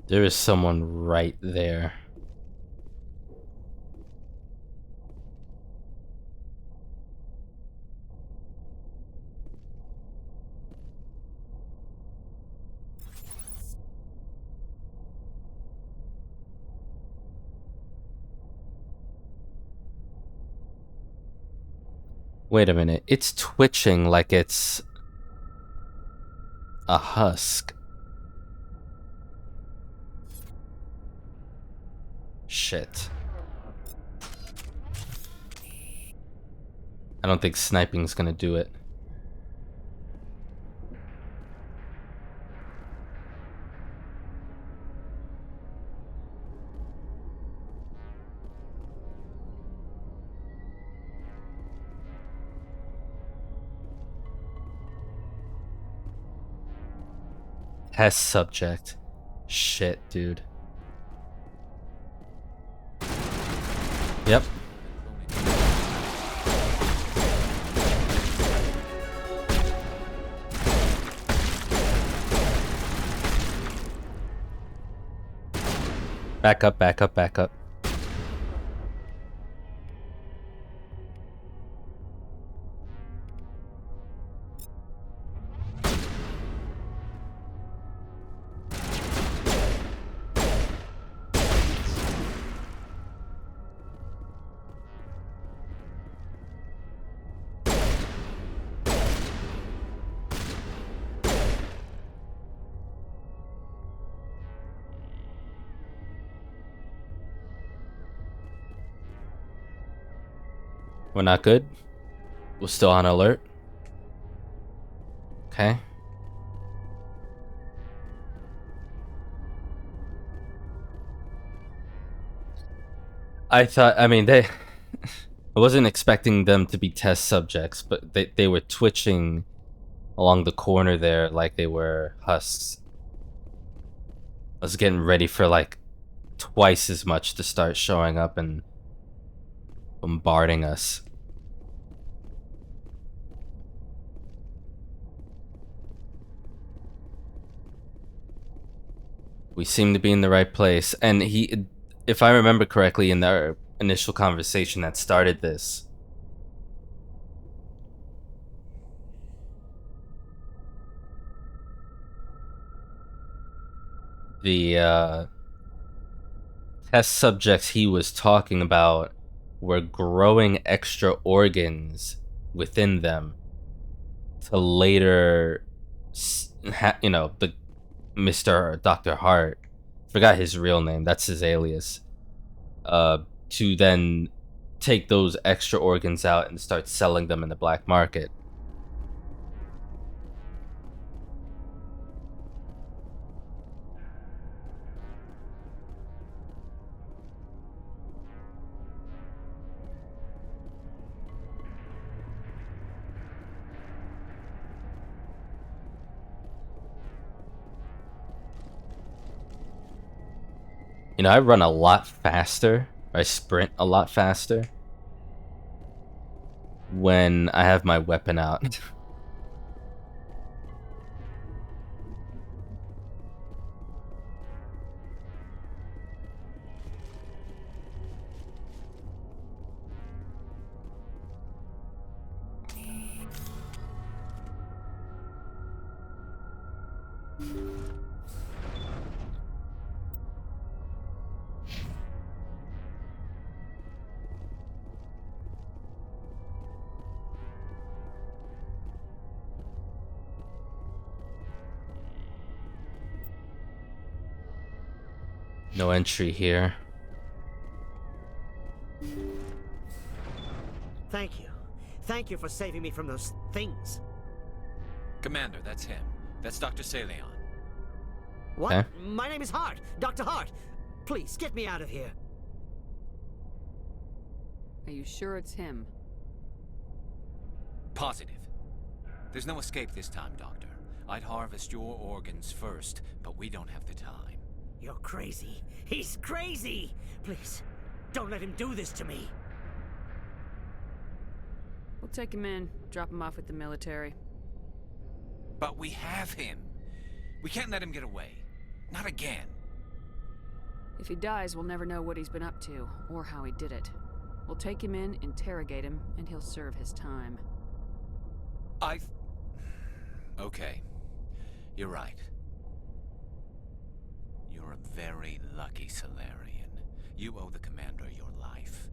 There is someone right there. Wait a minute, it's twitching like it's a husk. Shit. I don't think sniping's gonna do it. Test subject. Shit, dude. Yep. Back up, back up, back up. We're not good. We're still on alert. Okay. I mean, I wasn't expecting them to be test subjects, but they were twitching along the corner there like they were husks. I was getting ready for like twice as much to start showing up and bombarding us. We seem to be in the right place, and if I remember correctly, in our initial conversation that started this, the test subjects he was talking about were growing extra organs within them to later, the Mr. Dr. Hart, forgot his real name, that's his alias, to then take those extra organs out and start selling them in the black market. You know, I run a lot faster, I sprint a lot faster when I have my weapon out. No entry here. Thank you. Thank you for saving me from those things. Commander, that's him. That's Dr. Saleon. What? Okay. My name is Hart. Dr. Hart. Please, get me out of here. Are you sure it's him? Positive. There's no escape this time, Doctor. I'd harvest your organs first, but we don't have the time. You're crazy. He's crazy! Please, don't let him do this to me. We'll take him in, drop him off with the military. But we have him. We can't let him get away. Not again. If he dies, we'll never know what he's been up to, or how he did it. We'll take him in, interrogate him, and he'll serve his time. Okay. You're right. You're a very lucky Solarian. You owe the Commander your life.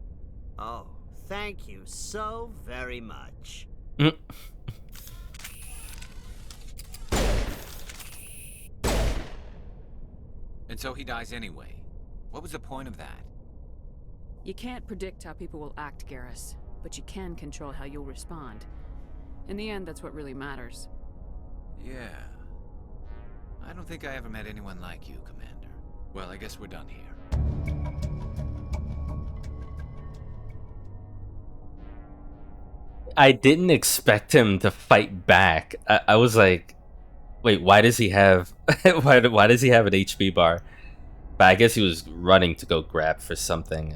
Oh, thank you so very much. And so he dies anyway. What was the point of that? You can't predict how people will act, Garrus, but you can control how you'll respond. In the end, that's what really matters. Yeah. I don't think I ever met anyone like you, Commander. Well, I guess we're done here. I didn't expect him to fight back. I was like, wait, why does he have why does he have an HP bar? But I guess he was running to go grab for something.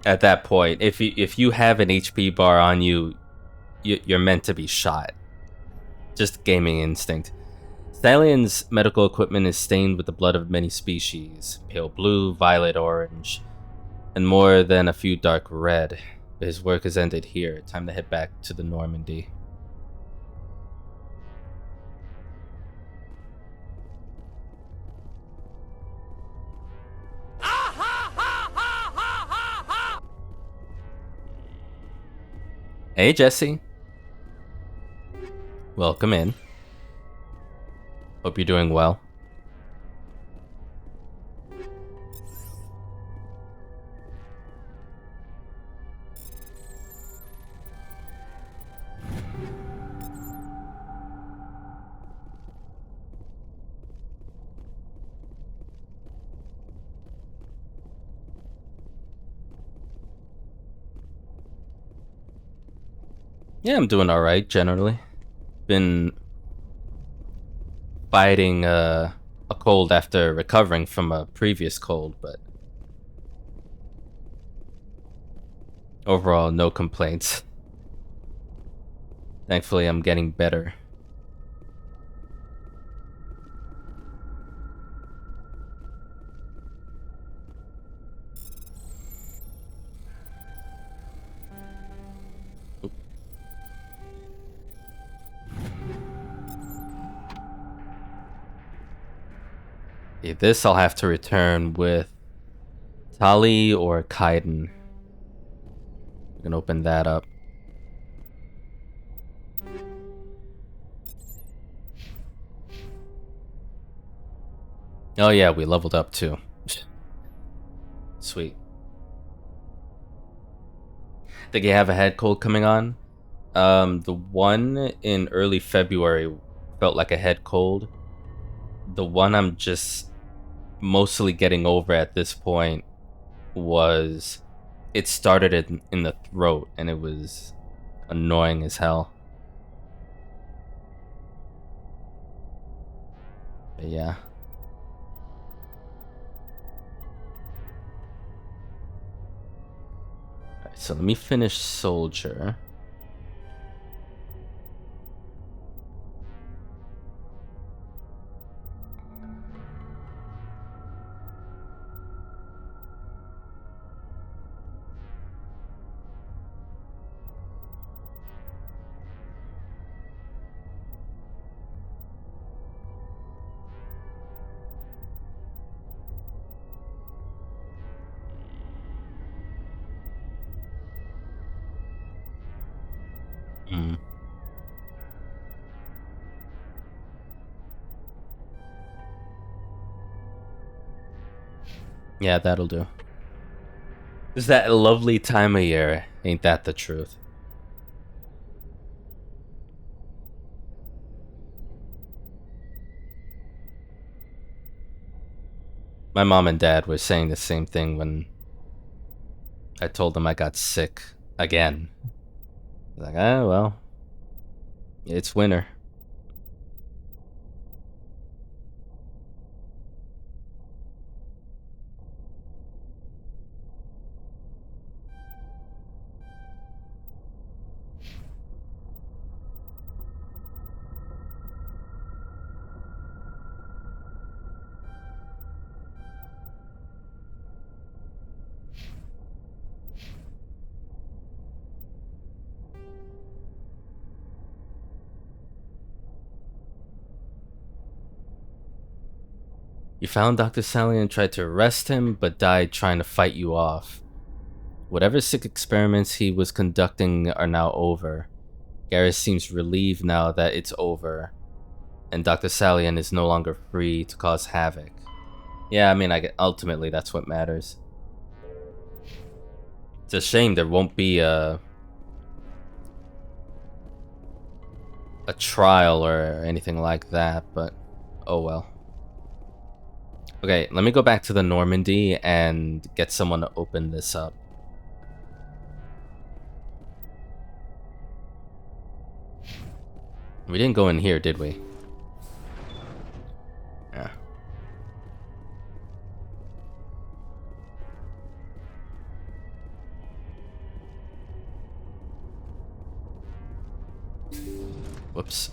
At that point, if you have an HP bar on you, you're meant to be shot. Just gaming instinct. Stalion's medical equipment is stained with the blood of many species, pale blue, violet, orange, and more than a few dark red. But his work has ended here. Time to head back to the Normandy. Hey, Jesse. Welcome in. Hope you're doing well. Yeah, I'm doing alright, generally. Been fighting a cold after recovering from a previous cold, but overall, no complaints. Thankfully, I'm getting better. Okay, this I'll have to return with Tali or Kaiden. We can open that up. Oh yeah, we leveled up too. Sweet. Think you have a head cold coming on? The one in early February felt like a head cold. The one I'm just mostly getting over at this point was it started in the throat and it was annoying as hell. But yeah. Alright, so let me finish Soldier. Mm. Yeah, that'll do. It's that lovely time of year, ain't that the truth? My mom and dad were saying the same thing when I told them I got sick again. Like, ah, well, it's winter. You found Dr. Sally and tried to arrest him, but died trying to fight you off. Whatever sick experiments he was conducting are now over. Garrus seems relieved now that it's over, and Dr. Salian is no longer free to cause havoc. Yeah, I mean, ultimately that's what matters. It's a shame there won't be a trial or anything like that, but oh well. Okay, let me go back to the Normandy and get someone to open this up. We didn't go in here, did we? Yeah. Whoops.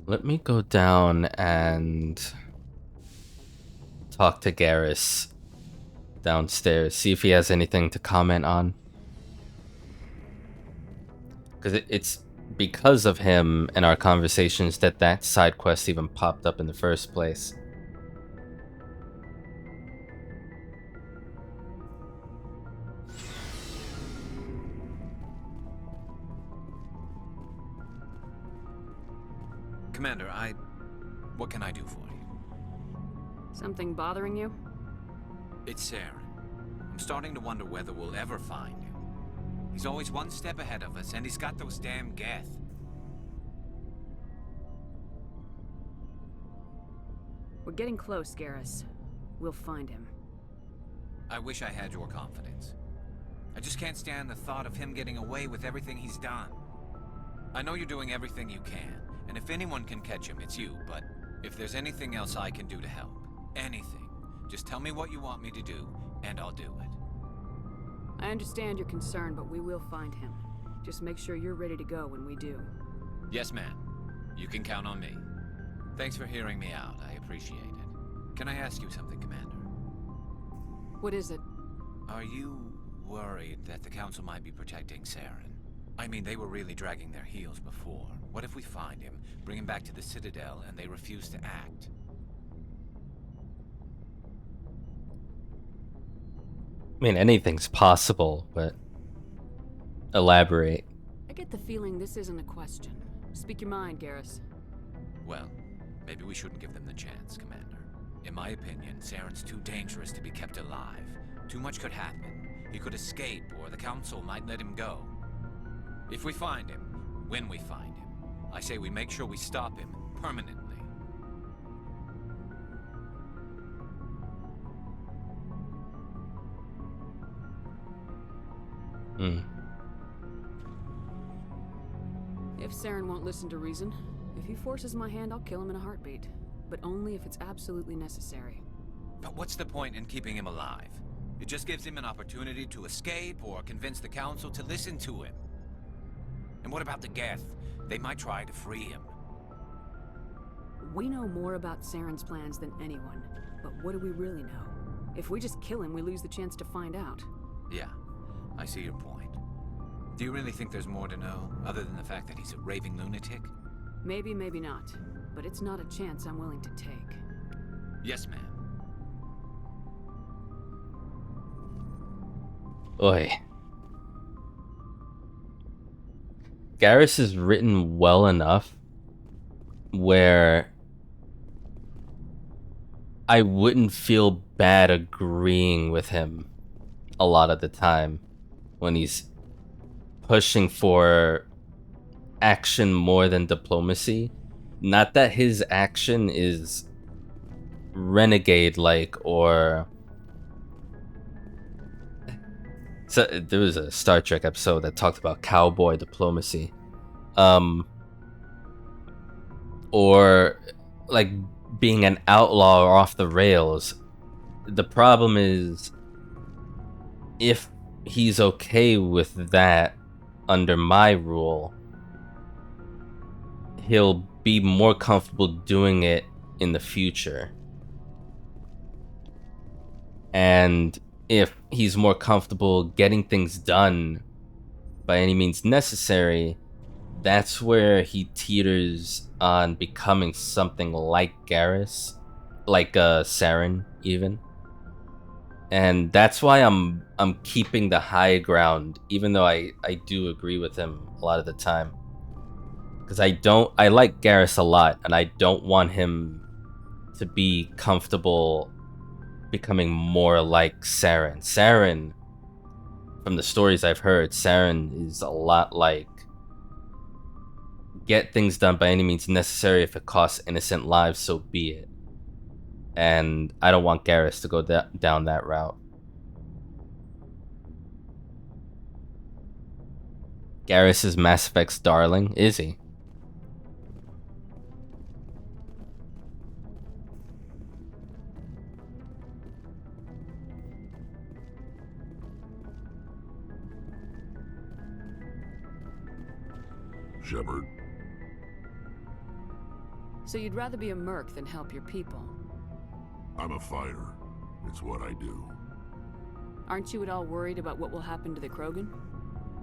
Let me go down and talk to Garrus downstairs, see if he has anything to comment on. Because it's because of him and our conversations that that side quest even popped up in the first place. Commander, what can I do for you? Something bothering you? It's Saren. I'm starting to wonder whether we'll ever find him. He's always one step ahead of us, and he's got those damn Geth. We're getting close, Garrus. We'll find him. I wish I had your confidence. I just can't stand the thought of him getting away with everything he's done. I know you're doing everything you can, and if anyone can catch him, it's you, but if there's anything else I can do to help, anything, just tell me what you want me to do, and I'll do it. I understand your concern, but we will find him. Just make sure you're ready to go when we do. Yes, ma'am. You can count on me. Thanks for hearing me out. I appreciate it. Can I ask you something, Commander? What is it? Are you worried that the Council might be protecting Saren? I mean, they were really dragging their heels before. What if we find him, bring him back to the Citadel, and they refuse to act? I mean, anything's possible, but elaborate. I get the feeling this isn't a question. Speak your mind, Garrus. Well, maybe we shouldn't give them the chance, Commander. In my opinion, Saren's too dangerous to be kept alive. Too much could happen. He could escape, or the Council might let him go. If we find him, when we find him, I say we make sure we stop him permanently. If Saren won't listen to reason, if he forces my hand, I'll kill him in a heartbeat. But only if it's absolutely necessary. But what's the point in keeping him alive? It just gives him an opportunity to escape or convince the Council to listen to him. And what about the Geth? They might try to free him. We know more about Saren's plans than anyone, but what do we really know? If we just kill him, we lose the chance to find out. Yeah, I see your point. Do you really think there's more to know, other than the fact that he's a raving lunatic? Maybe, maybe not. But it's not a chance I'm willing to take. Yes, ma'am. Oi. Garrus is written well enough where I wouldn't feel bad agreeing with him a lot of the time when he's pushing for action more than diplomacy. Not that his action is renegade-like or... So there was a Star Trek episode that talked about cowboy diplomacy. Or like being an outlaw or off the rails. The problem is if he's okay with that under my rule, he'll be more comfortable doing it in the future. And if he's more comfortable getting things done by any means necessary, that's where he teeters on becoming something like Garrus, like Saren even. And that's why I'm keeping the high ground, even though I do agree with him a lot of the time. Because I like Garrus a lot, and I don't want him to be comfortable becoming more like Saren. Saren, from the stories I've heard, Saren is a lot like get things done by any means necessary. If it costs innocent lives, so be it. And I don't want Garrus to go down that route. Garrus is Mass Effect's darling, is he? Shepard. So you'd rather be a merc than help your people? I'm a fighter. It's what I do. Aren't you at all worried about what will happen to the Krogan?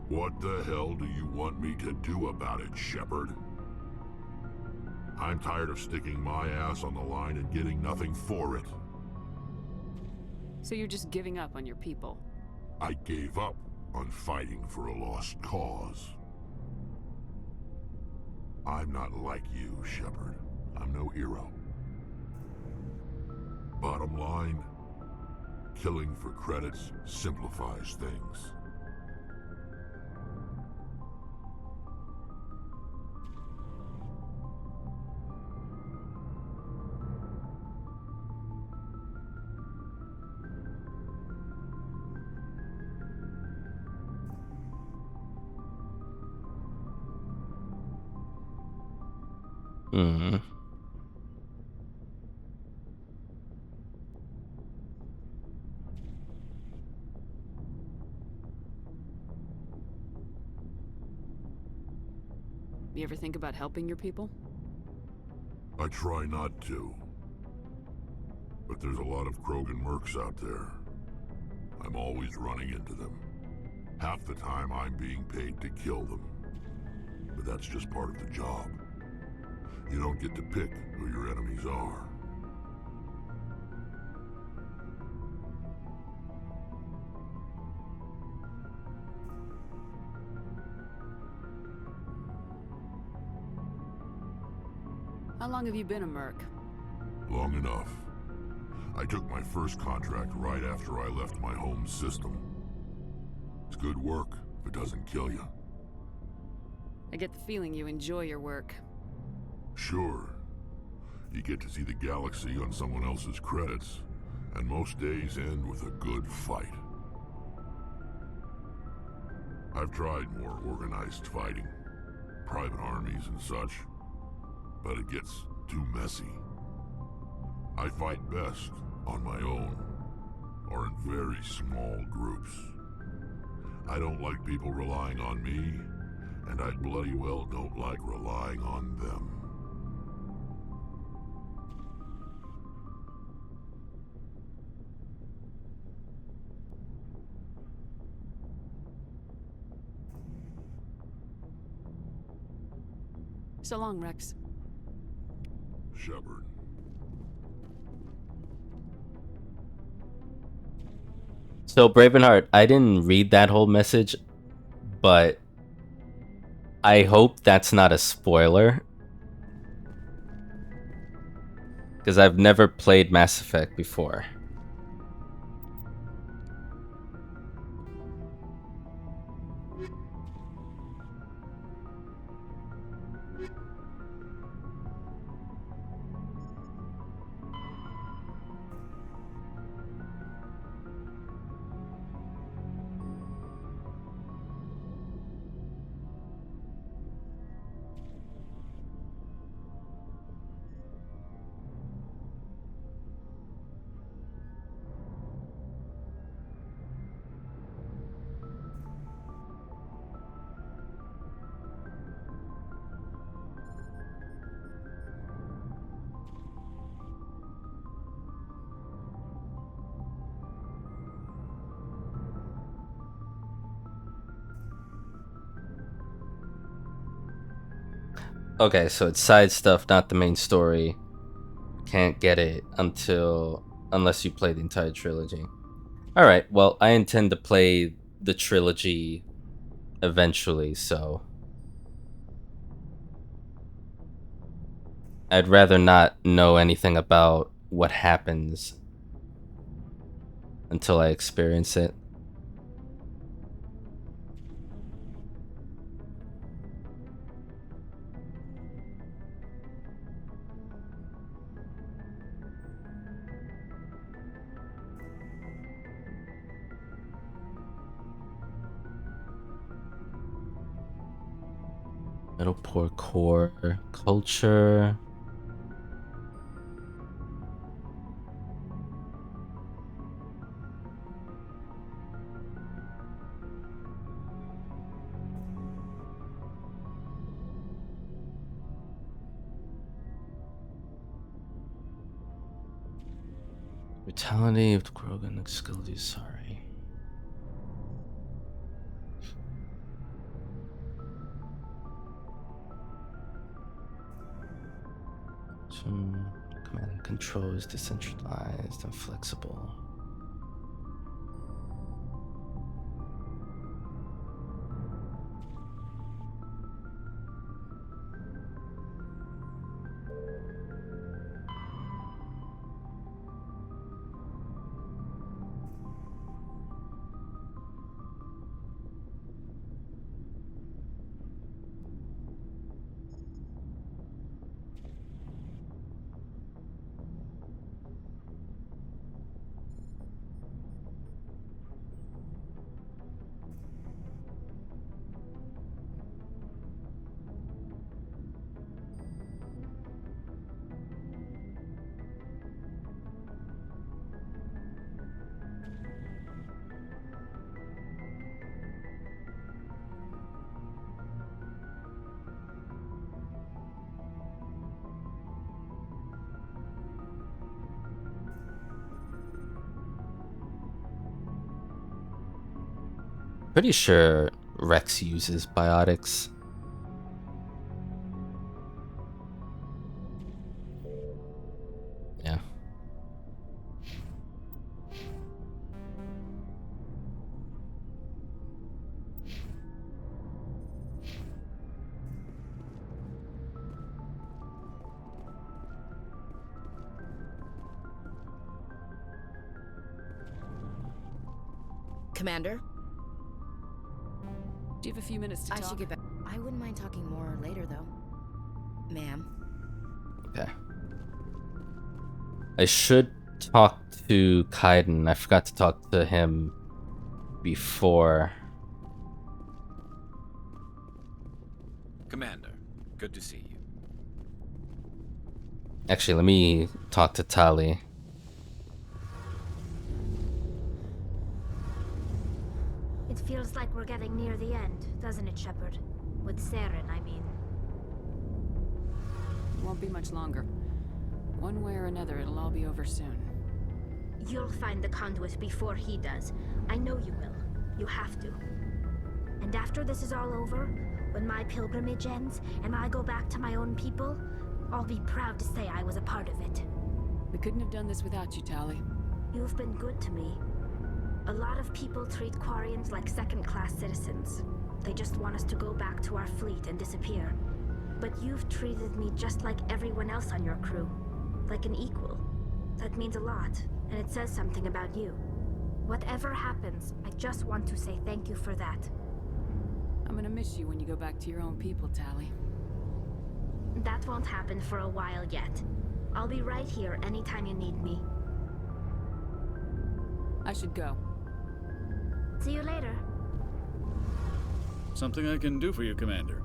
What the hell do you want me to do about it, Shepard? I'm tired of sticking my ass on the line and getting nothing for it. So you're just giving up on your people? I gave up on fighting for a lost cause. I'm not like you, Shepard. I'm no hero. Bottom line, killing for credits simplifies things. Hmm. You ever think about helping your people? I try not to. But there's a lot of Krogan mercs out there. I'm always running into them. Half the time I'm being paid to kill them. But that's just part of the job. You don't get to pick who your enemies are. How long have you been a merc? Long enough. I took my first contract right after I left my home system. It's good work if it doesn't kill you. I get the feeling you enjoy your work. Sure. You get to see the galaxy on someone else's credits, and most days end with a good fight. I've tried more organized fighting, private armies and such, but it gets too messy. I fight best on my own, or in very small groups. I don't like people relying on me, and I bloody well don't like relying on them. So long, Rex. Shepard. So Bravenheart, I didn't read that whole message, but I hope that's not a spoiler. Because I've never played Mass Effect before. Okay, so it's side stuff, not the main story. Can't get it unless you play the entire trilogy. Alright, well, I intend to play the trilogy eventually, so I'd rather not know anything about what happens until I experience it. Metalpore core culture. Brutality of the Krogan abilities, sorry. Command and control is decentralized and flexible. Pretty sure Rex uses biotics. Yeah. Commander? Do you have a few minutes to talk? I should get back. I wouldn't mind talking more later, though. Ma'am. Okay. I should talk to Kaiden. I forgot to talk to him before. Commander, good to see you. Actually, let me talk to Tali. It feels like we're getting near the end, doesn't it, Shepard? With Saren, I mean. Won't be much longer. One way or another, it'll all be over soon. You'll find the conduit before he does. I know you will. You have to. And after this is all over, when my pilgrimage ends and I go back to my own people, I'll be proud to say I was a part of it. We couldn't have done this without you, Tali. You've been good to me. A lot of people treat Quarians like second-class citizens. They just want us to go back to our fleet and disappear. But you've treated me just like everyone else on your crew. Like an equal. That means a lot, and it says something about you. Whatever happens, I just want to say thank you for that. I'm gonna miss you when you go back to your own people, Tali. That won't happen for a while yet. I'll be right here anytime you need me. I should go. See you later. Something I can do for you, Commander.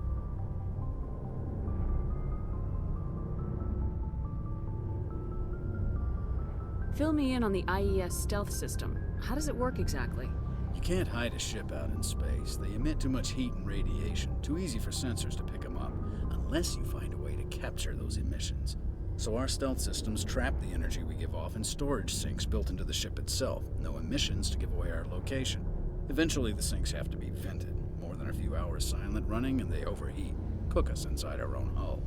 Fill me in on the IES stealth system. How does it work exactly? You can't hide a ship out in space. They emit too much heat and radiation. Too easy for sensors to pick them up, unless you find a way to capture those emissions. So our stealth systems trap the energy we give off in storage sinks built into the ship itself. No emissions to give away our location. Eventually the sinks have to be vented. More than a few hours silent running and they overheat. Cook us inside our own hull.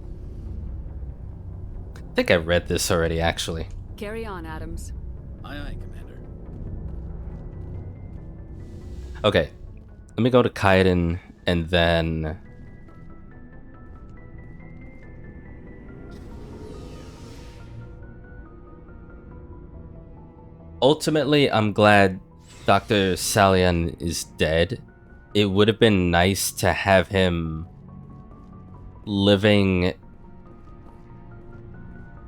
I think I read this already, actually. Carry on, Adams. Aye, aye, Commander. Okay. Let me go to Kaiden and then... Ultimately, I'm glad Dr. Salian is dead. It would have been nice to have him living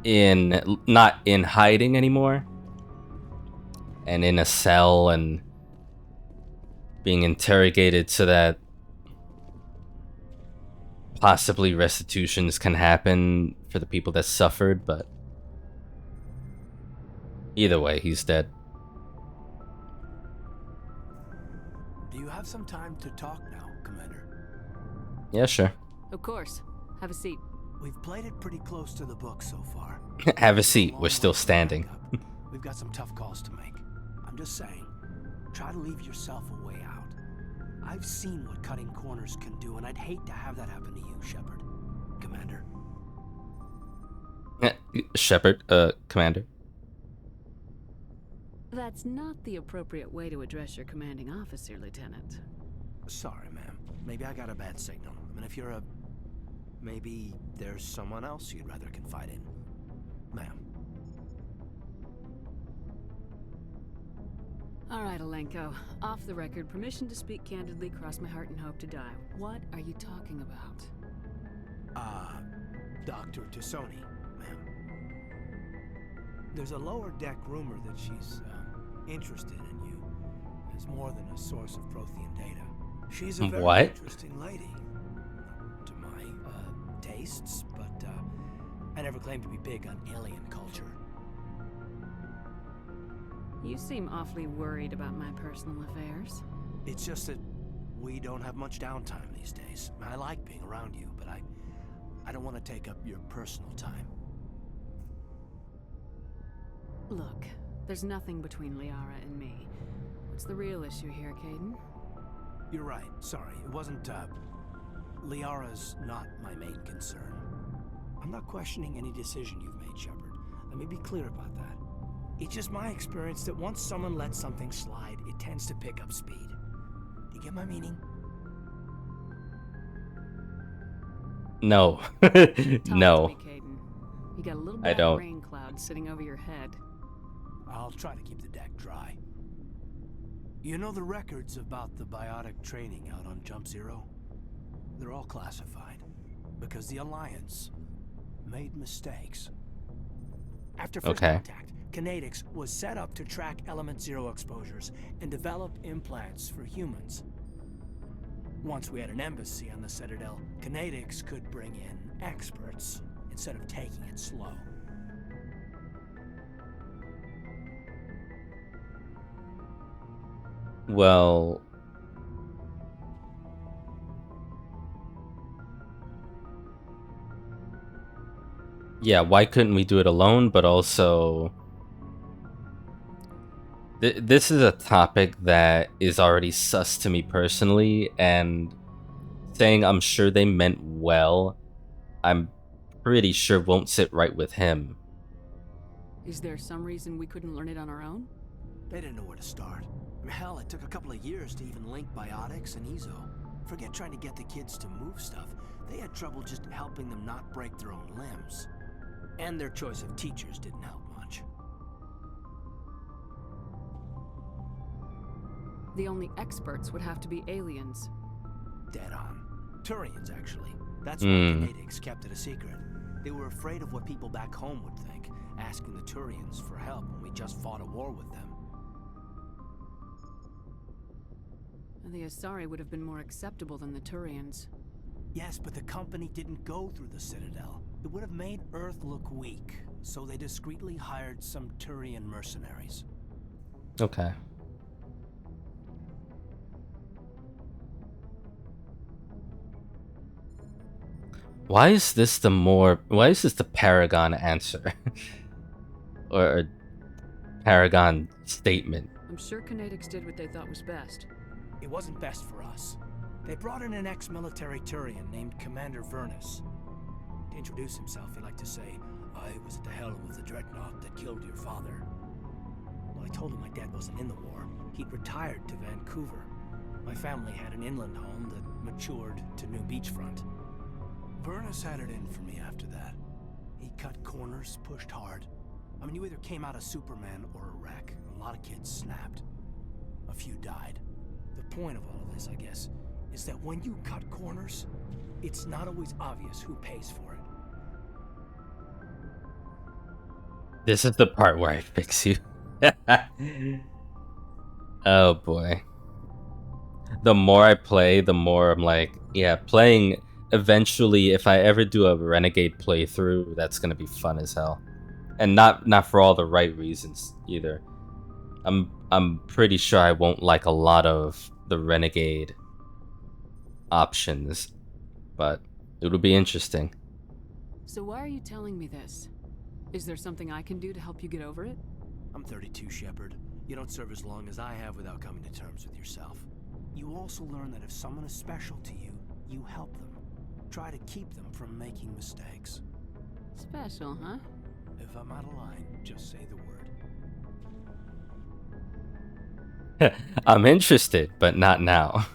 in, not in hiding anymore, and in a cell and being interrogated so that possibly restitutions can happen for the people that suffered, but either way, he's dead. Do you have some time to talk now, Commander? Yeah, sure. Of course. Have a seat. We've played it pretty close to the book so far. Have a seat. We're still standing. We've got some tough calls to make. I'm just saying, try to leave yourself a way out. I've seen what cutting corners can do, and I'd hate to have that happen to you, Shepard. Commander. Shepard, Commander. That's not the appropriate way to address your commanding officer, Lieutenant. Sorry, ma'am. Maybe I got a bad signal. I mean, if you're a... Maybe there's someone else you'd rather confide in. Ma'am. All right, Alenko. Off the record, permission to speak candidly, cross my heart and hope to die. What are you talking about? Dr. Tassoni, ma'am. There's a lower deck rumor that she's, interested in you as more than a source of Prothean data. She's a very interesting lady. To my, tastes, but, I never claimed to be big on alien culture. You seem awfully worried about my personal affairs. It's just that we don't have much downtime these days. I like being around you, but I don't want to take up your personal time. Look, there's nothing between Liara and me. What's the real issue here, Caden? You're right. Sorry. It wasn't, Liara's not my main concern. I'm not questioning any decision you've made, Shepard. Let me be clear about that. It's just my experience that once someone lets something slide, it tends to pick up speed. Do you get my meaning? No. No. Talk to me, Caden. You got a little bit of rain cloud sitting over your head. I'll try to keep the deck dry. You know the records about the biotic training out on Jump Zero? They're all classified because the Alliance made mistakes. After first contact, Kinetics was set up to track Element Zero exposures and develop implants for humans. Once we had an embassy on the Citadel, Kinetics could bring in experts instead of taking it slow. Well, yeah, why couldn't we do it alone? But also, this is a topic that is already sus to me personally, and saying I'm sure they meant well, I'm pretty sure won't sit right with him. Is there some reason we couldn't learn it on our own? They didn't know where to start. I mean, hell, it took a couple of years to even link biotics and Ezo. Forget trying to get the kids to move stuff. They had trouble just helping them not break their own limbs. And their choice of teachers didn't help much. The only experts would have to be aliens. Dead on. Turians, actually. That's why Kinetics kept it a secret. They were afraid of what people back home would think, asking the Turians for help when we just fought a war with them. The Asari would have been more acceptable than the Turians. Yes, but the company didn't go through the Citadel. It would have made Earth look weak, so they discreetly hired some Turian mercenaries. Okay. Why is this the Paragon answer? or Paragon statement? I'm sure Kinetics did what they thought was best. It wasn't best for us. They brought in an ex-military Turian named Commander Vernus. To introduce himself, he liked to say, "I was at the helm of the dreadnought that killed your father." Well, I told him my dad wasn't in the war. He'd retired to Vancouver. My family had an inland home that matured to New Beachfront. Vernus had it in for me after that. He cut corners, pushed hard. I mean, you either came out a Superman or a wreck. A lot of kids snapped. A few died. The point of all of this, I guess, is that when you cut corners, it's not always obvious who pays for it. This is the part where I fix you. Oh boy. The more I play, the more I'm like, yeah, playing eventually, if I ever do a Renegade playthrough, that's gonna be fun as hell. And not for all the right reasons either. I'm pretty sure I won't like a lot of the Renegade options, but it'll be interesting. So why are you telling me this? Is there something I can do to help you get over it? I'm 32, Shepard. You don't serve as long as I have without coming to terms with yourself. You also learn that if someone is special to you, you help them. Try to keep them from making mistakes. Special, huh? If I'm out of line, just say the word. I'm interested, but not now.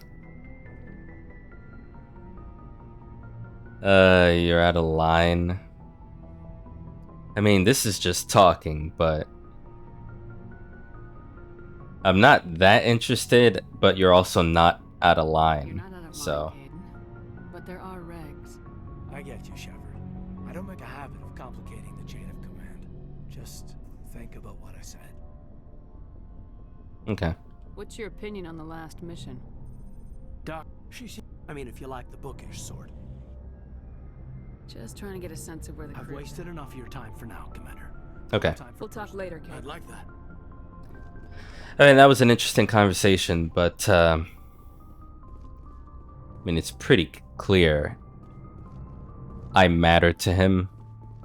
You're out of line. I mean, this is just talking, but I'm not that interested, but you're also not out of line. You're not out of So line, Caden, but there are regs. I get you, Shepard. I don't make a habit of complicating the chain of command. Just think about what I said. okay. What's your opinion on the last mission? Doc, I mean, if you like the bookish sort. Just trying to get a sense of where the I've crew... wasted enough of your time for now, Commander. Okay. We'll talk later, Caden. I'd like that. I mean, that was an interesting conversation, but I mean, it's pretty clear I matter to him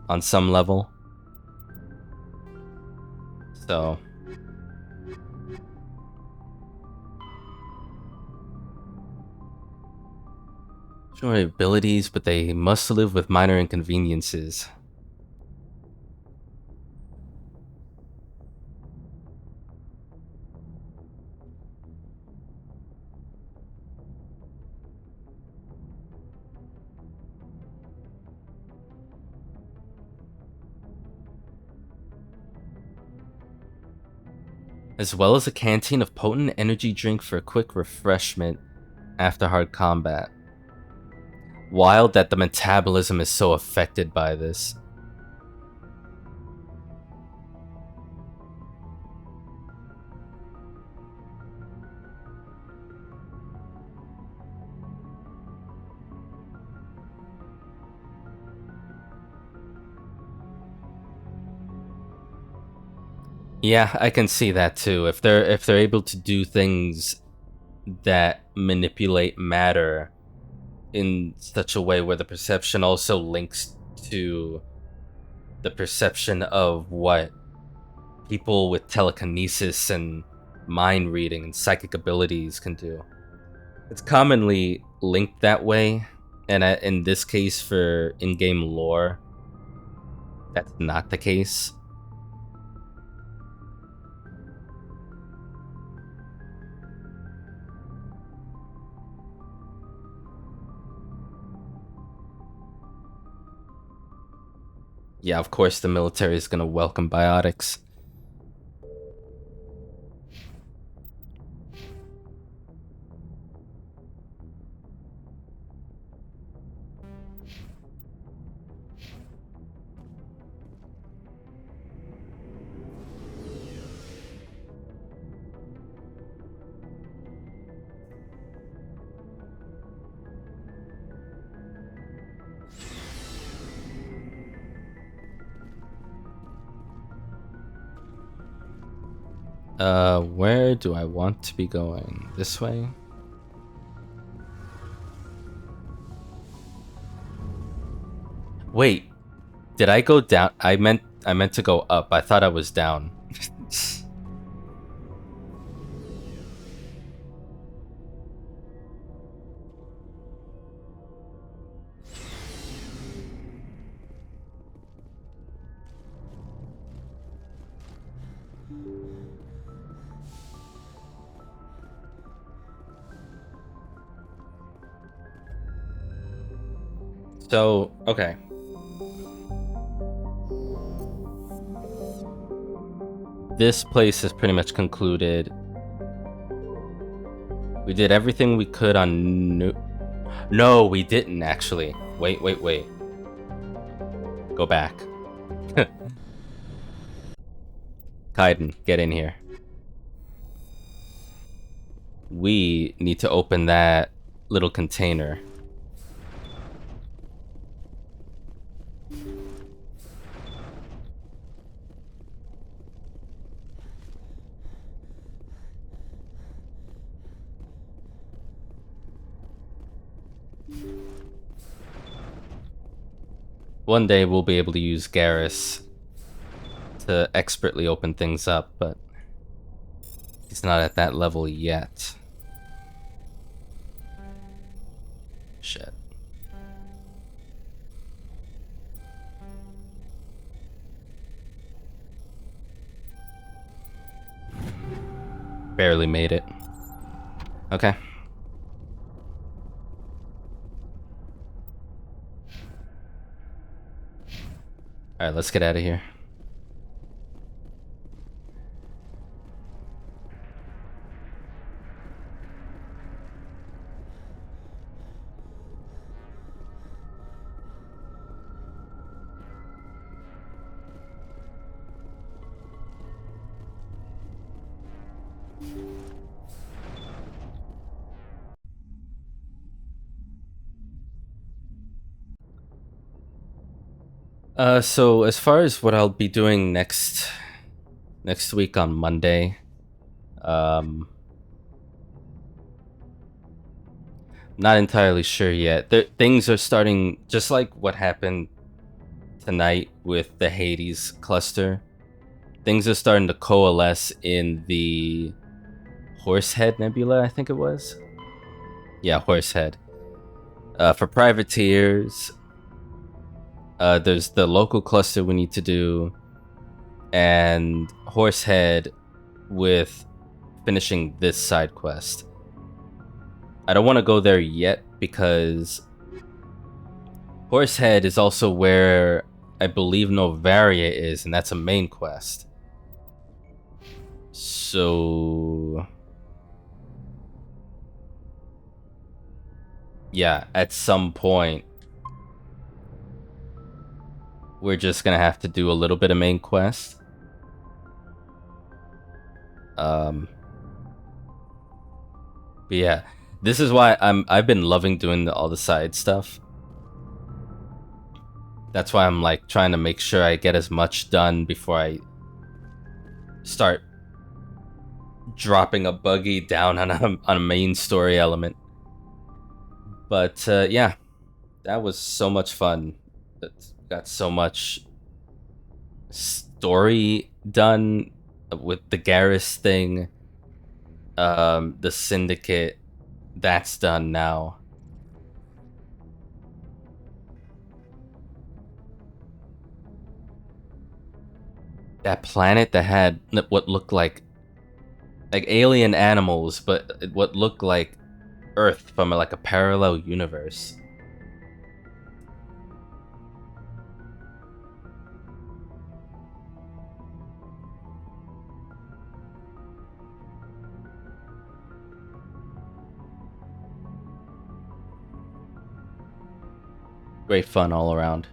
on some level. So sure, abilities, but they must live with minor inconveniences. As well as a canteen of potent energy drink for a quick refreshment after hard combat. Wild that the metabolism is so affected by this. Yeah, I can see that too. If they're able to do things that manipulate matter in such a way where the perception also links to the perception of what people with telekinesis and mind reading and psychic abilities can do. It's commonly linked that way, and in this case for in-game lore, that's not the case. Yeah, of course the military is gonna welcome biotics. Where do I want to be going? This way? Wait, did I go down? I meant to go up. I thought I was down. So, okay. This place is pretty much concluded. We did everything we could on No, we didn't actually. Wait. Go back. Kaiden, get in here. We need to open that little container. One day we'll be able to use Garrus to expertly open things up, but he's not at that level yet. Shit. barely made it. Okay. Alright, let's get out of here. So as far as what I'll be doing next week on Monday, not entirely sure yet. Things are starting, just like what happened tonight with the Hades cluster. Things are starting to coalesce in the Horsehead Nebula, I think it was. Yeah, Horsehead. For privateers, there's the local cluster we need to do, and Horsehead with finishing this side quest. I don't want to go there yet because Horsehead is also where I believe Novaria is, and that's a main quest. So yeah, at some point we're just gonna have to do a little bit of main quest. But yeah, this is why I've been loving doing all the side stuff. That's why I'm like trying to make sure I get as much done before I start dropping a buggy down on a main story element. But yeah, that was so much fun. Got so much story done with the Garrus thing. The Syndicate, that's done now. That planet that had what looked like alien animals, but what looked like Earth from like a parallel universe. Great fun all around.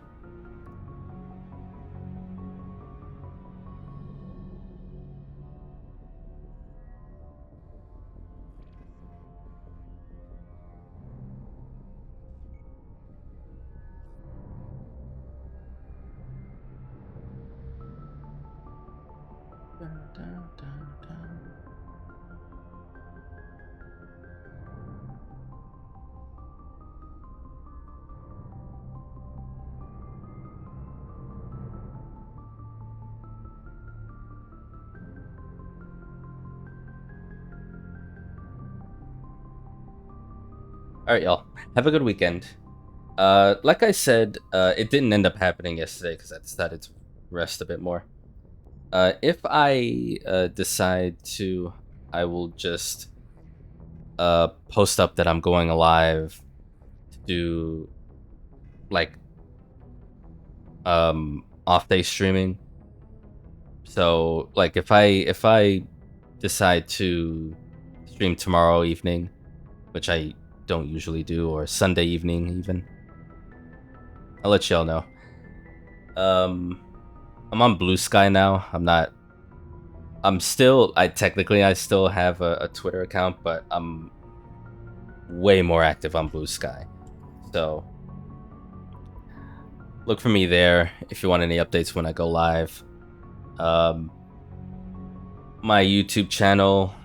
Alright, y'all. Have a good weekend. Like I said, it didn't end up happening yesterday because I decided to rest a bit more. If I decide to, I will just post up that I'm going live to do like off day streaming. So like if I decide to stream tomorrow evening, which I don't usually do, or Sunday evening even, I'll let y'all know. I'm on Blue Sky now. I still have a Twitter account, but I'm way more active on Blue Sky. So look for me there if you want any updates when I go live. My YouTube channel,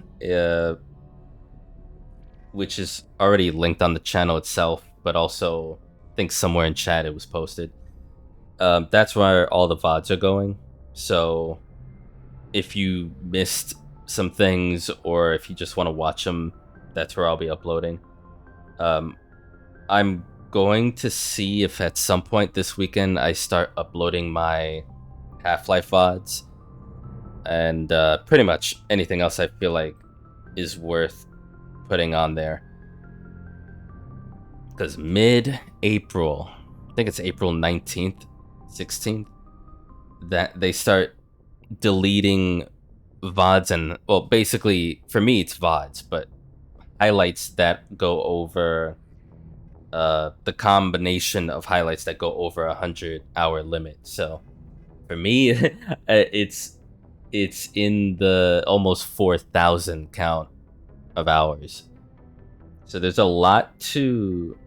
which is already linked on the channel itself, but also I think somewhere in chat it was posted. That's where all the VODs are going. So if you missed some things, or if you just want to watch them, that's where I'll be uploading. I'm going to see if at some point this weekend I start uploading my Half-Life VODs, and pretty much anything else I feel like is worth putting on there. Because mid-April, I think it's April 19th, 16th, that they start deleting VODs and, well, basically, for me, it's VODs, but highlights that go over, the combination of highlights that go over 100-hour limit. So, for me, it's in the almost 4,000 count of hours. So there's a lot to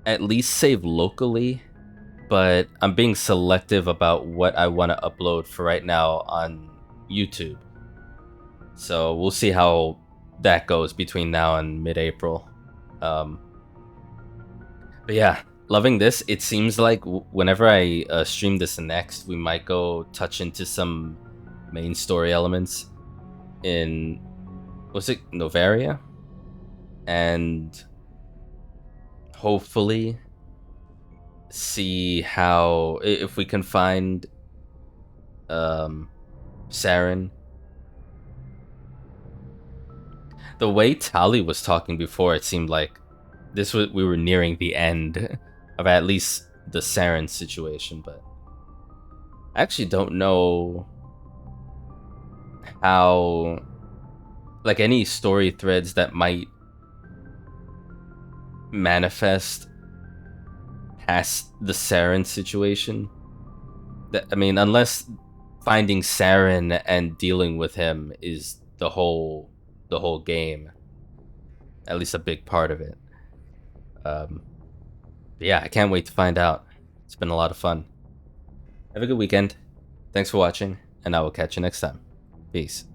at least save locally, but I'm being selective about what I want to upload for right now on YouTube. So we'll see how that goes between now and mid-April. But yeah, loving this. It seems like whenever I stream this next, we might go touch into some main story elements in, was it Novaria? And hopefully see how, if we can find Saren. The way Tali was talking before, it seemed like we were nearing the end of at least the Saren situation, but I actually don't know how, like, any story threads that might manifest past the Saren situation. I mean, unless finding Saren and dealing with him is the whole game, at least a big part of it. Yeah, I can't wait to find out. It's been a lot of fun. Have a good weekend. Thanks for watching, and I will catch you next time. Peace.